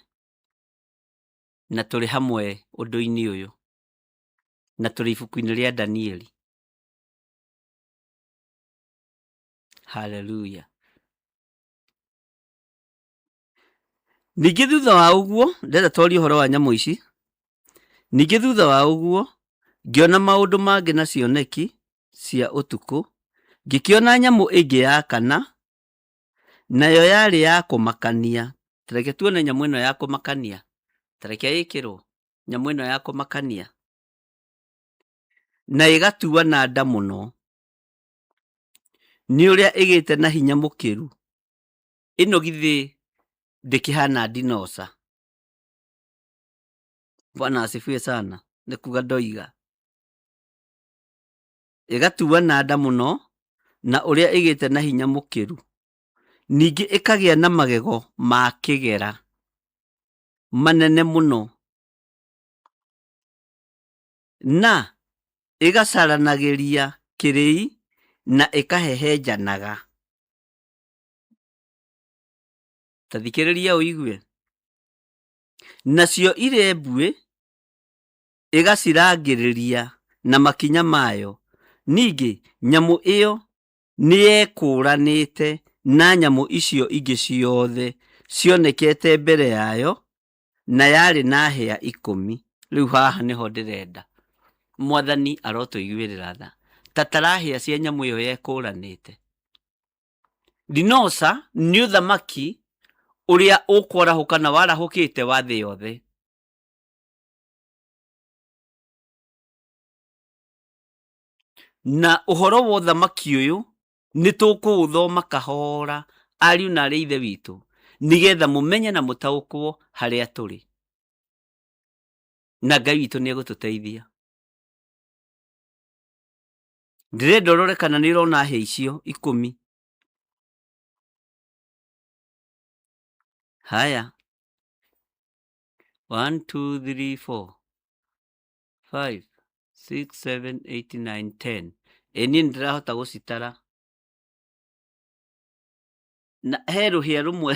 na tũrĩ hamwe ũndũ-inĩ ũyũ, na tũrĩ ibuku-inĩ rĩa Danieli. Hallelujah. Ningĩ thutha wa ũguo, ndĩrenda twarie ũhoro wa nyamũ ici. Ningĩ thutha wa ũguo, ngĩona maũndũ mangĩ na cioneki cia ũtukũ. Ngĩkĩona nyamũ ĩngĩ ya 4, nayo yarĩ ya kũmakania. Tareke tuone nyamũ ĩno ya kũmakania. Tareke ĩkĩrwo nyamũ ĩno ya kũmakania. Na ĩgatuana nda mũno. Nĩ ũrĩa ĩgĩte na hinya mũkĩru. Ĩno githĩ ndĩkĩhana ndinoca. Bwana asifiwe sana. Nĩ kuga ndoiga. Ĩgatuana nda mũno, na ũrĩa ĩgĩte na hinya mũkĩru. Ningĩ ĩkagĩa na magego ma kĩgera manene mũno. Na ĩgacaranagĩria kĩrĩi na ĩkahehenjanaga. Tathikĩrĩria ũigue. Nacio irembuĩ ĩgacirangĩrĩria na makinya mayo. Ningĩ nyamũ ĩyo nĩyekũranĩte na nyamũ icio ingĩ ciothe cionekete mbere yayo, na yarĩ na hĩa 10. Rĩu haha nĩho ndĩrenda. Mwathani arotũiguĩrĩra tha. Tatara hĩa cia nyamũ ĩyo yekũranĩte. Ndinoca nĩ ũthamaki ũrĩa ũkwarahũka na warahũkĩte wa thĩ yothe. Na ũhoro wa ũthamaki ũyũ nĩ tũkũũthoma kahora, ariũ na arĩ ithe witũ, nĩgetha mũmenye na mũtaũkwo harĩa tũrĩ. Na Ngai witũ nĩ egũtũteithia. Ndĩrenda ũrore kana nĩ ũrona hĩa icio 10. Haya. 1 2 3 4 5 6 7 8 9 10. Niĩ nĩndĩrahota gũcitara. Na he rũhĩa rũmwe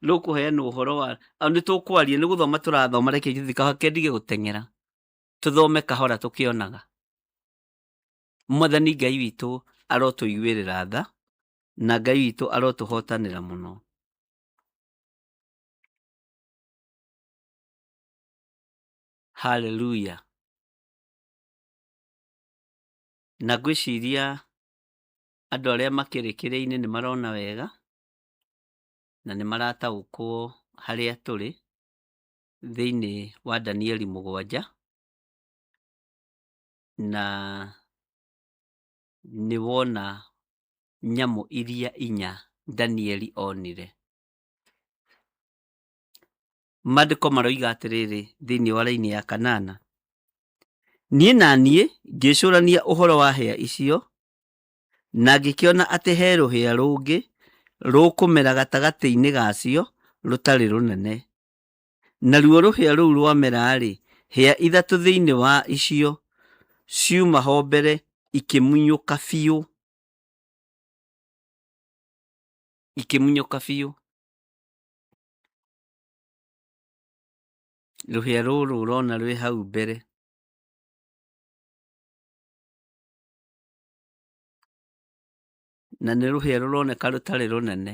rũkũheana ũhoro wa nĩ tũkwaria, nĩ gũthoma tũrathoma, reke gĩthĩ kendige gũteng'era, tũthome kahora tũkĩonaga. Mwathani Ngai witũ arotũiguĩrĩra tha, na Ngai witũ arotũhotanĩra mũno. Hallelujah. Na ngwĩciria andũ arĩa makĩrĩkĩrĩine nĩ marona wega na nĩ marataũkwo harĩa tũrĩ thĩinĩ wa Danieli 7, na nĩ wona nyamũ iria 4 Danieli onire. Maandĩko maroiga atĩrĩrĩ thĩinĩ wa raini ya 8, niĩ na niĩ ngĩcũrania ũhoro wa hĩa icio, na ngĩkĩona atĩ he rũhĩa rũngĩ rũkũmera gatagatĩ-inĩ gacio rũtarĩ rũnene. Naruo rũhĩa rũu rwamera-rĩ, hĩa 3 thĩinĩ wa icio ciuma ho mbere ikĩmunyũka biũ. Rũhĩa rũrũ ũrona rwĩ hau mbere na nĩ rũhĩa rũroneka rũtarĩ rũnene.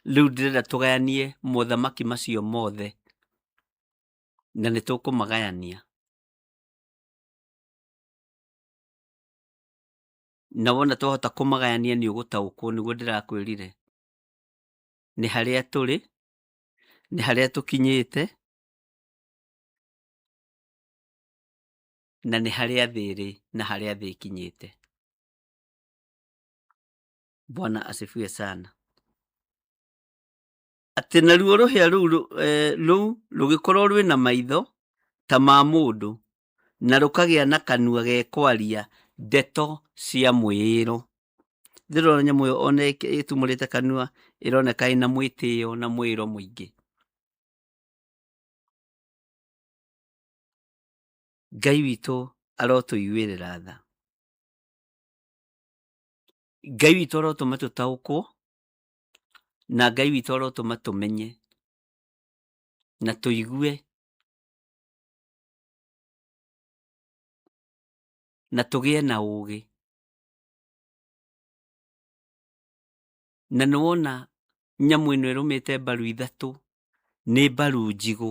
Rĩu ndĩrenda tũgayanie mothamaki macio mothe, na nĩ tũkũmagayania. Na wona twahota kũmagayania nĩ ũgũtaũkwo nĩguo ndĩrakwĩrire. Nĩ harĩa tũrĩ, nĩ harĩa tũkinyĩte, na nĩ harĩa thĩ ĩrĩ na harĩa thĩ ĩkinyĩte. Bwana asifiwe sana. Atĩ naruo rũhĩa rũu rũgĩkorwo rwĩna maitho ta ma mũndũ, na rũkagĩa na kanua gekwaria ndeto cia mwĩĩro. Ndĩrona nyamũ ĩyo ona ĩtumũrĩte kanua, ĩroneka ĩna mwĩtĩo na mwĩĩro mũingĩ. Ngai witũ arotũiguĩrĩra tha. Ngai witũ arotũma tũtaũkwo, na Ngai witũ arotũma tũmenye na tũigue na tũgĩe na ũũgĩ. Na nĩ wona nyamũ ĩno ĩrũmĩte mbaru 3 nĩ mbaru njigũ.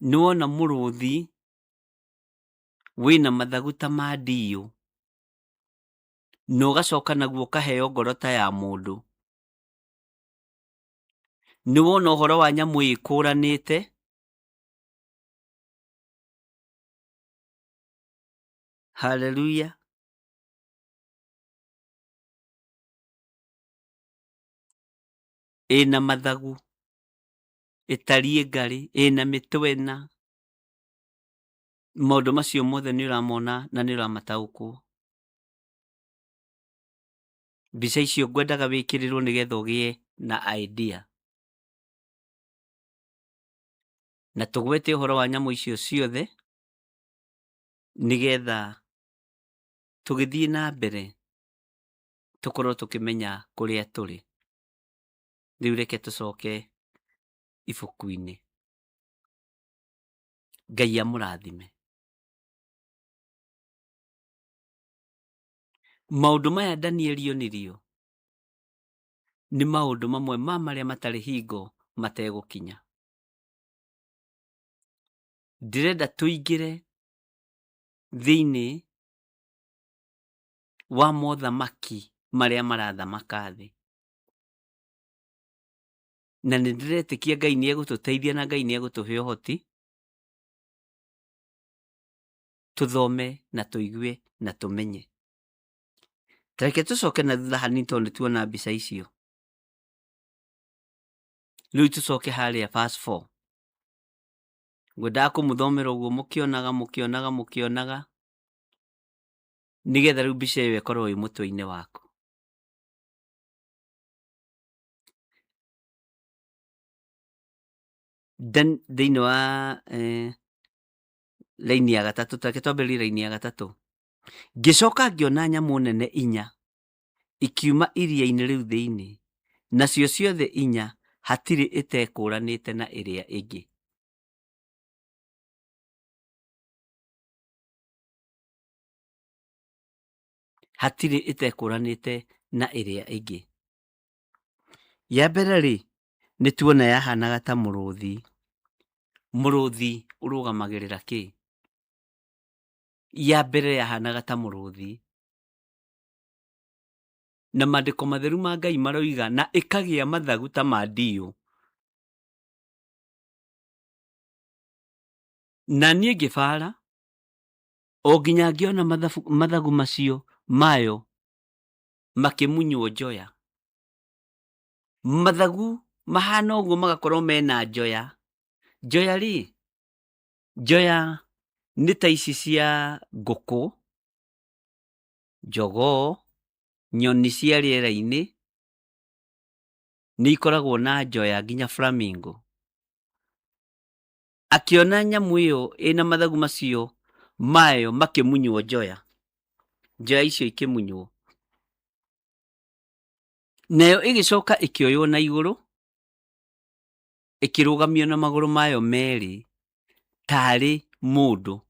Nĩ wona mũrũthi wĩna mathagu ta ma ndiũ, na ũgacoka naguo ũkaheo ngoro ta ya mũndũ. Nĩ wona ũhoro wa nyamũ ĩkũranĩte. Hallelujah. Ĩna mathagu, ĩtariĩ ngarĩ, ĩna mĩtwe 4. Maũndũ macio mothe nĩ ũramona na nĩ ũramataũkwo. Mbica icio ngwendaga wĩkĩrĩrwo nĩgetha ũgĩe na idea. Na tũgwete ũhoro wa nyamũ icio ciothe nĩgetha tũgĩthiĩ na mbere tũkorwo tũkĩmenya kũrĩa tũrĩ. Rĩu reke tũcoke ibuku-inĩ. Ngai amũrathime. Maũndũ maya Danieli onirio nĩ maũndũ mamwe marĩa matarĩ hingo mategũkinya. Ndĩrenda tũingĩre thĩinĩ wa mothamaki marĩa marathamaka thĩ. Na nĩ ndĩretĩkia Ngai nĩ egũtũteithia na Ngai nĩ egũtũhe ũhoti tũthome na tũigue na tũmenye. Reke tũcoke na thutha hanini tondũ nĩ tuona mbica icio. Rĩu tũcoke harĩa verse 4. Ngwendaga kũmũthomera ũguo mũkĩonaga nĩgetha rĩu mbica ĩyo ĩkorwo ĩ mũtwe-inĩ waku. Thĩinĩ wa raini ya 3, reke twambĩrĩrie raini ya 3. Ngĩcoka ngĩona nyamũ nene 4 ikiuma iria-inĩ rĩu thĩinĩ, nacio ciothe 4 hatirĩ ĩtekũranĩte na ĩrĩa ĩngĩ. hatirĩ ĩtekũranĩte na ĩrĩa ĩngĩ. Ya mbere rĩ, nĩ tuona yahanaga ta mũrũthi. Mũrũthi ũrũgamagĩrĩra kĩ? Ya mbere yahanaga ta mũrũthi. Na maandĩko matheru ma Ngai maroiga na ĩkagĩa mathagu ta ma ndiũ. Na niĩ ngĩbara, o nginya ngĩona mathagu macio mayo makĩmunywo njoya. Mathagu mahana ũguo magakorwo mena njoya. Njoya rĩ, njoya nĩ ta ici cia ngũkũ, njogoo, nyoni cia rĩera-inĩ, nĩ ikoragwo na njoya, nginya flamingo. Akĩona nyamũ ĩyo ĩna mathagu macio mayo makĩmunywo njoya. Njoya icio ikĩmunywo. Nayo ĩgĩcoka ĩkĩoywo na igũrũ, ĩkĩrũgamio na magũrũ mayo merĩ tarĩ mũndũ.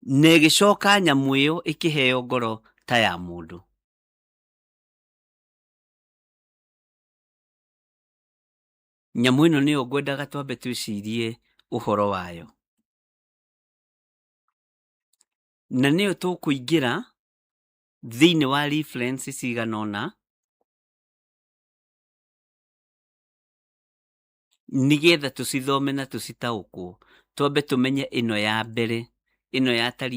Na ĩgĩcoka nyamũ ĩyo ĩkĩheo ngoro ta ya mũndũ. Nyamũ ĩno nĩyo ngwendaga twambe twĩcirie ũhoro wayo. Na nĩyo tũkũingĩra thĩinĩ wa reference cigana ũna, nĩgetha tũcithome na tũcitaũkwo. Twambe tũmenye ĩno ya mbere, ĩno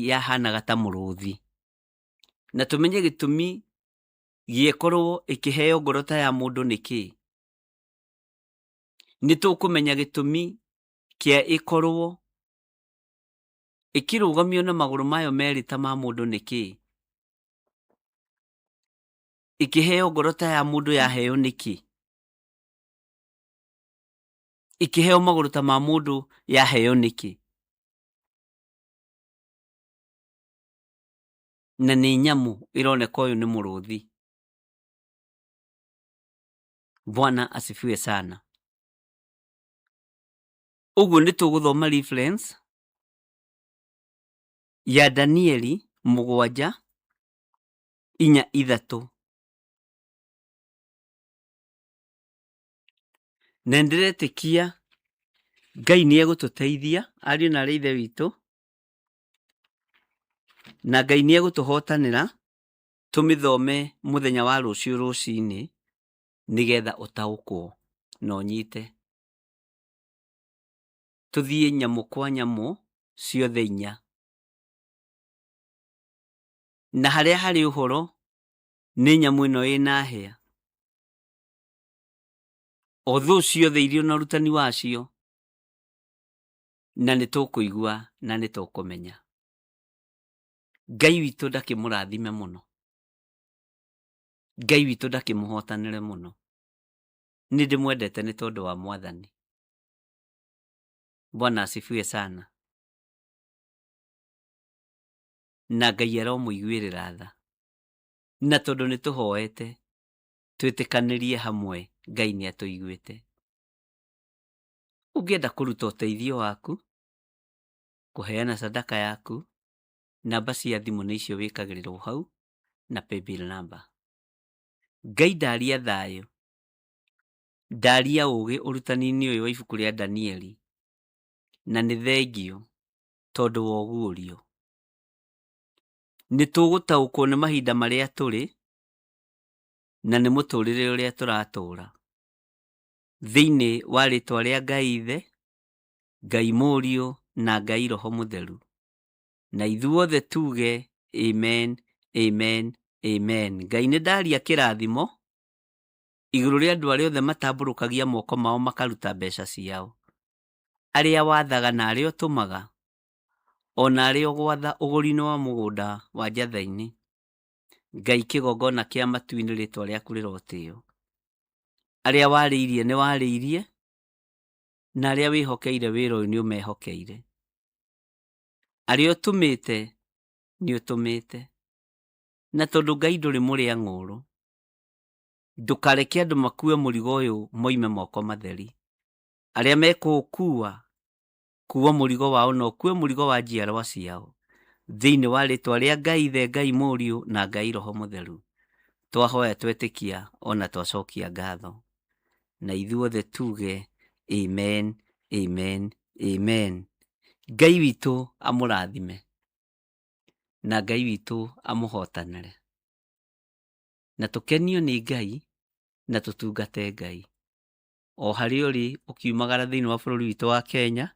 yahanaga ta mũrũthi. Na tũmenye gĩtũmi gĩekorwo ĩkĩheo ngoro ta ya mũndũ nĩkĩ. Nĩ tũkũmenya gĩtũmi kĩa ĩkorwo ĩkĩrũgamio na magũrũ mayo merĩ ta ma mũndũ nĩkĩ. Ĩkĩheo ngoro ta ya mũndũ yaheo nĩkĩ. Ĩkĩheo magũrũ ta ma mũndũ yaheo nĩkĩ. Na nĩ nyamũ ĩroneka ũyũ nĩ mũrũthi. Bwana asifiwe sana. Ũguo nĩ tũgũthoma reference ya Danieli 7:4. Na ndĩretĩkia Ngai nĩ egũtũteithia, ariũ na arĩ ithe witũ, na Ngai nĩ egũtũhotanĩra tũmĩthome mũthenya wa rũciũ rũcinĩ, nĩgetha ũtaũkwo na ũnyite. Tũthiĩ nyamũ kwa nyamũ ciothe 4. Na harĩa harĩ ũhoro nĩ nyamũ ĩno ĩna hĩa. Although ciothe irĩ na ũrutani wacio, na nĩ tũkũigua na nĩ tũkũmenya. Ngai witũ ndakĩmũrathime mũno. Ngai witũ ndakĩmũhotanĩre mũno. Nĩ ndĩmwendete nĩ tondũ wa Mwathani. Bwana asifiwe sana. Na Ngai aromũiguĩrĩra tha. Na tondũ nĩ tũhoete, twĩtĩkanĩrie hamwe, Ngai nĩ atũiguĩte. Ũngĩenda kũruta ũteithio waku, kũheana sadaka yaku, namba cia thimũ nĩ icio wĩkagĩrĩrwo hau, na paybill number. Ngai ndaria thayũ, ndaria ũũgĩ ũrutani-inĩ ũyũ wa ibuku rĩa Danieli, na nĩ thengio tondũ wa ũguũrio. Nĩ tũgũtaũkwo nĩ mahinda marĩa tũrĩ, na nĩ mũtũrĩre ũrĩa tũratũũra. Thĩinĩ wa rĩtwa rĩa Ngai Ithe, Ngai Mũriũ na Ngai Roho Mũtheru. Na ithuothe tuge amen, amen, amen. Ngai nĩ ndaria kĩrathimo igũrũ rĩa andũ arĩa othe matambũrũkagia moko mao makaruta mbeca ciao. Arĩa wathaga na arĩa ũtũmaga, ona arĩa ũgwatha ũgũri-inĩ wa mũgũnda wa Njatha-inĩ. Ngai kĩgongona kĩa matu-inĩ rĩtwa rĩaku rĩrotĩo. Arĩa warĩirie nĩ warĩirie, na arĩa wĩhokeire wĩra ũyũ nĩ ũmehokeire. Arĩa ũtũmĩte nĩ ũtũmĩte. Na tondũ Ngai ndũrĩ mũrĩa ng'ũrũ, ndũkareke andũ makue mũrigo ũyũ moime moko matheri. Arĩa mekũũkua, kuua mũrigo wao na ũkue mũrigo wa njiarwa ciao. thĩinĩ wa rĩtwa rĩa Ngai Ithe, Ngai Mũriũ na Ngai Roho Mũtheru, twahoya twetĩkia ona twacokia ngatho, na ithuothe tuge amen, amen, amen. Ngai witũ amũrathime na Ngai witũ amũhotanĩre, na tũkenio nĩ Ngai na tũtungate Ngai. O harĩa ũrĩ ũkiumagara thĩinĩ wa bũrũri witũ wa Kenya,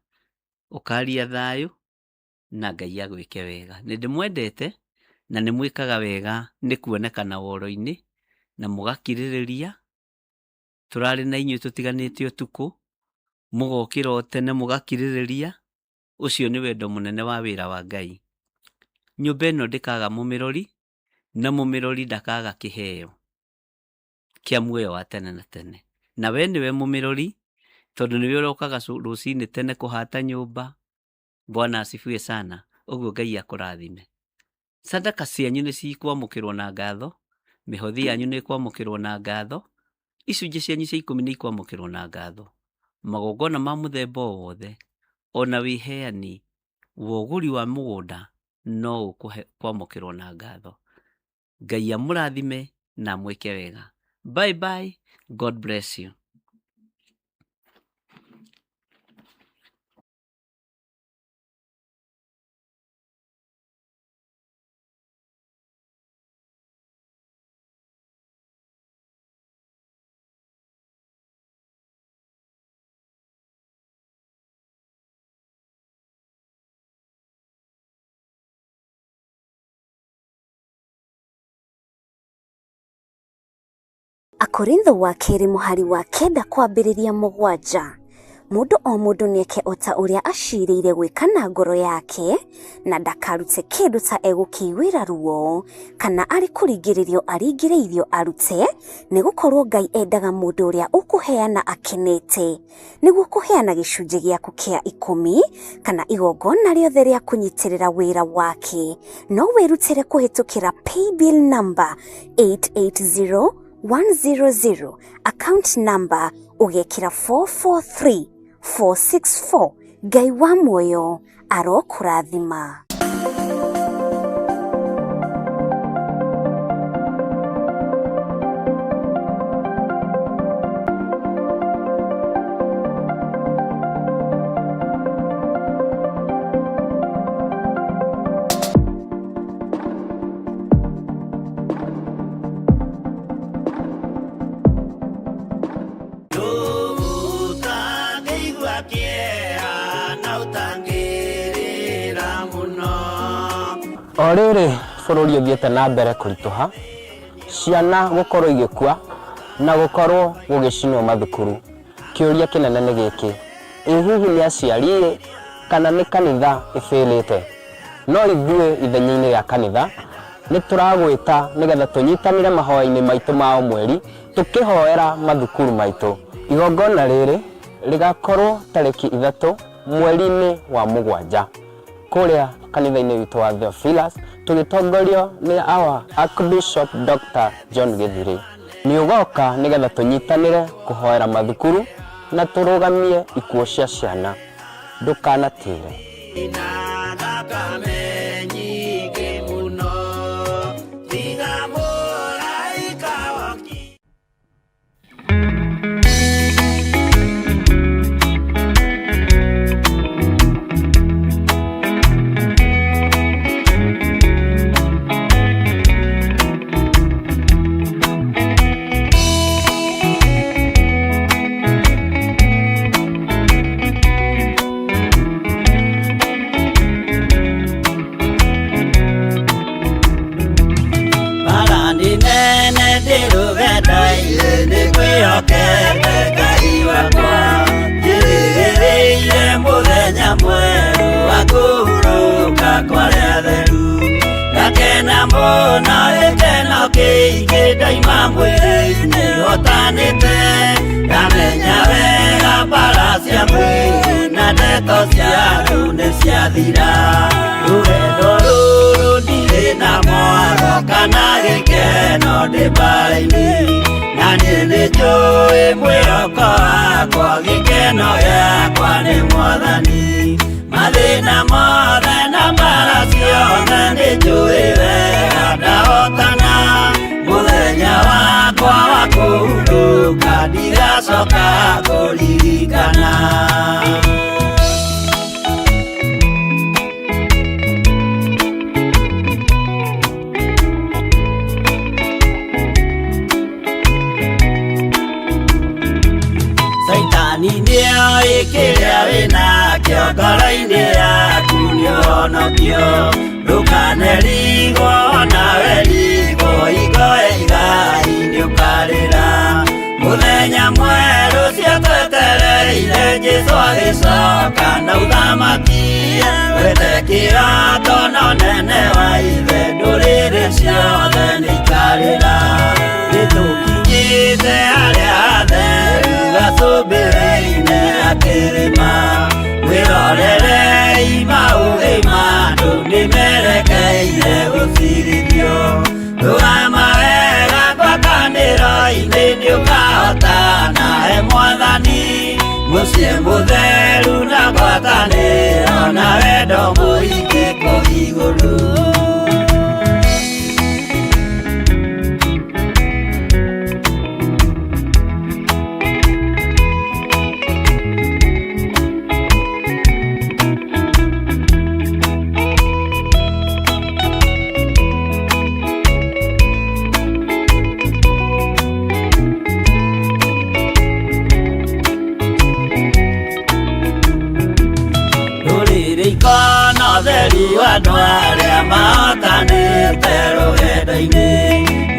ũkaria thayũ na Ngai agwĩke wega. Nĩndĩmwendete na nĩmwĩkaga wega nĩ kuonekana woro-inĩ na mũgakirĩrĩria. Tũrarĩ na inyuĩ tũtiganĩte ũtukũ, mũgokĩra o tene mũgakirĩrĩria. Ũcio nĩ wendo mũnene wa wĩra wa Ngai. Nyũmba ĩno ndĩkaga mũmĩrori, na mũmĩrori ndakaga kĩheo kĩa muoyo wa tene na tene. Na we nĩwe mũmĩrori, tondũ nĩwe ũrokaga rũcinĩ tene kũhata nyũmba. Bwana asifiwe sana. Ũguo Ngai akũrathime. Sadaka cianyu nĩ cikwamũkĩrwo na ngatho, mĩhothi yanyu nĩ kwamũkĩrwo na ngatho, icunjĩ cianyu cia 10 nĩ ikwamũkĩrwo na ngatho. Magongona ma mũthemba wothe, ona wĩheani wa ũgũri wa mũgũnda no kwamũkĩrwo na ngatho. Ngai amũrathime na mwĩke wega. Bye bye. God bless you. Akorintho wa kerĩ mũhari wa 9 kwambĩrĩria 7. Mũndũ o mũndũ nĩeke ota ũrĩa acirĩire gwĩka na ngoro yake, na ndakarute kĩndũ ta egũkĩiguĩra ruo, kana arĩ kũringĩrĩrio aringĩrĩirio arute, nĩgũkorwo Ngai endaga mũndũ ũrĩa ũkũheana akenete, nĩguo kũheana gĩcunjĩ gĩaku kĩa 10 kana igongona rĩothe rĩa kũnyitĩrĩra wĩra wake. No wĩrutĩre kũhĩtũkĩra paybill number 880100, account number ugekĩra 443464. Ngai wa muoyo arokũrathima. O rĩrĩ bũrũri ũthiĩte na mbere kũritũha, ciana gũkorwo igĩkua na gũkorwo gũgĩcinwo mathukuru. Kĩũria kĩnene nĩ gĩkĩ: ĩ hihi nĩ aciari kana nĩ kanitha ĩbĩrĩte? No ithuĩ ithenya-inĩ rĩa kanitha nĩ tũragwĩta nĩgetha tũnyitanĩre mahoya-inĩ maitũ ma o mweri, tũkĩhoera mathukuru maitũ. Igongona rĩrĩ rĩgakorwo tarĩki 3 mweri-inĩ wa 7 kũrĩa kanitha-inĩ witũ wa Theophilus, tũgĩtongorio nĩ our Archbishop Dr. John Githiri. Nĩ ũgoka nĩgetha tũnyitanĩre kũhoera mathukuru na tũrũgamie ikuũ cia ciana. Ndũkanatĩre. Mathĩna mothe na mbara ciothe nĩ njũĩ wega ndahotana mũthenya wakwa wa kũhurũka ndigacoka kũririkana. Saitani nĩoĩ kĩrĩa wĩnakĩo ngoro-inĩ yaku nĩũhonokio, ndũkanerigwo nawe rigwo hingo igai nĩũkarĩra. Mũthenya mwerũ cio twetereire Jesũ agĩcoka na ũthamaki, wetĩkĩra tondũ ũnene wa ithe ndũrĩrĩ ciothe nĩikarĩra. Nĩtũkinyĩte harĩa hatheru gacũmbĩrĩ-inĩ gakĩrĩma, wĩrorerei maũthĩ ma andũ nĩmerekeire gũcirithio. Rũgama wega ngwatanĩro-inĩ nĩũkahotana he Mwathani, mũciĩ mũtheru na ngwatanĩro na wendo mũingĩ kũu igũrũ. Theri andũ arĩa mahotanĩte rũgendo-inĩ,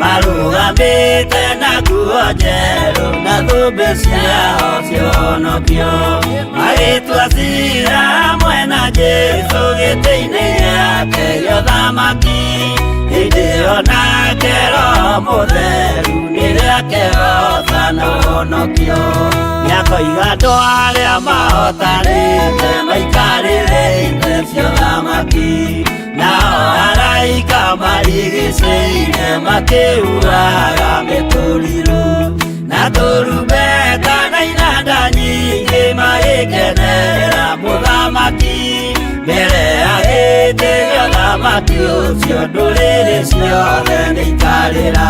marũgamĩte na nguo njerũ na thũmbĩ ciao cia ũhonokio, magĩtua ciira hamwe na Jesũ gĩtĩ-inĩ gĩake gĩa ũthamaki. Hĩndĩ ĩyo nake Roho Mũtheru nĩrĩake rosa na ũhonokio, nĩakoiga andũ arĩa mahotanĩte maikarĩrĩte cia ũthamaki, nao araika marigicĩire makĩhuhaga mĩtũrirũ na tũrumbeta na inanda nyingĩ magĩkenerera mũthamaki. Mbere ya gĩtĩ gĩa ũthamaki ũcio ndũrĩrĩ ciothe nĩikarĩra.